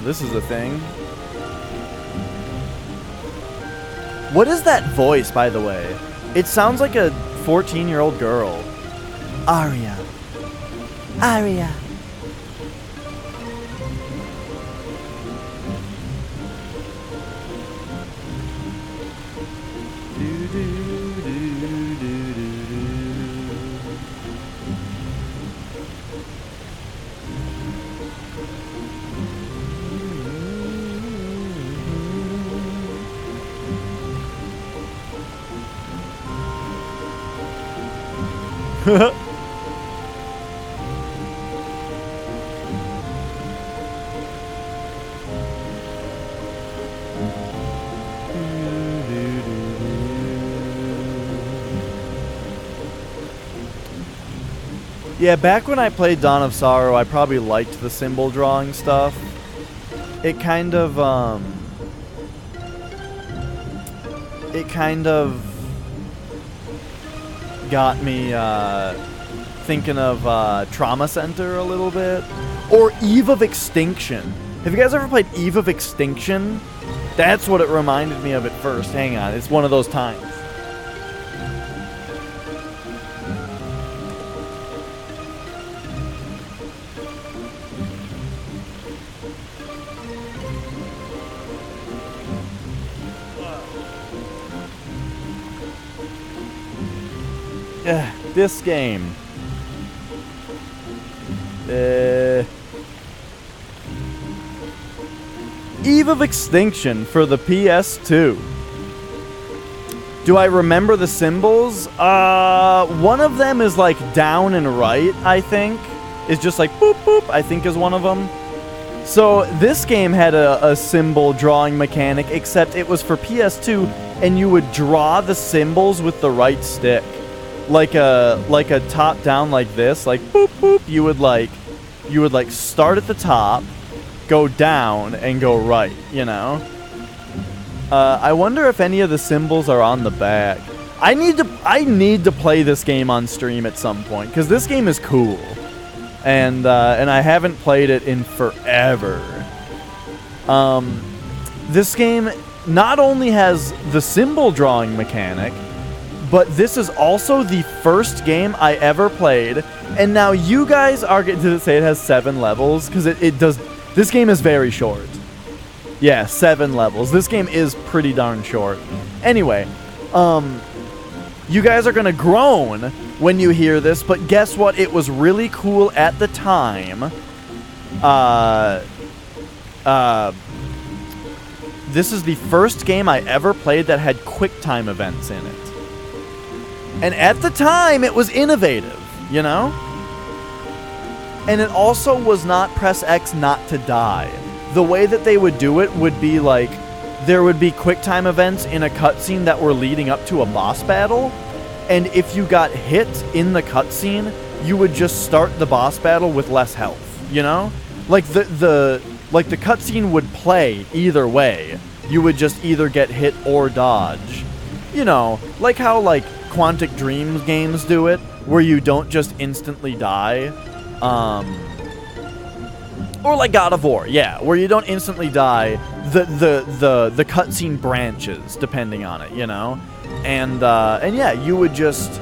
This is a thing. What is that voice, by the way? It sounds like a 14-year-old girl. Aria. Aria. Yeah, back when I played Dawn of Sorrow, I probably liked the symbol drawing stuff. It kind of got me thinking of Trauma Center a little bit. Or Eve of Extinction. Have you guys ever played Eve of Extinction? That's what it reminded me of at first. Hang on, it's one of those times. This game. Eve of Extinction for the PS2. Do I remember the symbols? One of them is like down and right, I think. It's just like boop boop, I think is one of them. So this game had a symbol drawing mechanic, except it was for PS2, and you would draw the symbols with the right stick. Like a top down like this, like boop boop. You would like start at the top, go down, and go right. You know. I wonder if any of the symbols are on the back. I need to play this game on stream at some point because this game is cool, and I haven't played it in forever. This game not only has the symbol drawing mechanic, but this is also the first game I ever played. And now you guys are... Did it say it has 7 levels? Because it does... This game is very short. Yeah, 7 levels. This game is pretty darn short. Anyway, you guys are going to groan when you hear this, but guess what? It was really cool at the time. This is the first game I ever played that had QuickTime events in it. And at the time, it was innovative, you know? And it also was not press X not to die. The way that they would do it would be like, there would be QuickTime events in a cutscene that were leading up to a boss battle, and if you got hit in the cutscene, you would just start the boss battle with less health, you know? Like the cutscene would play either way. You would just either get hit or dodge. You know, like how like Quantic Dream games do it, where you don't just instantly die. Or like God of War, yeah, where you don't instantly die. The cutscene branches depending on it, you know, and yeah, you would just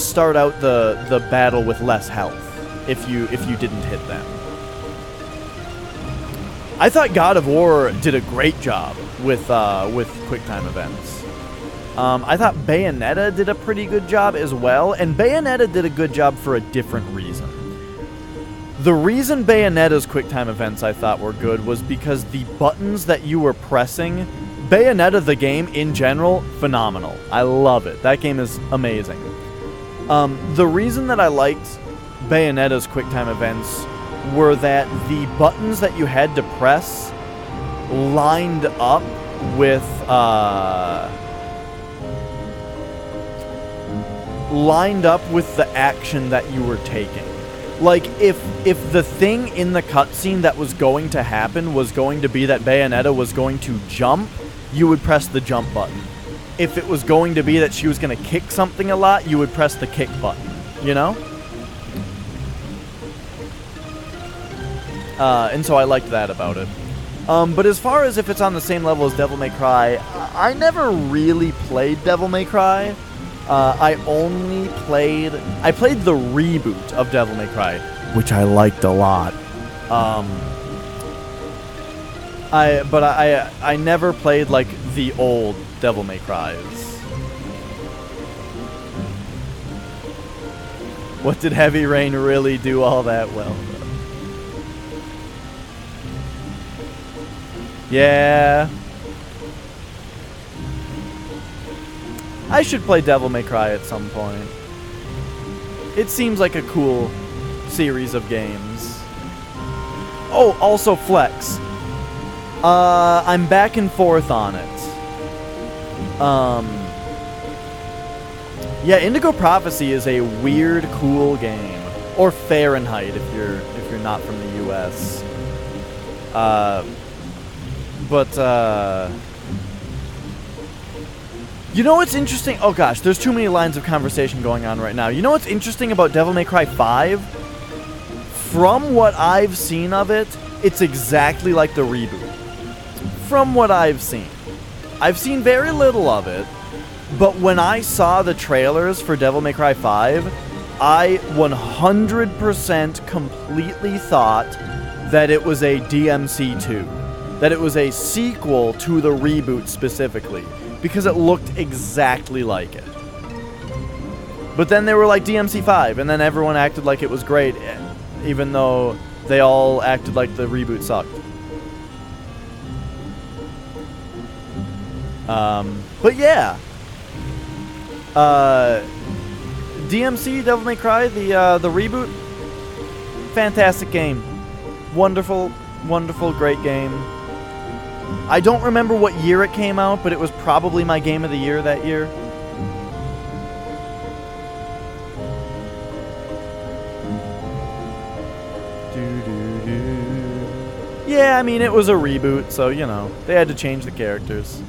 start out the battle with less health if you didn't hit them. I thought God of War did a great job with QuickTime events. I thought Bayonetta did a pretty good job as well, and Bayonetta did a good job for a different reason. The reason Bayonetta's QuickTime events I thought were good was because the buttons that you were pressing, Bayonetta the game in general, phenomenal. I love it. That game is amazing. The reason that I liked Bayonetta's QuickTime events were that the buttons that you had to press lined up with the action that you were taking. Like, if the thing in the cutscene that was going to happen was going to be that Bayonetta was going to jump, you would press the jump button. If it was going to be that she was going to kick something a lot, you would press the kick button, you know? And so I liked that about it. But as far as if it's on the same level as Devil May Cry, I never really played Devil May Cry. I played the reboot of Devil May Cry, which I liked a lot. I never played like the old Devil May Cries. What did Heavy Rain really do all that well? Yeah. I should play Devil May Cry at some point. It seems like a cool series of games. Oh, also Flex. I'm back and forth on it. Yeah, Indigo Prophecy is a weird, cool game. Or Fahrenheit if you're not from the US. You know what's interesting? Oh gosh, there's too many lines of conversation going on right now. You know what's interesting about Devil May Cry 5? From what I've seen of it, it's exactly like the reboot. From what I've seen. I've seen very little of it, but when I saw the trailers for Devil May Cry 5, I 100% completely thought that it was a DMC2. That it was a sequel to the reboot specifically. Because it looked exactly like it. But then they were like DMC5, and then everyone acted like it was great, even though they all acted like the reboot sucked. But yeah. DMC, Devil May Cry, the reboot, fantastic game. Wonderful, wonderful, great game. I don't remember what year it came out, but it was probably my game of the year that year. Yeah, I mean, it was a reboot, so, you know, they had to change the characters.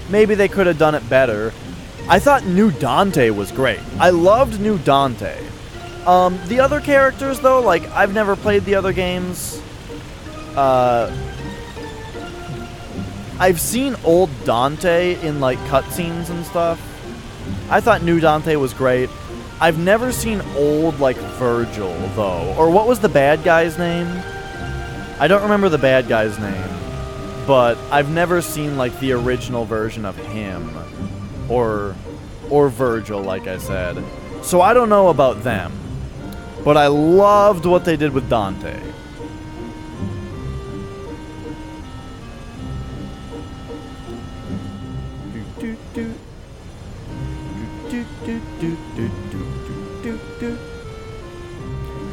Maybe they could have done it better. I thought New Dante was great. I loved New Dante. The other characters, though, like, I've never played the other games. I've seen old Dante in, like, cutscenes and stuff. I thought New Dante was great. I've never seen old, like, Virgil, though. Or what was the bad guy's name? I don't remember the bad guy's name. But I've never seen, like, the original version of him. Or Virgil, like I said. So I don't know about them. But I loved what they did with Dante.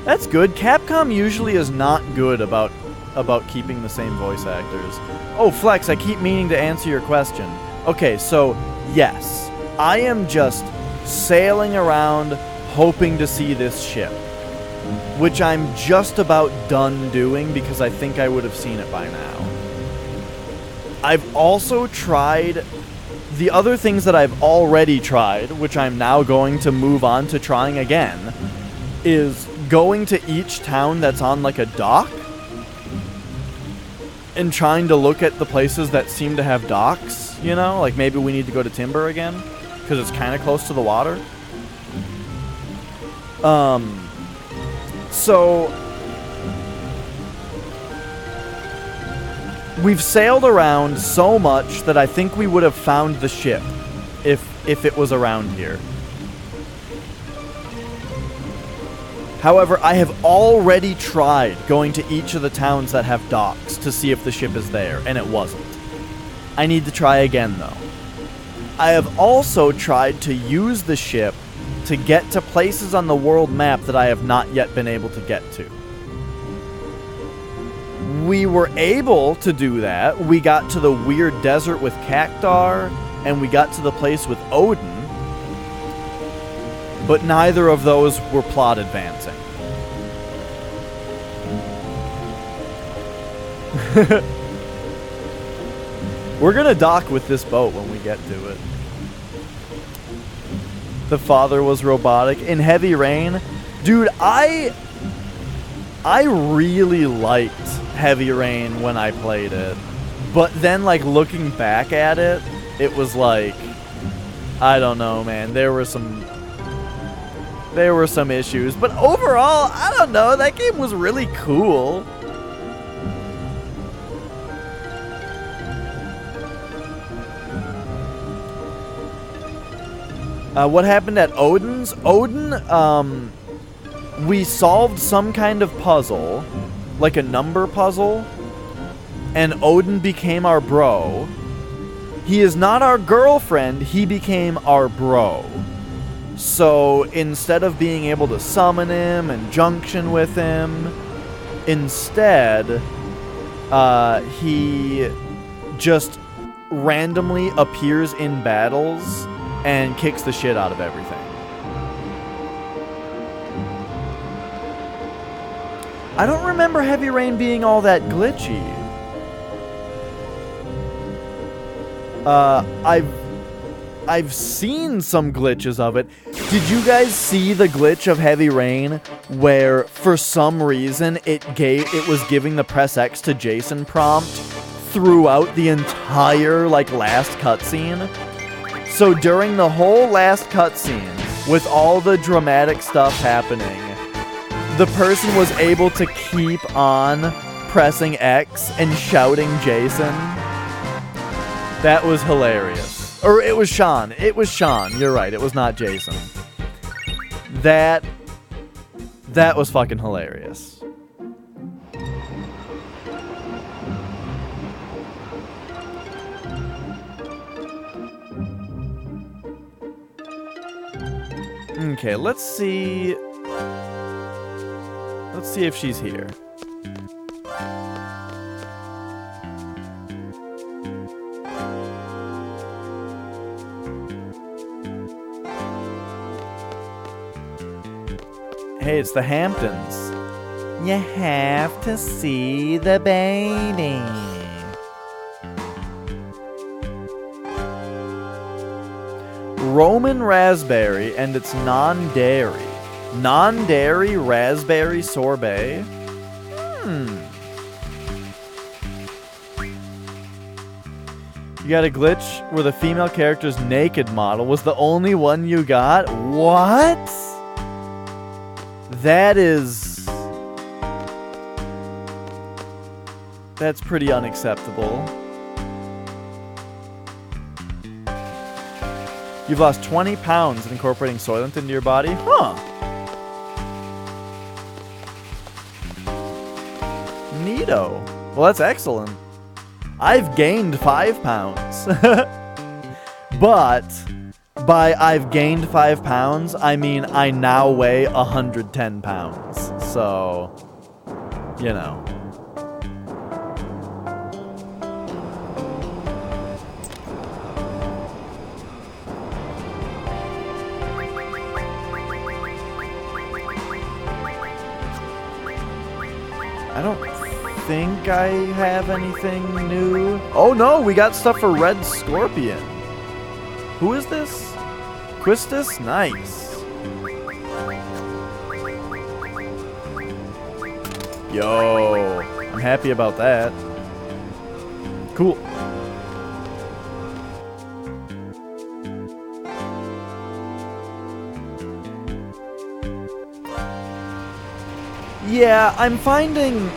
That's good. Capcom usually is not good about keeping the same voice actors. Oh, Flex, I keep meaning to answer your question. Okay, so, yes. I am just sailing around hoping to see this ship. Which I'm just about done doing because I think I would have seen it by now. I've also tried the other things that I've already tried, which I'm now going to move on to trying again, is going to each town that's on like a dock and trying to look at the places that seem to have docks, you know? Like maybe we need to go to Timber again because it's kind of close to the water. So we've sailed around so much that I think we would have found the ship if it was around here. However, I have already tried going to each of the towns that have docks to see if the ship is there, and it wasn't. I need to try again, though. I have also tried to use the ship to get to places on the world map that I have not yet been able to get to. We were able to do that. We got to the weird desert with Cactar, and we got to the place with Odin, but neither of those were plot advancing. We're gonna dock with this boat when we get to it. The father was robotic. In Heavy Rain, dude, I really liked Heavy Rain when I played it. But then, like, looking back at it, it was like, I don't know, man. There were some issues. But overall, I don't know. That game was really cool. What happened at Odin's? Odin, we solved some kind of puzzle, like a number puzzle, and Odin became our bro. He is not our girlfriend, he became our bro. So instead of being able to summon him and junction with him, instead, he just randomly appears in battles and kicks the shit out of everything. I don't remember Heavy Rain being all that glitchy. I've seen some glitches of it. Did you guys see the glitch of Heavy Rain where for some reason it was giving the press X to Jason prompt throughout the entire last cutscene? So during the whole last cutscene, with all the dramatic stuff happening, the person was able to keep on pressing X and shouting Jason. That was hilarious. Or it was Sean. It was Sean. You're right. It was not Jason. That was fucking hilarious. Okay, let's see if she's here. Hey, it's the Hamptons. You have to see the baby. Roman raspberry, and it's non-dairy. Non-dairy raspberry sorbet? You got a glitch where the female character's naked model was the only one you got? What? That's pretty unacceptable. You've lost 20 pounds incorporating Soylent into your body? Huh. Neato. Well, that's excellent. I've gained 5 pounds. But by I've gained 5 pounds, I mean I now weigh 110 pounds. So, you know. I don't think I have anything new. Oh no, we got stuff for Red Scorpion. Who is this? Quistis? Nice. Yo, I'm happy about that. Cool. Yeah, I'm finding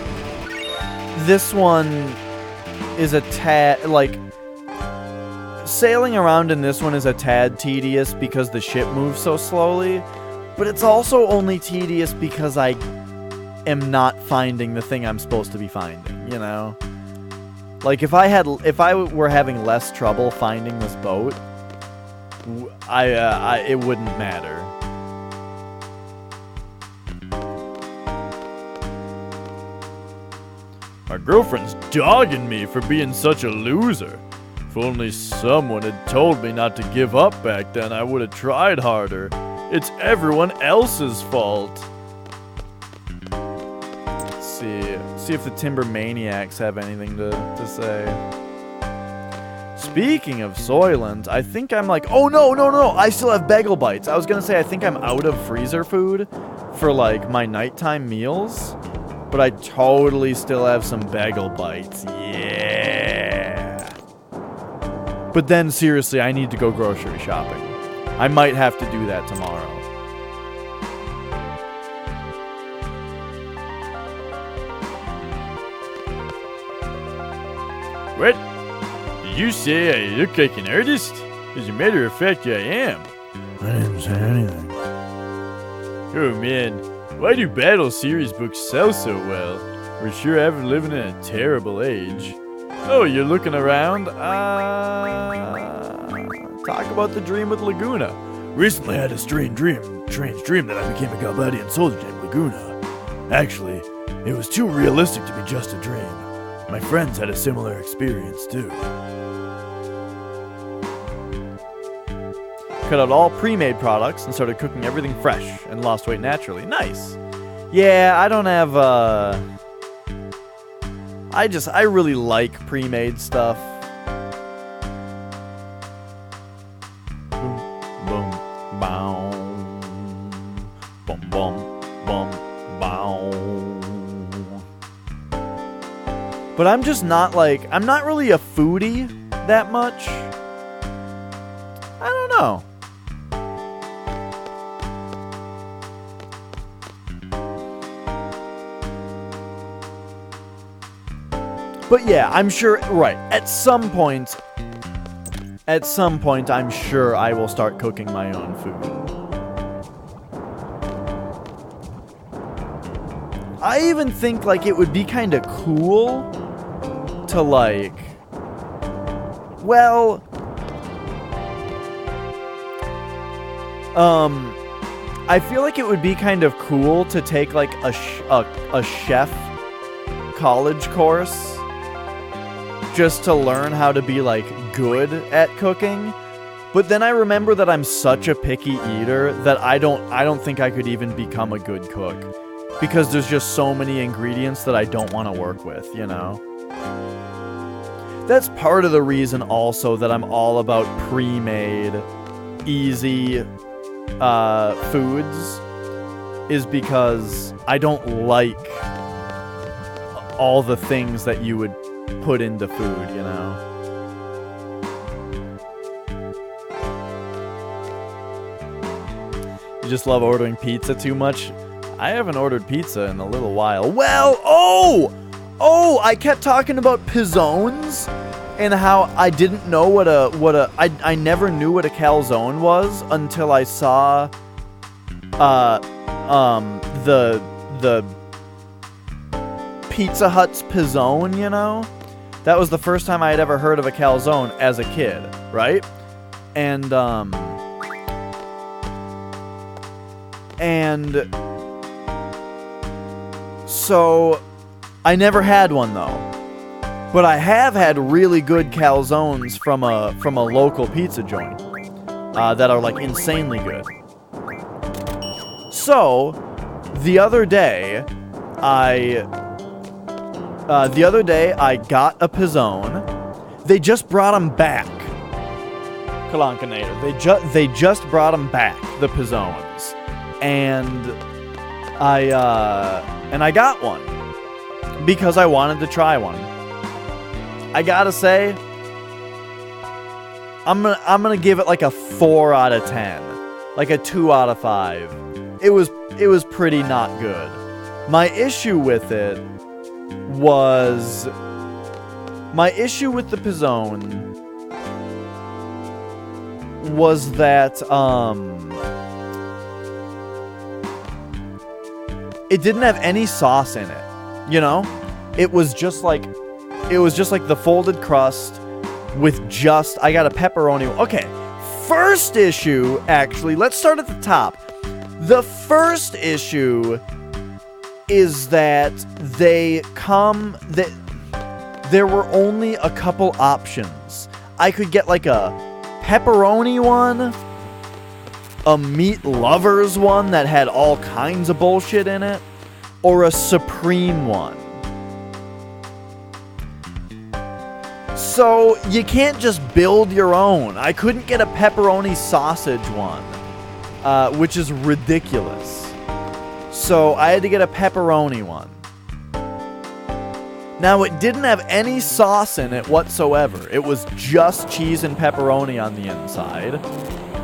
this one is a tad, like, sailing around in this one is a tad tedious because the ship moves so slowly, but it's also only tedious because I am not finding the thing I'm supposed to be finding, you know? Like, if I were having less trouble finding this boat, it wouldn't matter. My girlfriend's dogging me for being such a loser. If only someone had told me not to give up back then, I would have tried harder. It's everyone else's fault. Let's see if the Timber Maniacs have anything to say. Speaking of Soylent, I think I'm like, oh no, I still have Bagel Bites. I was gonna say I think I'm out of freezer food for like my nighttime meals. But I totally still have some Bagel Bites. Yeah. But then, seriously, I need to go grocery shopping. I might have to do that tomorrow. What? Did you say I look like an artist? As a matter of fact, I am. I didn't say anything. Oh man. Why do Battle Series books sell so well? We're sure ever living in a terrible age. Oh, you're looking around? Talk about the dream with Laguna. Recently I had a strange dream that I became a Galbadian soldier named Laguna. Actually, it was too realistic to be just a dream. My friends had a similar experience too. Cut out all pre-made products and started cooking everything fresh and lost weight naturally. Nice. Yeah, I don't have, I really like pre-made stuff. Boom, boom, bow. Boom, boom, boom, bow. But I'm just not I'm not really a foodie that much. I don't know. But yeah, I'm sure, right, at some point, I'm sure I will start cooking my own food. I even think, it would be kind of cool to, I feel like it would be kind of cool to take, a chef college course just to learn how to be good at cooking. But then I remember that I'm such a picky eater that I don't think I could even become a good cook because there's just so many ingredients that I don't want to work with, you know? That's part of the reason also that I'm all about pre-made, easy foods is because I don't like all the things that you would put into food, you know? You just love ordering pizza too much? I haven't ordered pizza in a little while. I kept talking about pizzones and how I didn't know I never knew what a calzone was until I saw the Pizza Hut's pizzone, you know? That was the first time I had ever heard of a calzone as a kid, right? And so I never had one though. But I have had really good calzones from a local pizza joint that are insanely good. So the other day I got a pizzone. They just brought them back. Kalankanator. They just brought them back, the pizzones. And I got one. because I wanted to try one. I gotta say, I'm gonna give it like a 4 out of 10, like a 2 out of 5. It was pretty not good. My issue with the Pizzone was that it didn't have any sauce in it. You know, it was just like the folded crust with just, I got a pepperoni. Okay, first issue, actually, let's start at the top. The first issue is that there were only a couple options. I could get like a pepperoni one, a meat lovers one that had all kinds of bullshit in it, or a supreme one. So you can't just build your own. I couldn't get a pepperoni sausage one, which is ridiculous. So I had to get a pepperoni one. Now, it didn't have any sauce in it whatsoever. It was just cheese and pepperoni on the inside.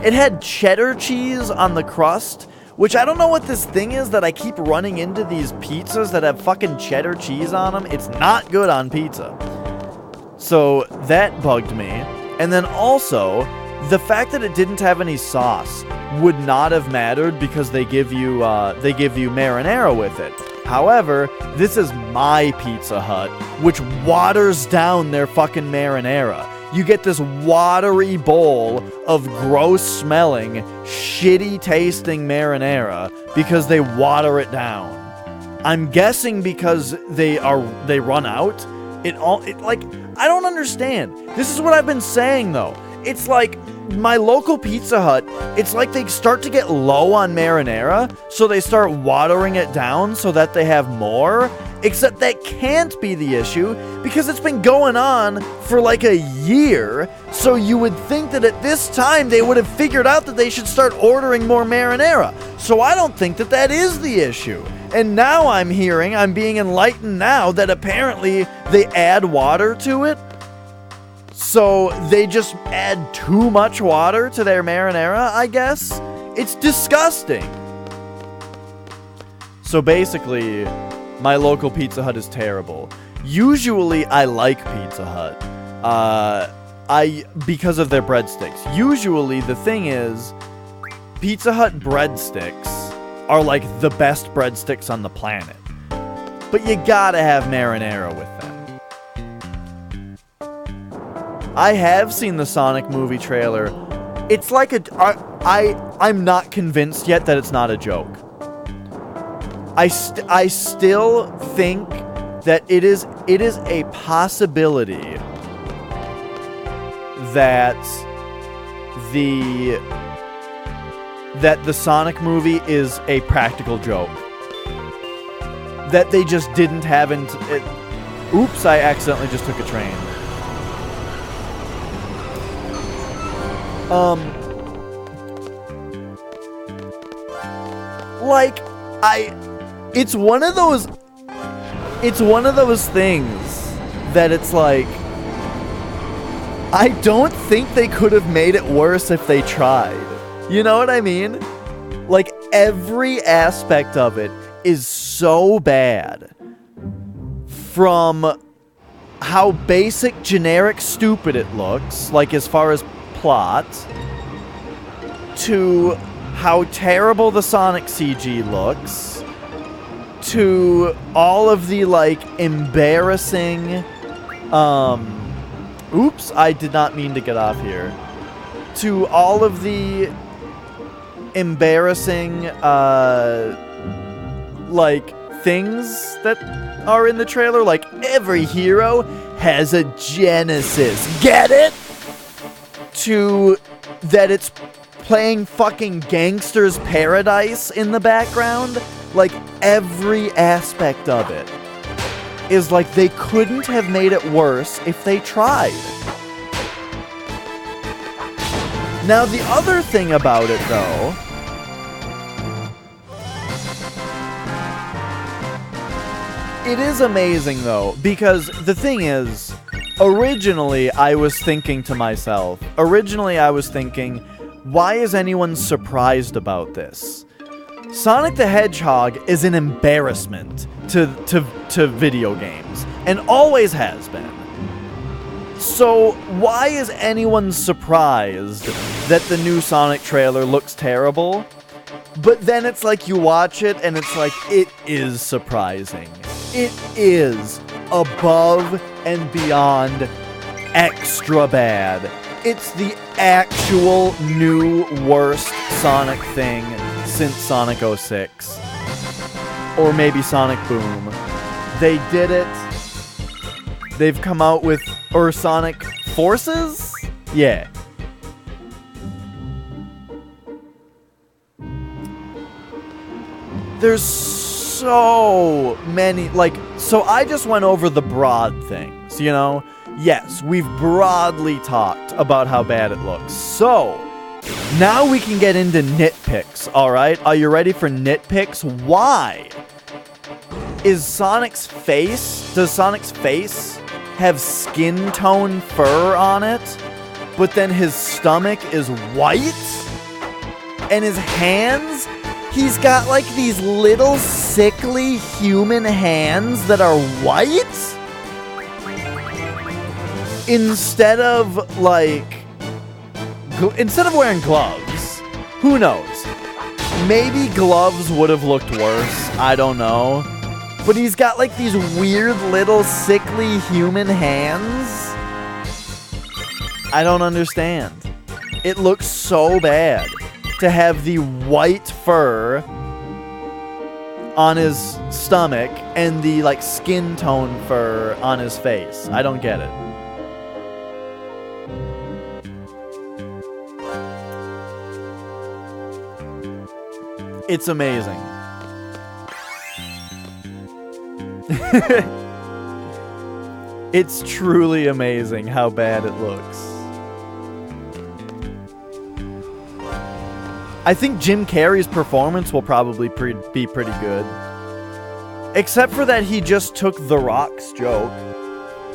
It had cheddar cheese on the crust, which I don't know what this thing is that I keep running into these pizzas that have fucking cheddar cheese on them. It's not good on pizza. So that bugged me. And then also, the fact that it didn't have any sauce would not have mattered because they give you marinara with it. However, this is my Pizza Hut, which waters down their fucking marinara. You get this watery bowl of gross-smelling, shitty-tasting marinara because they water it down. I'm guessing because they run out. I don't understand. This is what I've been saying, though. It's like my local Pizza Hut, it's like they start to get low on marinara, so they start watering it down so that they have more. Except that can't be the issue because it's been going on for like a year. So you would think that at this time they would have figured out that they should start ordering more marinara. So I don't think that that is the issue. And now I'm being enlightened now that apparently they add water to it. So they just add too much water to their marinara, I guess? It's disgusting. So basically, my local Pizza Hut is terrible. Usually, I like Pizza Hut. Because of their breadsticks. Usually, the thing is, Pizza Hut breadsticks are like the best breadsticks on the planet. But you gotta have marinara with them. I have seen the Sonic movie trailer. It's like I'm not convinced yet that it's not a joke. I still think that it is a possibility that the Sonic movie is a practical joke. That they just didn't have oops, I accidentally just took a train. It's one of those things that it's like, I don't think they could have made it worse if they tried. You know what I mean? Like, every aspect of it is so bad. From how basic, generic, stupid it looks, like as far as plot, to how terrible the Sonic CG looks, to all of the, like, embarrassing, oops, I did not mean to get off here, to all of the embarrassing, like, things that are in the trailer, like, every hero has a Genesis, get it? To that it's playing fucking Gangster's Paradise in the background. Like, every aspect of it is like they couldn't have made it worse if they tried. Now, the other thing about it, though, It is amazing, though, because the thing is, originally I was thinking, why is anyone surprised about this? Sonic the Hedgehog is an embarrassment to video games, and always has been. So why is anyone surprised that the new Sonic trailer looks terrible? But then it's like you watch it and it's like, it is surprising. It is above and beyond extra bad. It's the actual new worst Sonic thing since Sonic 06. Or maybe Sonic Boom. They did it. They've come out with... Or Sonic Forces? Yeah. There's so many... So I just went over the broad things, you know? Yes, we've broadly talked about how bad it looks. So, now we can get into nitpicks, alright? Are you ready for nitpicks? Why? Does Sonic's face have skin tone fur on it, but then his stomach is white? And his hands, he's got like these little sickly human hands that are white? Instead of wearing gloves. Who knows? Maybe gloves would have looked worse, I don't know. But he's got like these weird little sickly human hands. I don't understand. It looks so bad to have the white fur on his stomach and the like skin tone fur on his face. I don't get it. It's amazing. It's truly amazing how bad it looks. I think Jim Carrey's performance will probably be pretty good. Except for that he just took The Rock's joke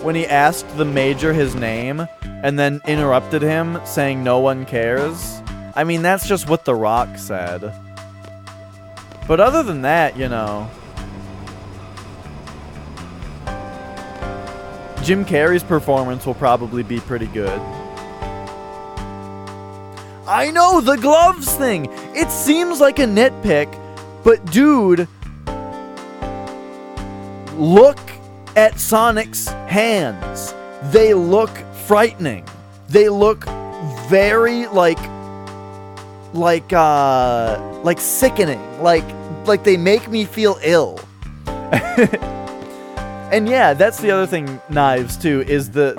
when he asked the Major his name and then interrupted him saying no one cares. I mean, that's just what The Rock said. But other than that, you know... Jim Carrey's performance will probably be pretty good. I know, the gloves thing! It seems like a nitpick, but dude... Look at Sonic's hands. They look frightening. They look very, like sickening. Like they make me feel ill. And yeah, that's the other thing, Knives, too, is the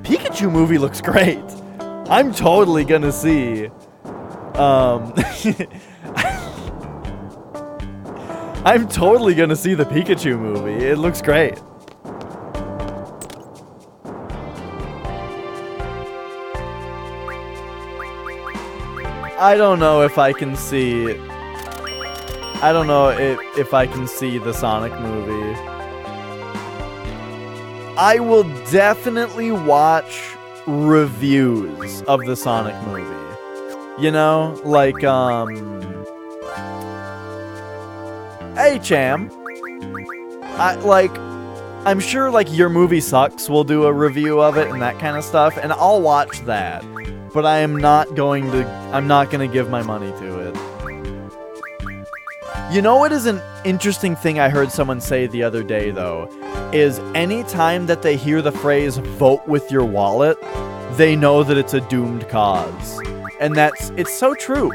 Pikachu movie looks great. I'm totally gonna see... I'm totally gonna see the Pikachu movie. It looks great. I don't know if I can see... I don't know if I can see the Sonic movie. I will definitely watch reviews of the Sonic movie. You know, like, Hey, Cham. I'm sure, like, Your Movie Sucks will do a review of it and that kind of stuff, and I'll watch that. But I'm not gonna give my money to it. You know what is an interesting thing I heard someone say the other day, though? Is anytime that they hear the phrase, vote with your wallet, they know that it's a doomed cause. And it's so true.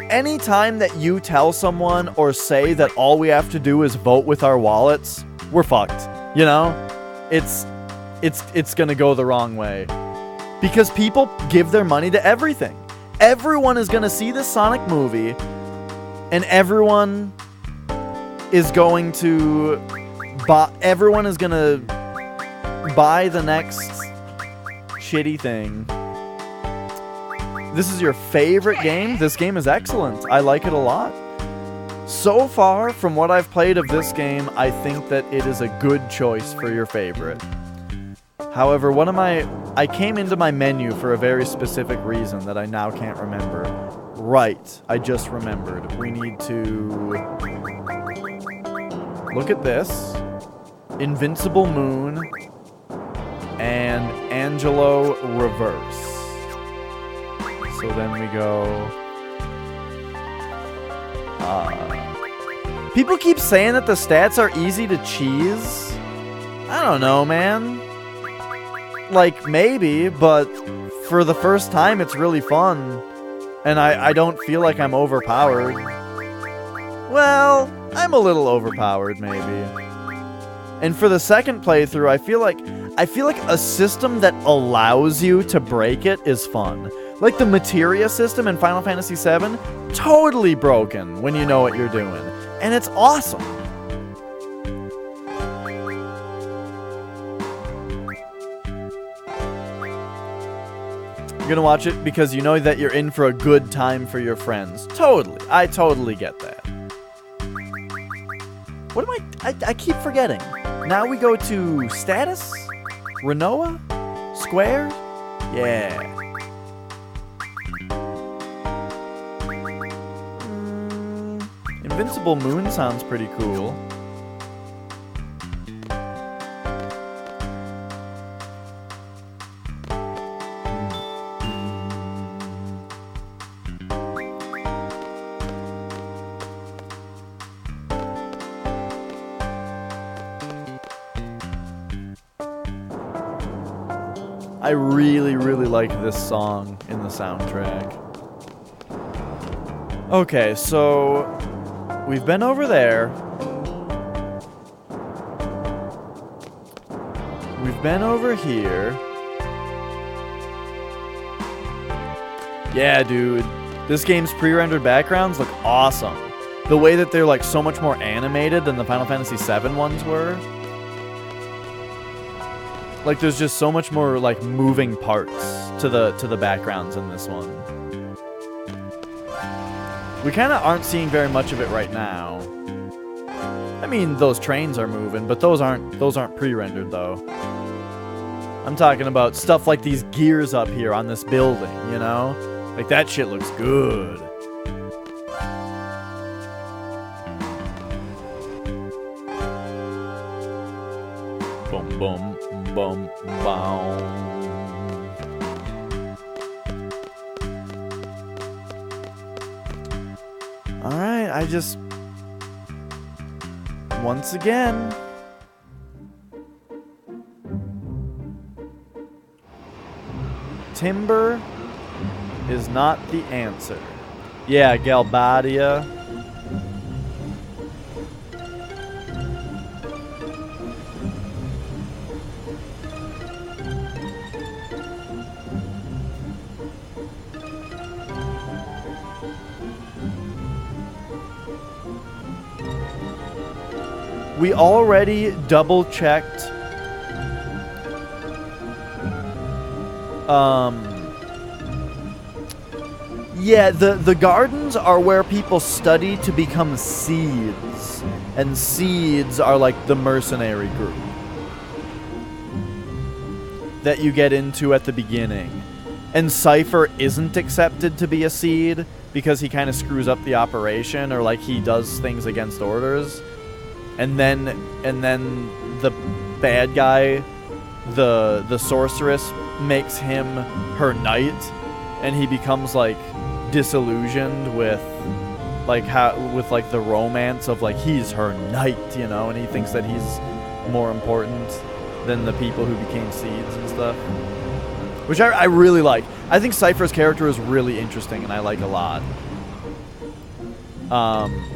Anytime that you tell someone or say that all we have to do is vote with our wallets, we're fucked. You know? It's gonna go the wrong way. Because people give their money to everything. Everyone is gonna see this Sonic movie, and everyone is going to everyone is gonna buy the next shitty thing. This is your favorite game? This game is excellent. I like it a lot. So far, from what I've played of this game, I think that it is a good choice for your favorite. However, I came into my menu for a very specific reason that I now can't remember. Right, I just remembered. We need to look at this. Invincible Moon and Angelo Reverse. So then we go... people keep saying that the stats are easy to cheese. I don't know, man. Like, maybe, but for the first time, it's really fun. And I don't feel like I'm overpowered. Well, I'm a little overpowered, maybe. And for the second playthrough, I feel like a system that allows you to break it is fun. Like the materia system in Final Fantasy VII, totally broken when you know what you're doing. And it's awesome. You're gonna watch it because you know that you're in for a good time for your friends. Totally. I totally get that. What am I keep forgetting. Now we go to status? Renoa? Square? Yeah. Invincible Moon sounds pretty cool. I really, really like this song in the soundtrack. Okay, so we've been over there. We've been over here. Yeah, dude. This game's pre-rendered backgrounds look awesome. The way that they're like so much more animated than the Final Fantasy VII ones were. Like, there's just so much more, like, moving parts to the backgrounds in this one. We kind of aren't seeing very much of it right now. I mean, those trains are moving, but those aren't pre-rendered, though. I'm talking about stuff like these gears up here on this building, you know? Like, that shit looks good. Boom, boom. Bum, boom. Alright, I just... Once again... Timber is not the answer. Yeah, Galbadia. We already double-checked yeah, the gardens are where people study to become seeds. And seeds are like the mercenary group that you get into at the beginning. And Cypher isn't accepted to be a seed because he kind of screws up the operation, or like he does things against orders. And then the bad guy, the sorceress, makes him her knight, and he becomes like disillusioned with the romance of like he's her knight, you know, and he thinks that he's more important than the people who became seeds and stuff. Which I really like. I think Cypher's character is really interesting and I like a lot.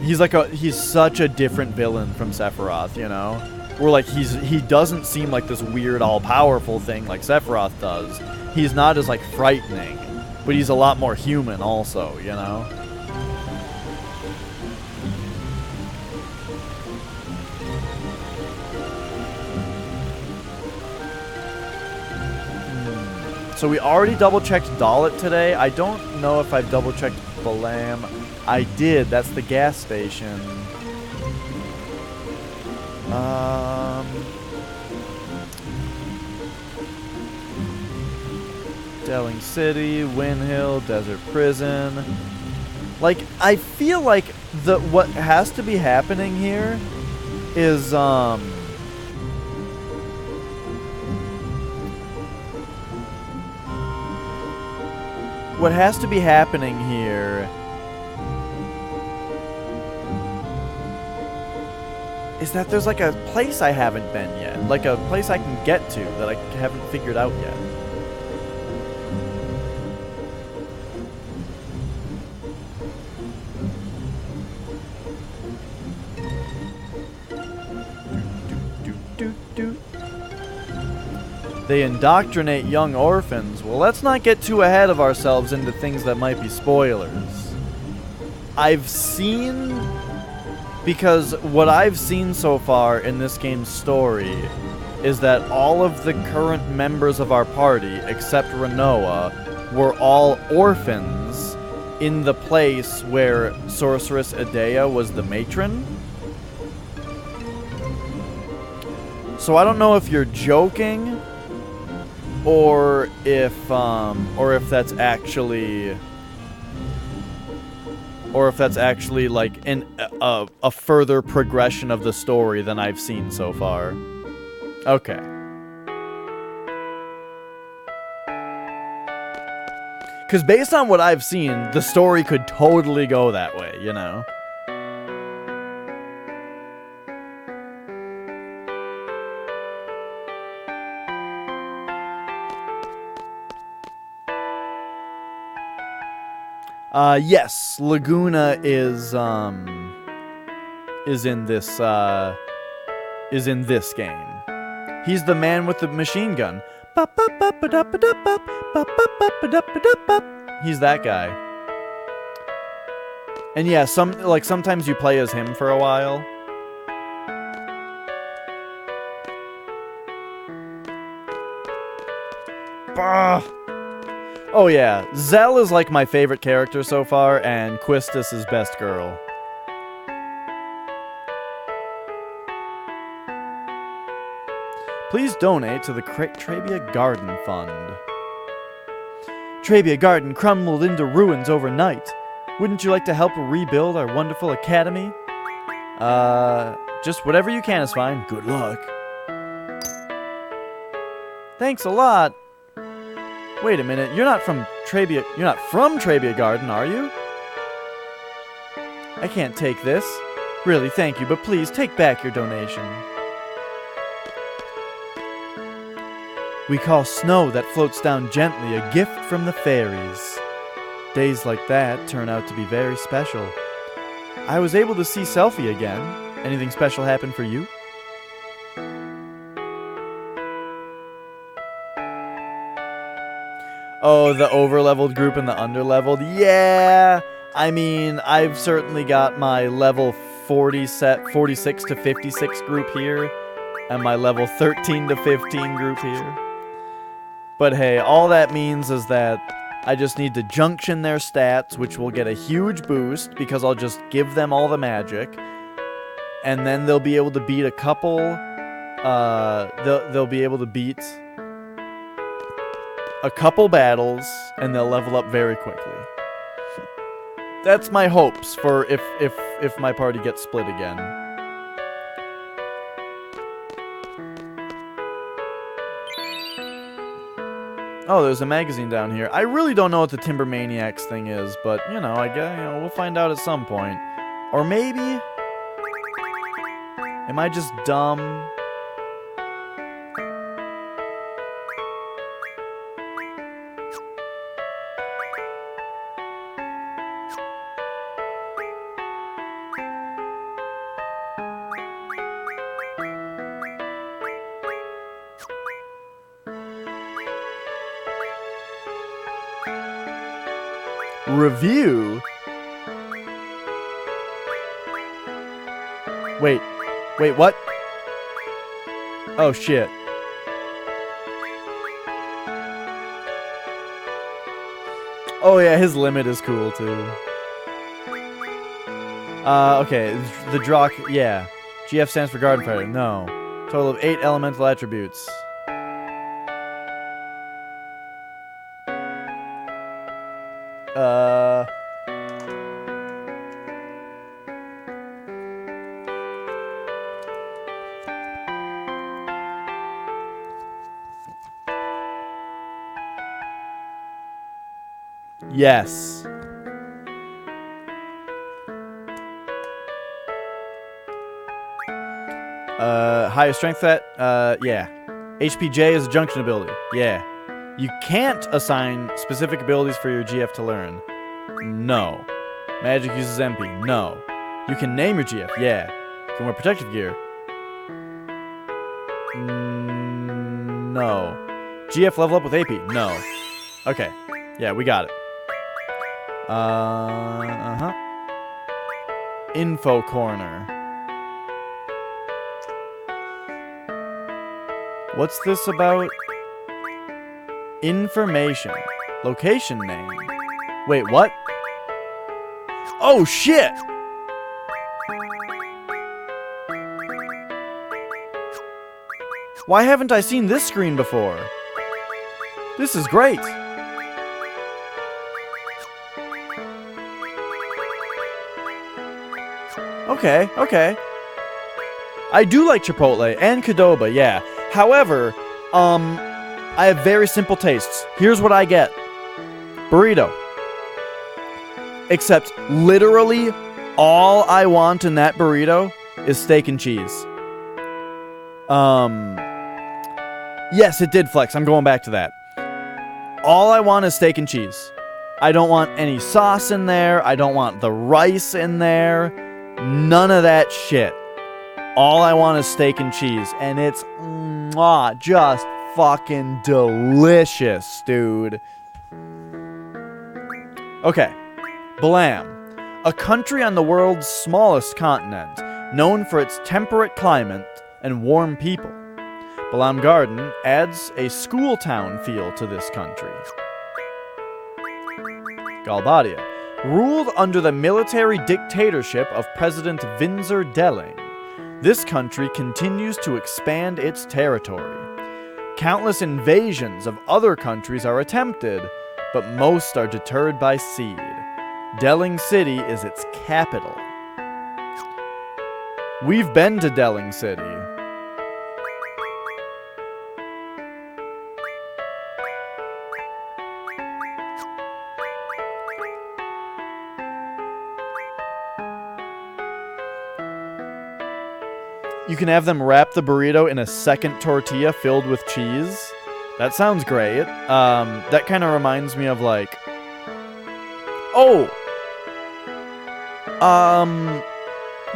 He's such a different villain from Sephiroth, you know? Where like he doesn't seem like this weird all-powerful thing like Sephiroth does. He's not as like frightening, but he's a lot more human also, you know? So we already double-checked Dalit today. I don't know if I've double-checked Balam. I did. That's the gas station. Delling City, Win Hill, Desert Prison. Like, I feel like what has to be happening here is what has to be happening here is that there's like a place I haven't been yet. Like a place I can get to that I haven't figured out yet. They indoctrinate young orphans. Well, let's not get too ahead of ourselves into things that might be spoilers. I've seen... Because what I've seen so far in this game's story is that all of the current members of our party, except Rinoa, were all orphans in the place where Sorceress Edea was the matron. So I don't know if you're joking... Or if that's actually like a further progression of the story than I've seen so far. Okay. Because based on what I've seen, the story could totally go that way, you know? Yes, Laguna is in this game. He's the man with the machine gun. He's that guy. And yeah, sometimes you play as him for a while. Bah! Oh yeah, Zell is like my favorite character so far, and Quistis is best girl. Please donate to the Trabia Garden Fund. Trabia Garden crumbled into ruins overnight. Wouldn't you like to help rebuild our wonderful academy? Just whatever you can is fine. Good luck. Thanks a lot. Wait a minute, you're not from Trabia Garden, are you? I can't take this. Really, thank you, but please take back your donation. We call snow that floats down gently a gift from the fairies. Days like that turn out to be very special. I was able to see Selphie again. Anything special happen for you? Oh, the over-leveled group and the under-leveled? Yeah! I mean, I've certainly got my level 46 to 56 group here, and my level 13 to 15 group here. But hey, all that means is that I just need to junction their stats, which will get a huge boost, because I'll just give them all the magic. And then they'll be able to beat a couple, they'll be able to beat a couple battles, and they'll level up very quickly. That's my hopes for if my party gets split again. Oh, there's a magazine down here. I really don't know what the Timber Maniacs thing is, but you know, I guess we'll find out at some point. Or maybe, am I just dumb? Review? Wait, what? Oh shit. Oh yeah, his limit is cool too. Okay, the Drawk, yeah. GF stands for Garden Fighter, no. Total of 8 elemental attributes. Yes. Higher strength set? Yeah. HPJ is a junction ability. Yeah. You can't assign specific abilities for your GF to learn. No. Magic uses MP. No. You can name your GF. Yeah. You can wear protective gear. No. GF level up with AP. No. Okay. Yeah, we got it. Info corner. What's this about? Information. Location name. Wait, what? Oh, shit! Why haven't I seen this screen before? This is great. Okay, okay. I do like Chipotle and Qdoba, yeah. However, I have very simple tastes. Here's what I get. Burrito. Except literally all I want in that burrito is steak and cheese. Yes, it did flex. I'm going back to that. All I want is steak and cheese. I don't want any sauce in there. I don't want the rice in there. None of that shit. All I want is steak and cheese, and it's just fucking delicious, dude. Okay. Balam. A country on the world's smallest continent, known for its temperate climate and warm people. Balam Garden adds a school town feel to this country. Galbadia. Ruled under the military dictatorship of President Vinzer Delling, this country continues to expand its territory. Countless invasions of other countries are attempted, but most are deterred by Seed. Delling City is its capital. We've been to Delling City. You can have them wrap the burrito in a second tortilla filled with cheese. That sounds great. That kind of reminds me of like... Oh!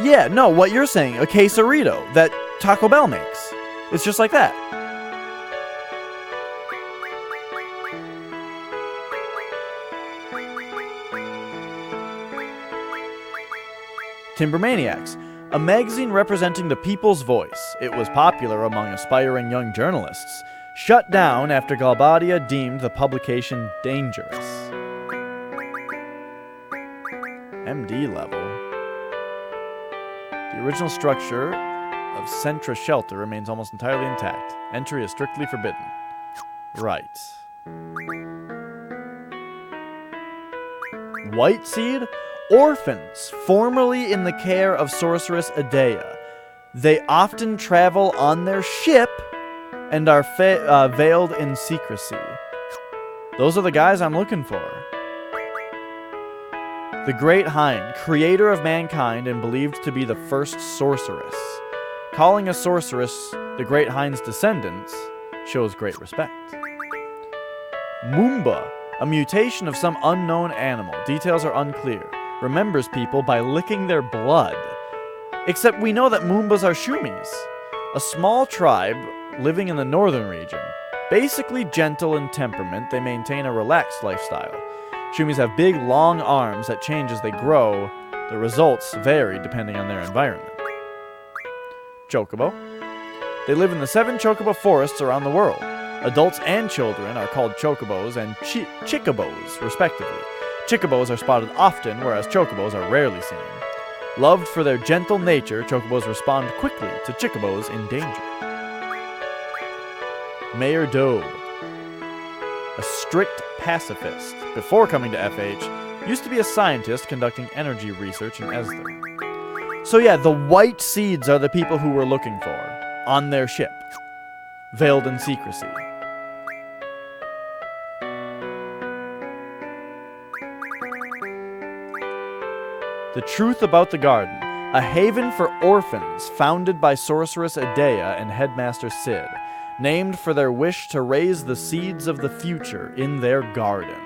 Yeah, no, what you're saying. A quesarito that Taco Bell makes. It's just like that. Timbermaniacs. A magazine representing the people's voice. It was popular among aspiring young journalists. Shut down after Galbadia deemed the publication dangerous. MD level. The original structure of Centra Shelter remains almost entirely intact. Entry is strictly forbidden. Right. White Seed? Orphans, formerly in the care of Sorceress Adea. They often travel on their ship and are veiled in secrecy. Those are the guys I'm looking for. The Great Hind, creator of mankind and believed to be the first sorceress. Calling a sorceress the Great Hind's descendants shows great respect. Moomba, a mutation of some unknown animal. Details are unclear. Remembers people by licking their blood. Except we know that Moombas are Shumis, a small tribe living in the northern region. Basically gentle in temperament, they maintain a relaxed lifestyle. Shumis have big, long arms that change as they grow. The results vary depending on their environment. Chocobo. They live in the 7 chocobo forests around the world. Adults and children are called chocobos and chicobos, respectively. Chicobos are spotted often, whereas chocobos are rarely seen. Loved for their gentle nature, chocobos respond quickly to chocobos in danger. Mayor Dobe. A strict pacifist. Before coming to FH, used to be a scientist conducting energy research in Esler. So yeah, the white seeds are the people who we're looking for. On their ship. Veiled in secrecy. The truth about the garden. A haven for orphans founded by Sorceress Adea and Headmaster Sid. Named for their wish to raise the seeds of the future in their garden.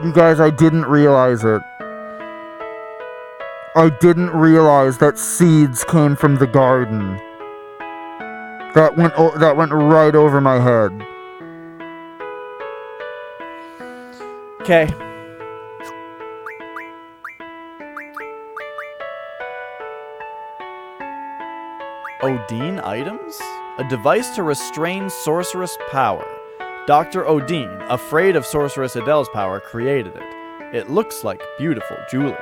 You guys, I didn't realize it. I didn't realize that seeds came from the garden. That went right over my head. Okay. Odin items? A device to restrain sorceress power. Dr. Odin, afraid of Sorceress Adele's power, created it. It looks like beautiful jewelry.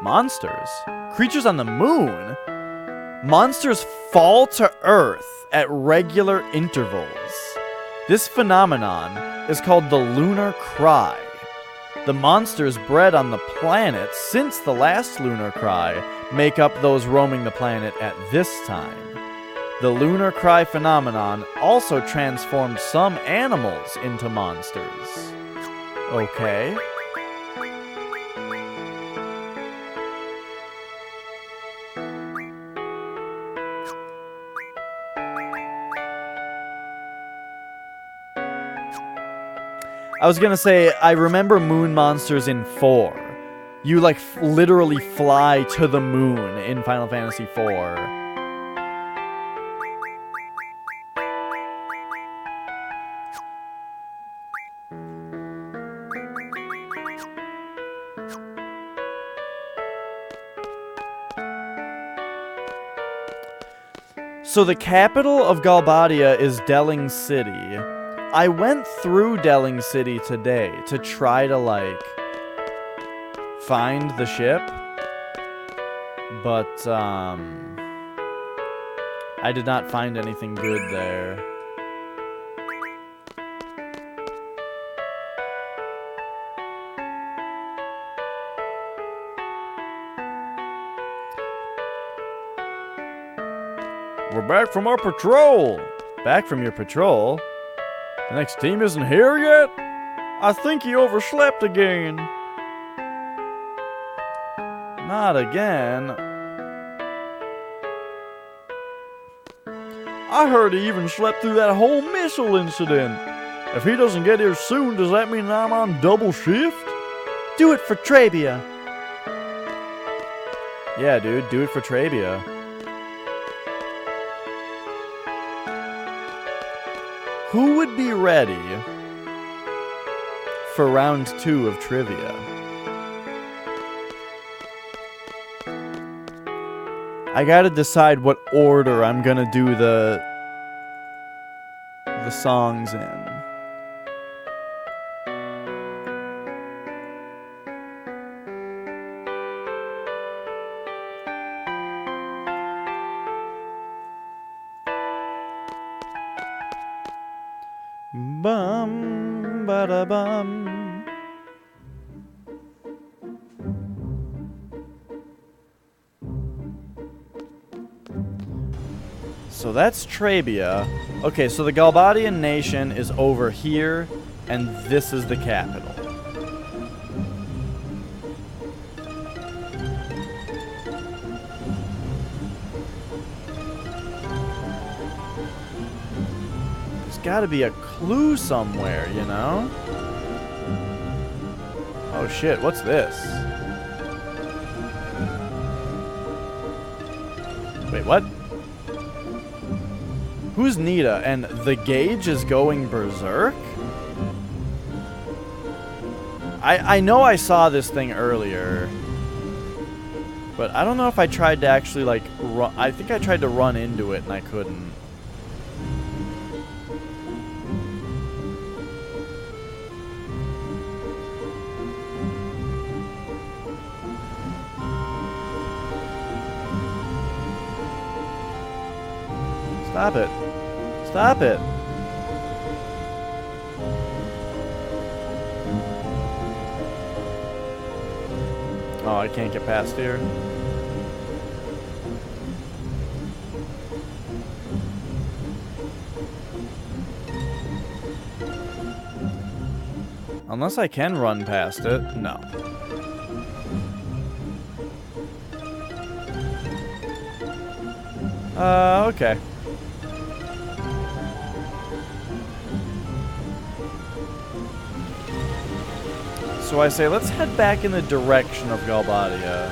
Monsters? Creatures on the moon? Monsters fall to Earth at regular intervals. This phenomenon is called the lunar cry. The monsters bred on the planet since the last lunar cry make up those roaming the planet at this time. The lunar cry phenomenon also transformed some animals into monsters. Okay. I was gonna say, I remember moon monsters in 4. You, like, literally fly to the moon in Final Fantasy IV. So the capital of Galbadia is Delling City. I went through Delling City today to try to, like, find the ship, but, I did not find anything good there. We're back from our patrol. Back from your patrol? The next team isn't here yet? I think he overslept again. Not again. I heard he even slept through that whole missile incident. If he doesn't get here soon, does that mean I'm on double shift? Do it for Trabia. Yeah, dude, do it for Trabia. Who would be ready for round 2 of trivia? I gotta decide what order I'm gonna do the songs in. Bum bada bum. So that's Trabia. Okay, so the Galbadian nation is over here, and this is the capital. There's gotta be a clue somewhere, you know? Oh shit, what's this? Wait, what? Who's Nita? And the gauge is going berserk? I know I saw this thing earlier. But I don't know if I tried to actually, like, run. I think I tried to run into it and I couldn't. Stop it. Stop it. Oh, I can't get past here. Unless I can run past it. No. Okay. So I say, let's head back in the direction of Galbadia.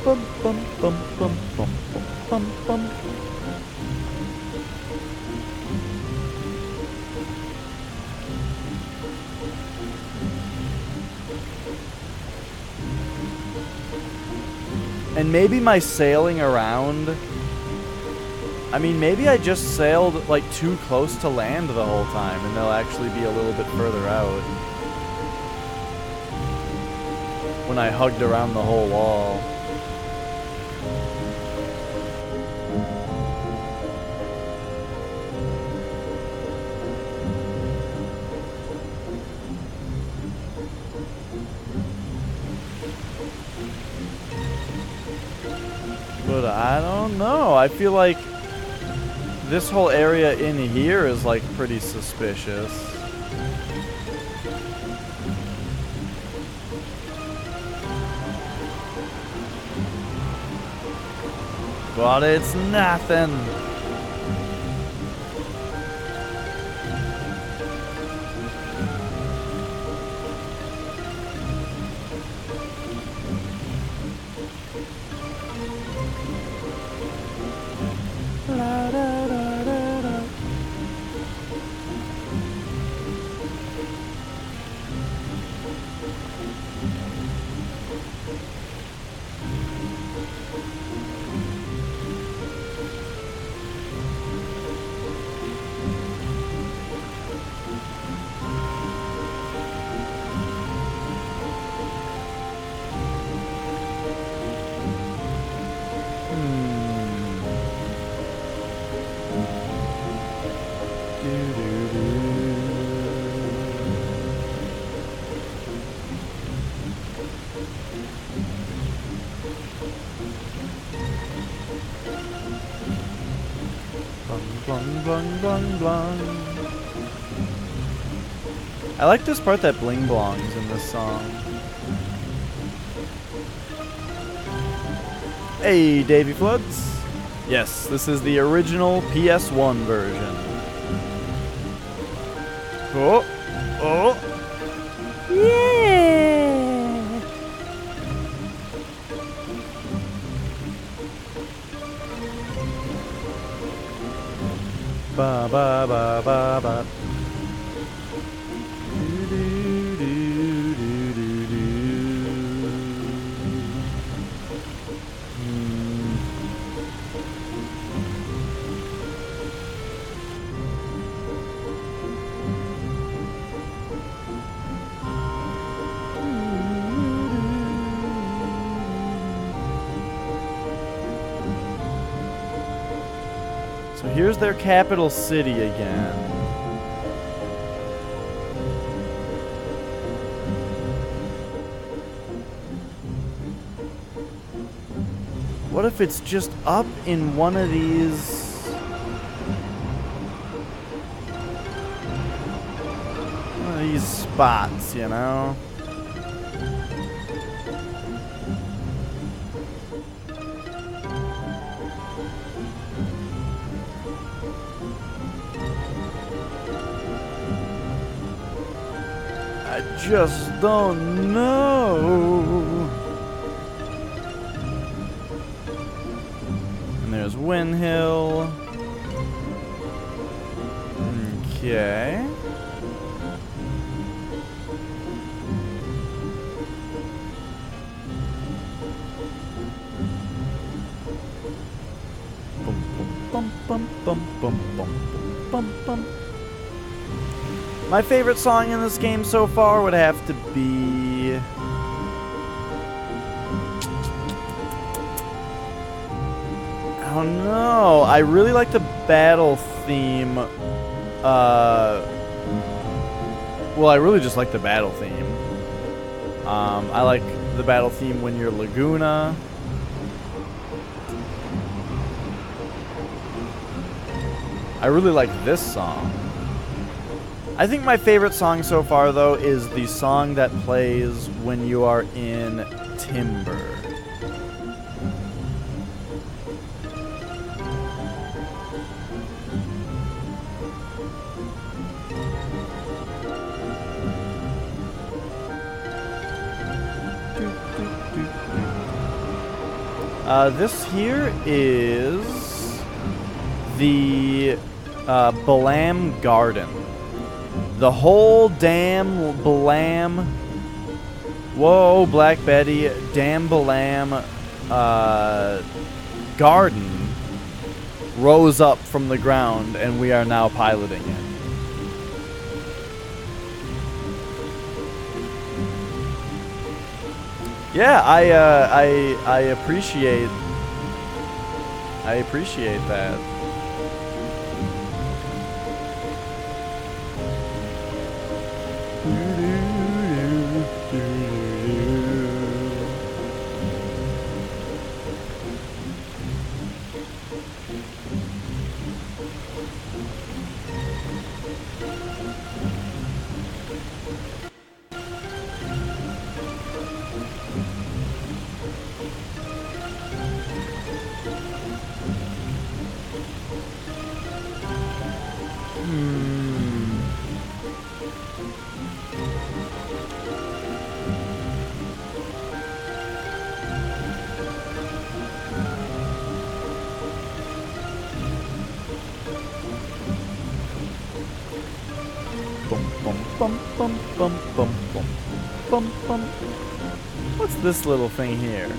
Bum, bum, bum, bum, bum, bum, bum. And maybe my sailing around, I mean, maybe I just sailed like too close to land the whole time and they'll actually be a little bit further out when I hugged around the whole wall. But I don't know. I feel like this whole area in here is like pretty suspicious. But it's nothing. Blung, blung, blung. I like this part that bling blongs in this song. Hey, Davy Floods. Yes, this is the original PS1 version. Oh, oh. Yeah. Ba ba ba ba ba. Do do do do do do. So here's their capital city again. What if it's just up in one of these? One of these spots, you know? I just don't know. And there's Wind Hill. Okay. My favorite song in this game so far would have to be... I don't know. I really like the battle theme. Well, I really just like the battle theme. I like the battle theme when you're Laguna. I really like this song. I think my favorite song so far, though, is the song that plays when you are in Timber. This here is the Balam Garden. The whole damn Balam... Whoa, Black Betty. Damn Balam garden rose up from the ground, and we are now piloting it. Yeah, I appreciate that. What's this little thing here?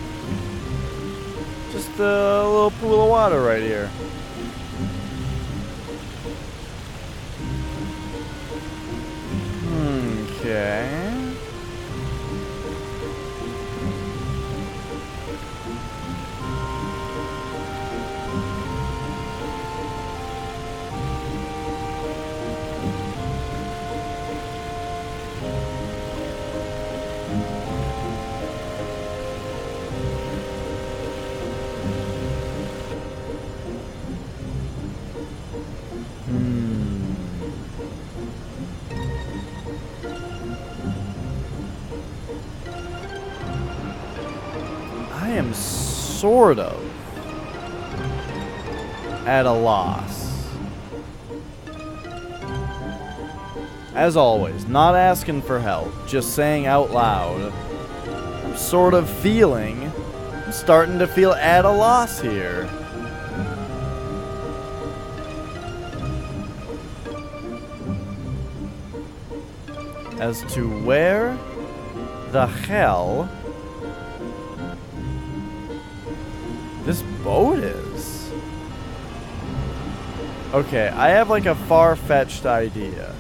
Just a little pool of water right here. Okay. I am sort of at a loss. As always, not asking for help, just saying out loud. I'm sort of feeling, I'm starting to feel at a loss here. As to where the hell this boat is. Okay, I have like a far-fetched idea.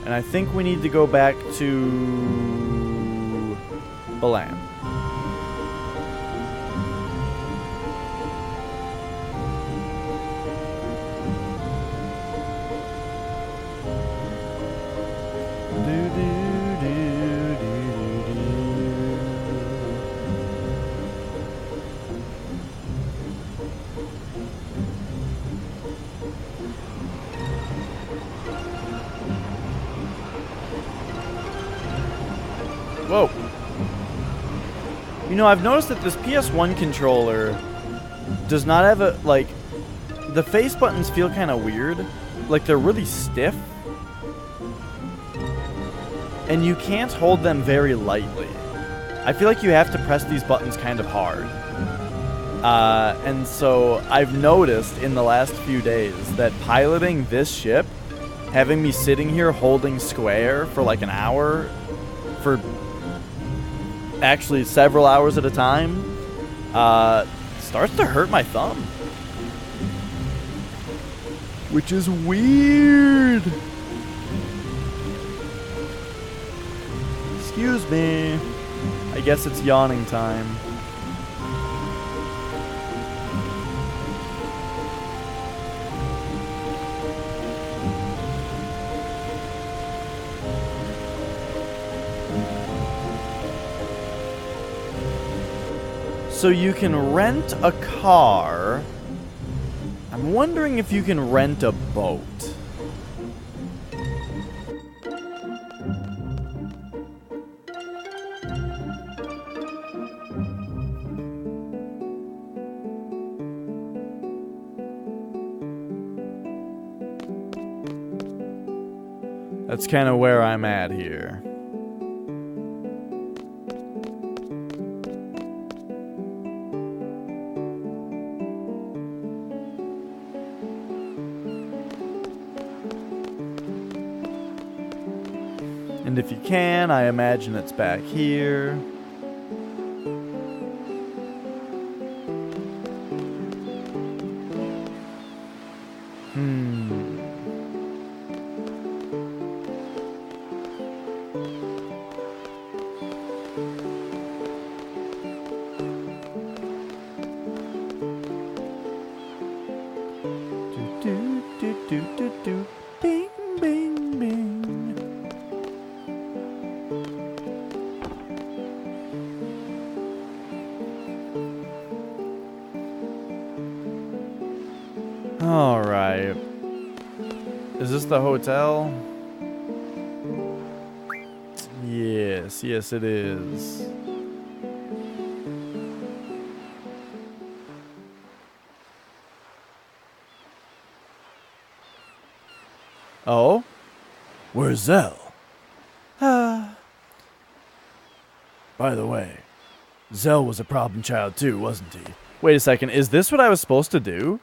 And I think we need to go back to Balam. Whoa. You know, I've noticed that this PS1 controller does not have a, like, the face buttons feel kind of weird. Like, they're really stiff. And you can't hold them very lightly. I feel like you have to press these buttons kind of hard. And so I've noticed in the last few days that piloting this ship, having me sitting here holding square for like an hour, for actually several hours at a time, starts to hurt my thumb. Which is weird. Excuse me. I guess it's yawning time. So you can rent a car. I'm wondering if you can rent a boat. That's kind of where I'm at here. And if you can, I imagine it's back here. Do. Bing, bing, bing. All right. Is this the hotel? Yes, yes it is. Oh? Where's Zell? By the way, Zell was a problem child too, wasn't he? Wait a second, is this what I was supposed to do?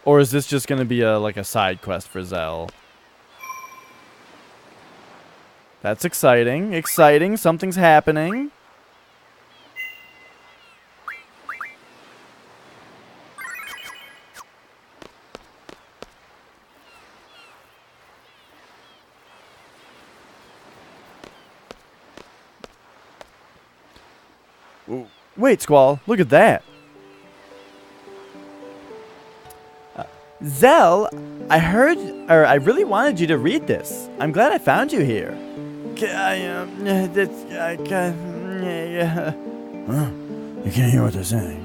Or is this just gonna be like a side quest for Zell? That's exciting. Exciting, something's happening. Wait, Squall, look at that. Zell, I really wanted you to read this. I'm glad I found you here. Huh? You can't hear what they're saying.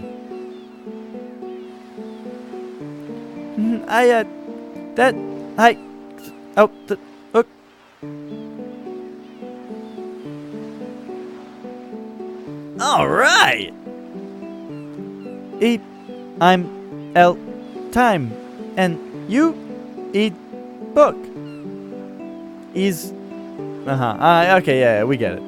All right. I'm L time and you eat book. Is okay, yeah, we get it.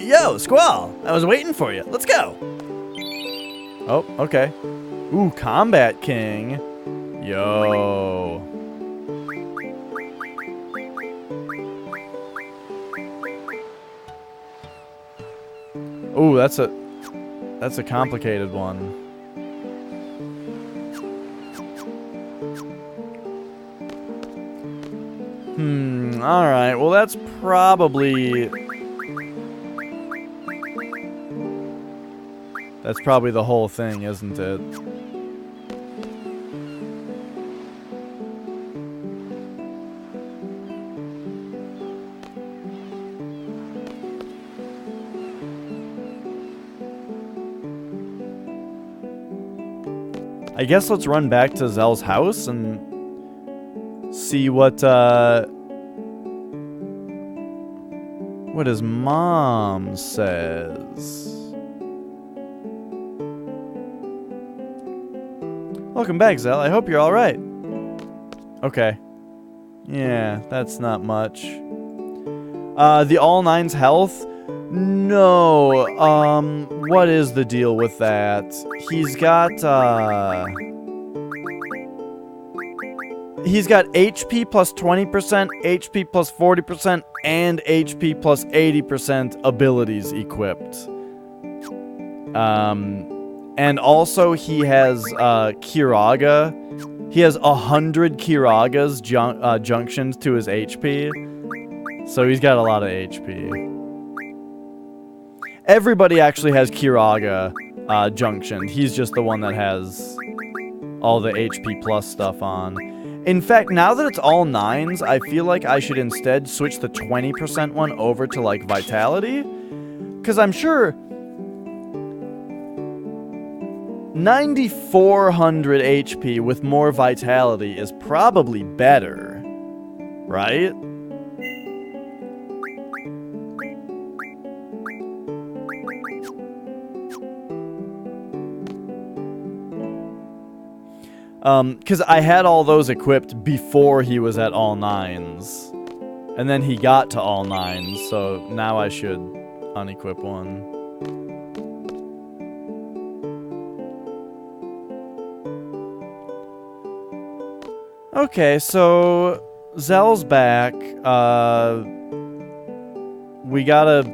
Yo, Squall, I was waiting for you. Let's go. Oh, okay. Ooh, Combat King. Yo. Ooh, that's a complicated one. All right. Well, that's probably the whole thing, isn't it? I guess let's run back to Zell's house and see what what his mom says. Welcome back, Zell. I hope you're alright. Okay. Yeah, that's not much. The all nines health? No. What is the deal with that? He's got HP plus 20%, HP plus 40%, and HP plus 80% abilities equipped. And also he has Kiraga. He has 100 Kiragas junctions to his HP. So he's got a lot of HP. Everybody actually has Kiraga junctioned. He's just the one that has all the HP plus stuff on. In fact, now that it's all 9s, I feel like I should instead switch the 20% one over to, like, Vitality. Because I'm sure 9,400 HP with more Vitality is probably better, right? Because I had all those equipped before he was at all 9s. And then he got to all 9s, so now I should unequip one. Okay, so Zell's back. We got a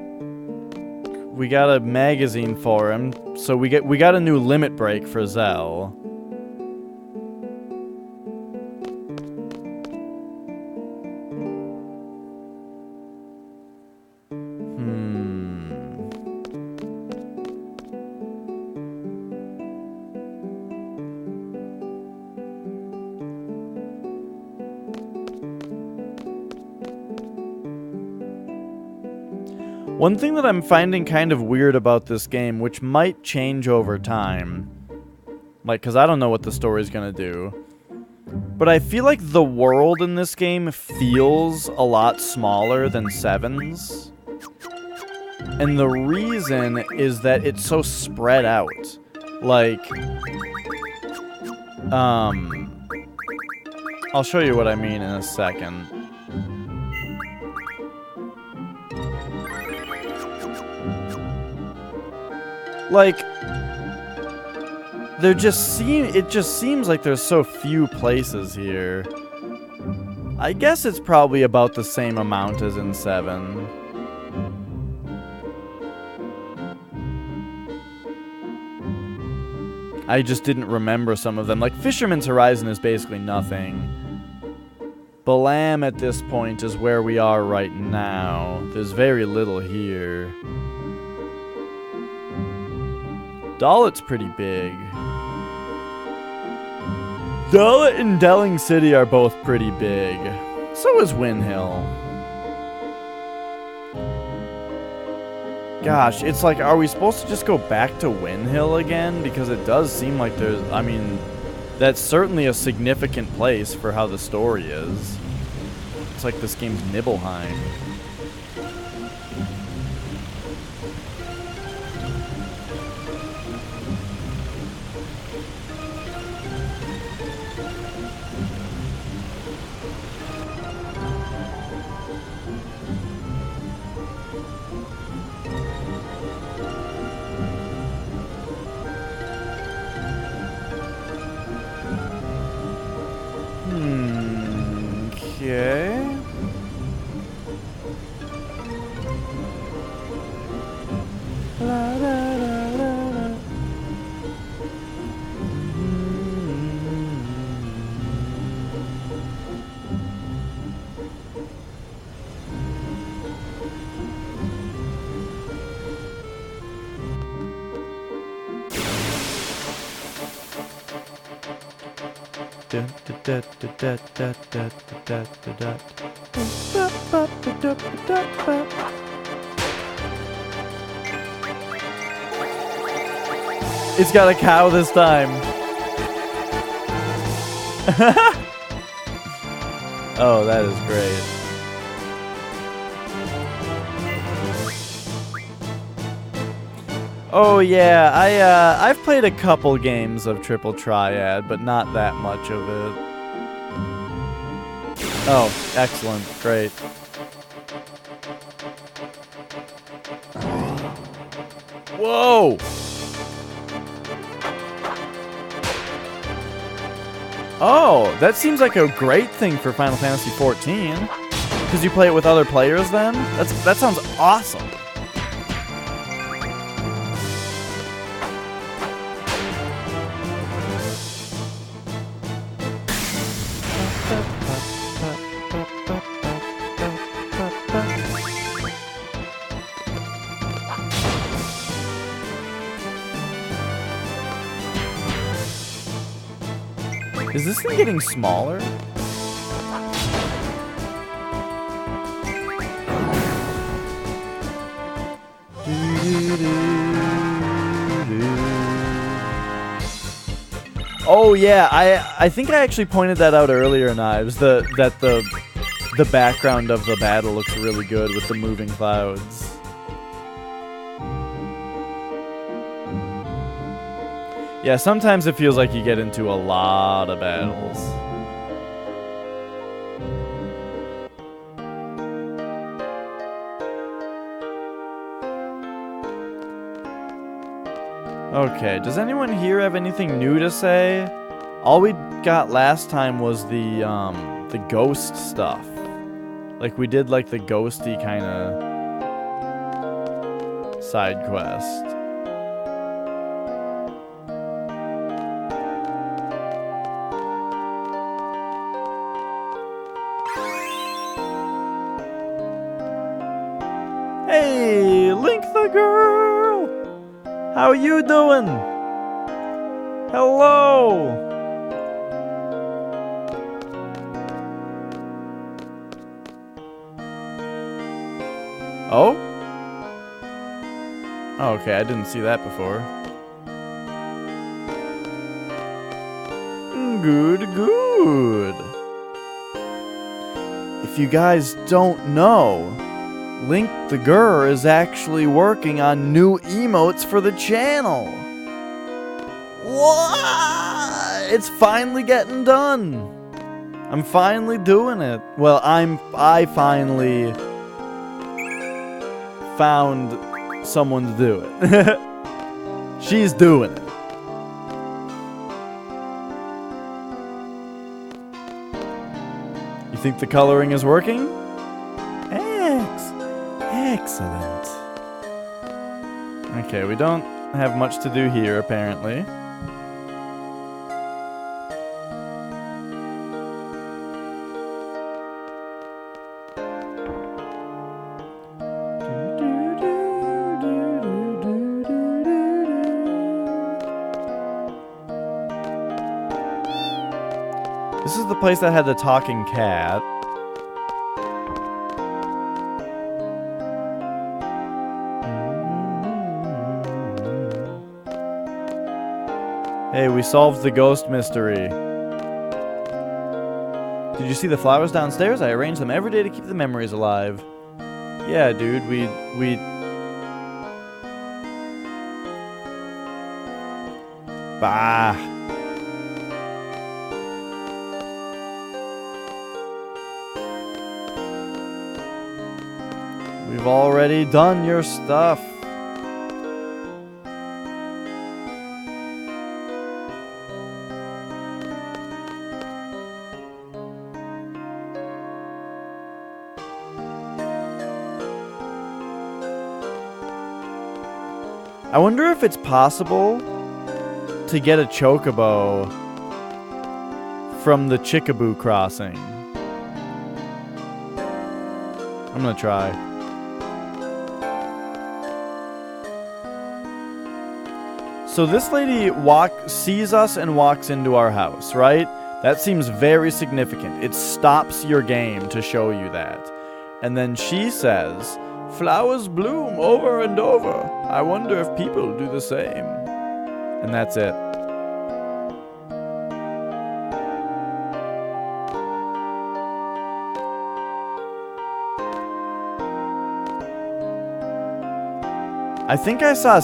magazine for him, so we got a new limit break for Zell. One thing that I'm finding kind of weird about this game, which might change over time, like, because I don't know what the story's gonna do, but I feel like the world in this game feels a lot smaller than 7's. And the reason is that it's so spread out. Like, I'll show you what I mean in a second. Like, it just seems like there's so few places here. I guess it's probably about the same amount as in 7. I just didn't remember some of them. Like, Fisherman's Horizon is basically nothing. Balam at this point is where we are right now. There's very little here. Dalet's pretty big. Dalet and Delling City are both pretty big. So is Windhill. Gosh, it's like, are we supposed to just go back to Windhill again? Because it does seem like there's, I mean, that's certainly a significant place for how the story is. It's like this game's Nibelheim. Okay. La, la, la, la, la. It's got a cow this time. Oh, that is great. Oh yeah, I've played a couple games of Triple Triad, but not that much of it. Oh, excellent, great. Whoa! Oh, that seems like a great thing for Final Fantasy XIV. Because you play it with other players then? That sounds awesome. Is this thing getting smaller? Oh yeah, I think I actually pointed that out earlier, Knives. That the background of the battle looks really good with the moving clouds. Yeah, sometimes it feels like you get into a lot of battles. Okay, does anyone here have anything new to say? All we got last time was the ghost stuff. Like we did like the ghosty kind of side quest. Hey, Link the girl! How you doing? Hello! Oh? Oh, okay, I didn't see that before. Good, good. If you guys don't know, Link the Gur is actually working on new emotes for the channel. What? It's finally getting done. I'm finally doing it. Well, I finally found someone to do it. She's doing it. You think the coloring is working? Excellent. Okay, we don't have much to do here, apparently. This is the place that had the talking cat. Hey, we solved the ghost mystery. Did you see the flowers downstairs? I arrange them every day to keep the memories alive. Yeah, dude, we... Bah. We've already done your stuff. I wonder if it's possible to get a chocobo from the Chickaboo crossing. I'm gonna try. So this lady sees us and walks into our house, right? That seems very significant. It stops your game to show you that. And then she says, "Flowers bloom over and over. I wonder if people do the same." And that's it. I think I saw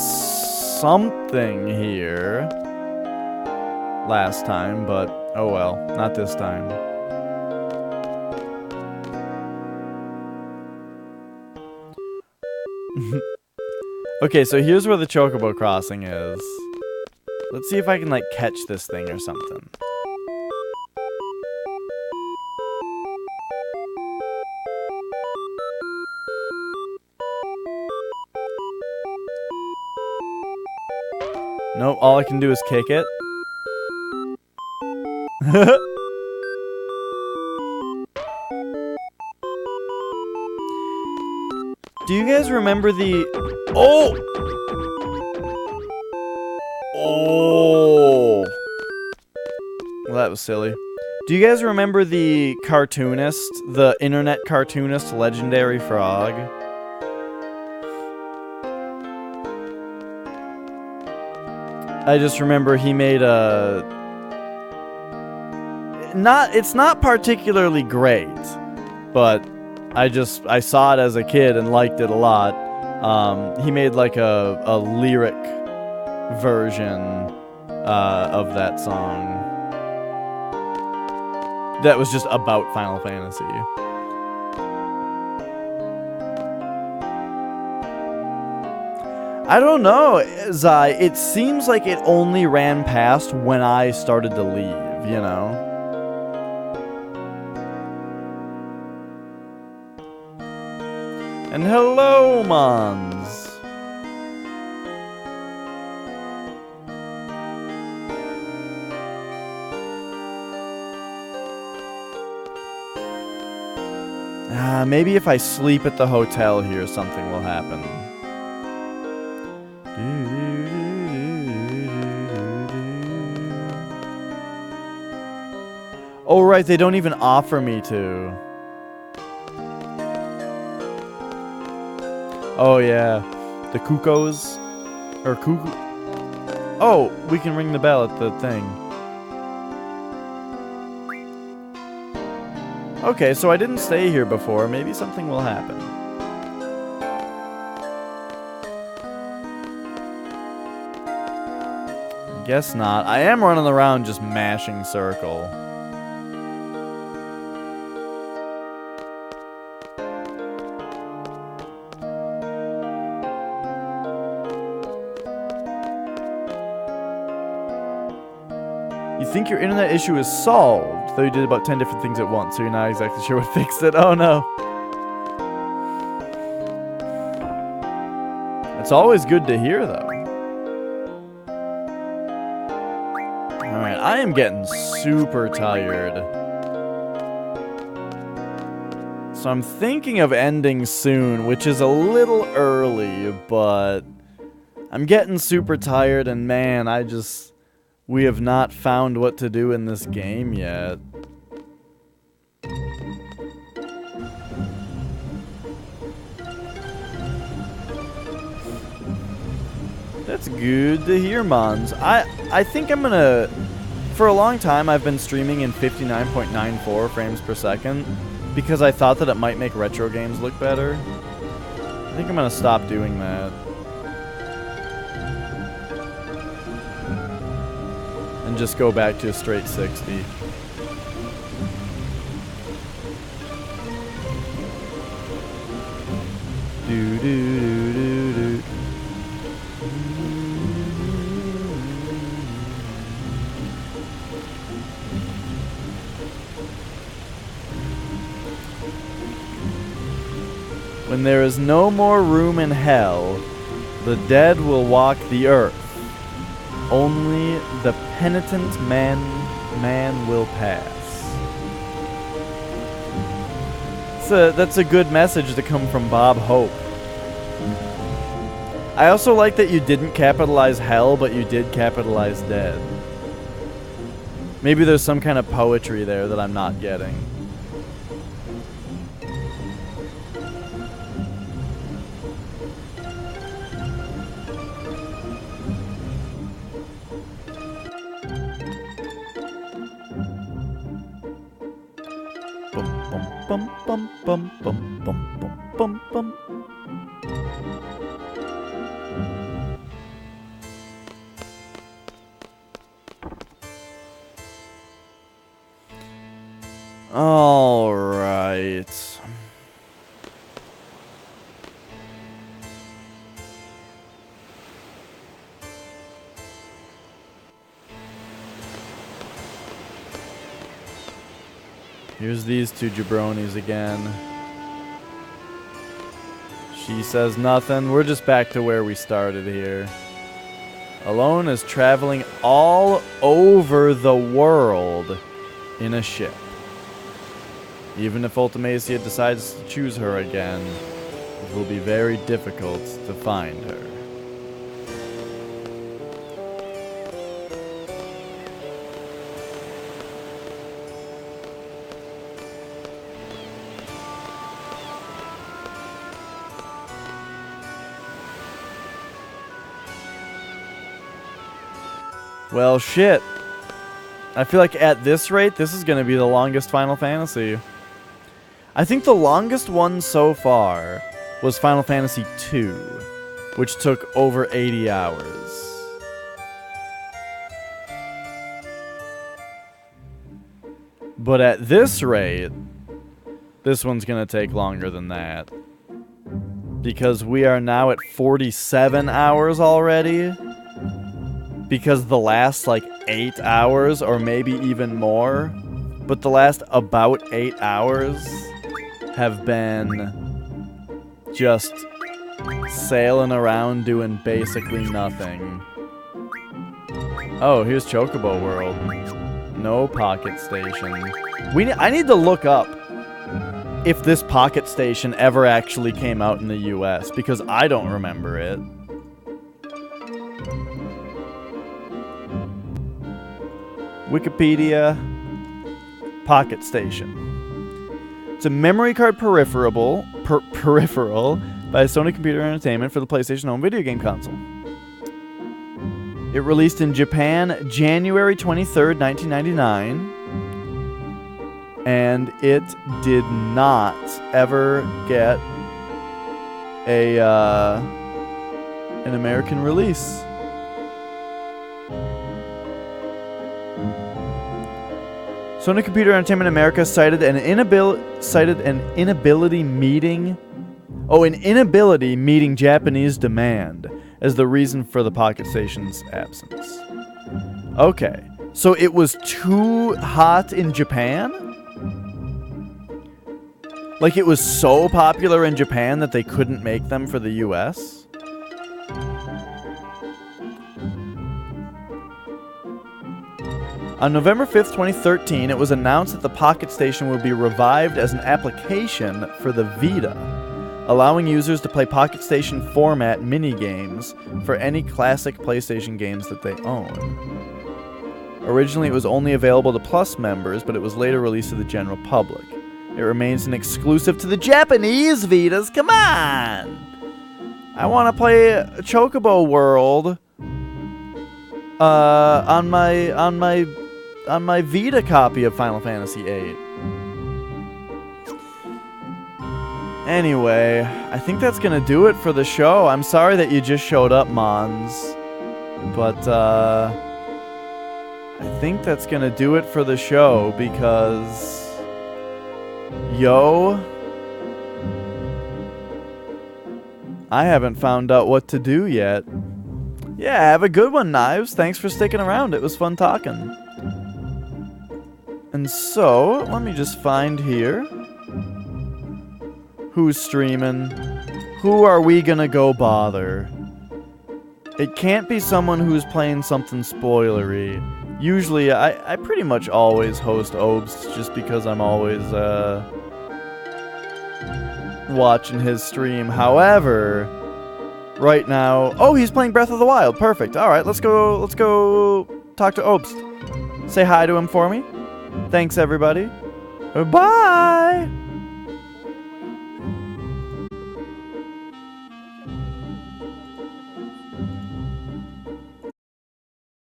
something here last time, but oh well, not this time. Okay, so here's where the Chocobo Crossing is. Let's see if I can, like, catch this thing or something. Nope, all I can do is kick it. Do you guys remember the... Oh! Oh! Well, that was silly. Do you guys remember the cartoonist, the internet cartoonist, Legendary Frog? I just remember he made a... It's not particularly great, but I saw it as a kid and liked it a lot. He made like a lyric version of that song that was just about Final Fantasy. I don't know, Zai. It seems like it only ran past when I started to leave, you know? And hello, Mons. Maybe if I sleep at the hotel here, something will happen. Oh, right, they don't even offer me to. Oh, yeah. The Cuckoos? Or Cuckoo? Oh, we can ring the bell at the thing. Okay, so I didn't stay here before. Maybe something will happen. Guess not. I am running around just mashing circle. You think your internet issue is solved, though you did about 10 different things at once, so you're not exactly sure what fixed it. Oh no. It's always good to hear, though. Alright, I am getting super tired. So I'm thinking of ending soon, which is a little early, but I'm getting super tired, and man, we have not found what to do in this game yet. That's good to hear, Mons. I think I'm gonna... For a long time, I've been streaming in 59.94 frames per second because I thought that it might make retro games look better. I think I'm gonna stop doing that. And just go back to a straight 60. Do do do do do. When there is no more room in hell, the dead will walk the earth. Only the penitent man will pass. That's a good message to come from Bob Hope. I also like that you didn't capitalize hell, but you did capitalize dead. Maybe there's some kind of poetry there that I'm not getting. Bum bum bum bum bum bum bum bum. All right. Here's these two jabronis again. She says nothing. We're just back to where we started here. Alone is traveling all over the world in a ship. Even if Ultimacia decides to choose her again, it will be very difficult to find her. Well, shit. I feel like at this rate, this is going to be the longest Final Fantasy. I think the longest one so far was Final Fantasy II, which took over 80 hours. But at this rate, this one's going to take longer than that. Because we are now at 47 hours already. Because the last, like, 8 hours, or maybe even more, but the last about 8 hours have been just sailing around doing basically nothing. Oh, here's Chocobo World. No Pocket Station. I need to look up if this Pocket Station ever actually came out in the US, because I don't remember it. Wikipedia, Pocket Station. It's a memory card peripheral by Sony Computer Entertainment for the PlayStation Home video game console. It released in Japan January 23rd, 1999, and it did not ever get an American release. Sony Computer Entertainment America cited an inability meeting Japanese demand as the reason for the Pocket Station's absence. Okay, so it was too hot in Japan? Like it was so popular in Japan that they couldn't make them for the US? On November 5th, 2013, it was announced that the Pocket Station would be revived as an application for the Vita, allowing users to play Pocket Station format mini-games for any classic PlayStation games that they own. Originally, it was only available to Plus members, but it was later released to the general public. It remains an exclusive to the Japanese Vitas. Come on! I want to play Chocobo World on my Vita copy of Final Fantasy VIII. Anyway, I think that's gonna do it for the show. I'm sorry that you just showed up, Mons. But, I think that's gonna do it for the show because... I haven't found out what to do yet. Yeah, have a good one, Knives. Thanks for sticking around. It was fun talking. And so, let me just find here. Who's streaming? Who are we gonna go bother? It can't be someone who's playing something spoilery. Usually, I pretty much always host Obst just because I'm always, watching his stream. However, right now... Oh, he's playing Breath of the Wild. Perfect. Alright, let's go talk to Obst. Say hi to him for me. Thanks, everybody. Bye!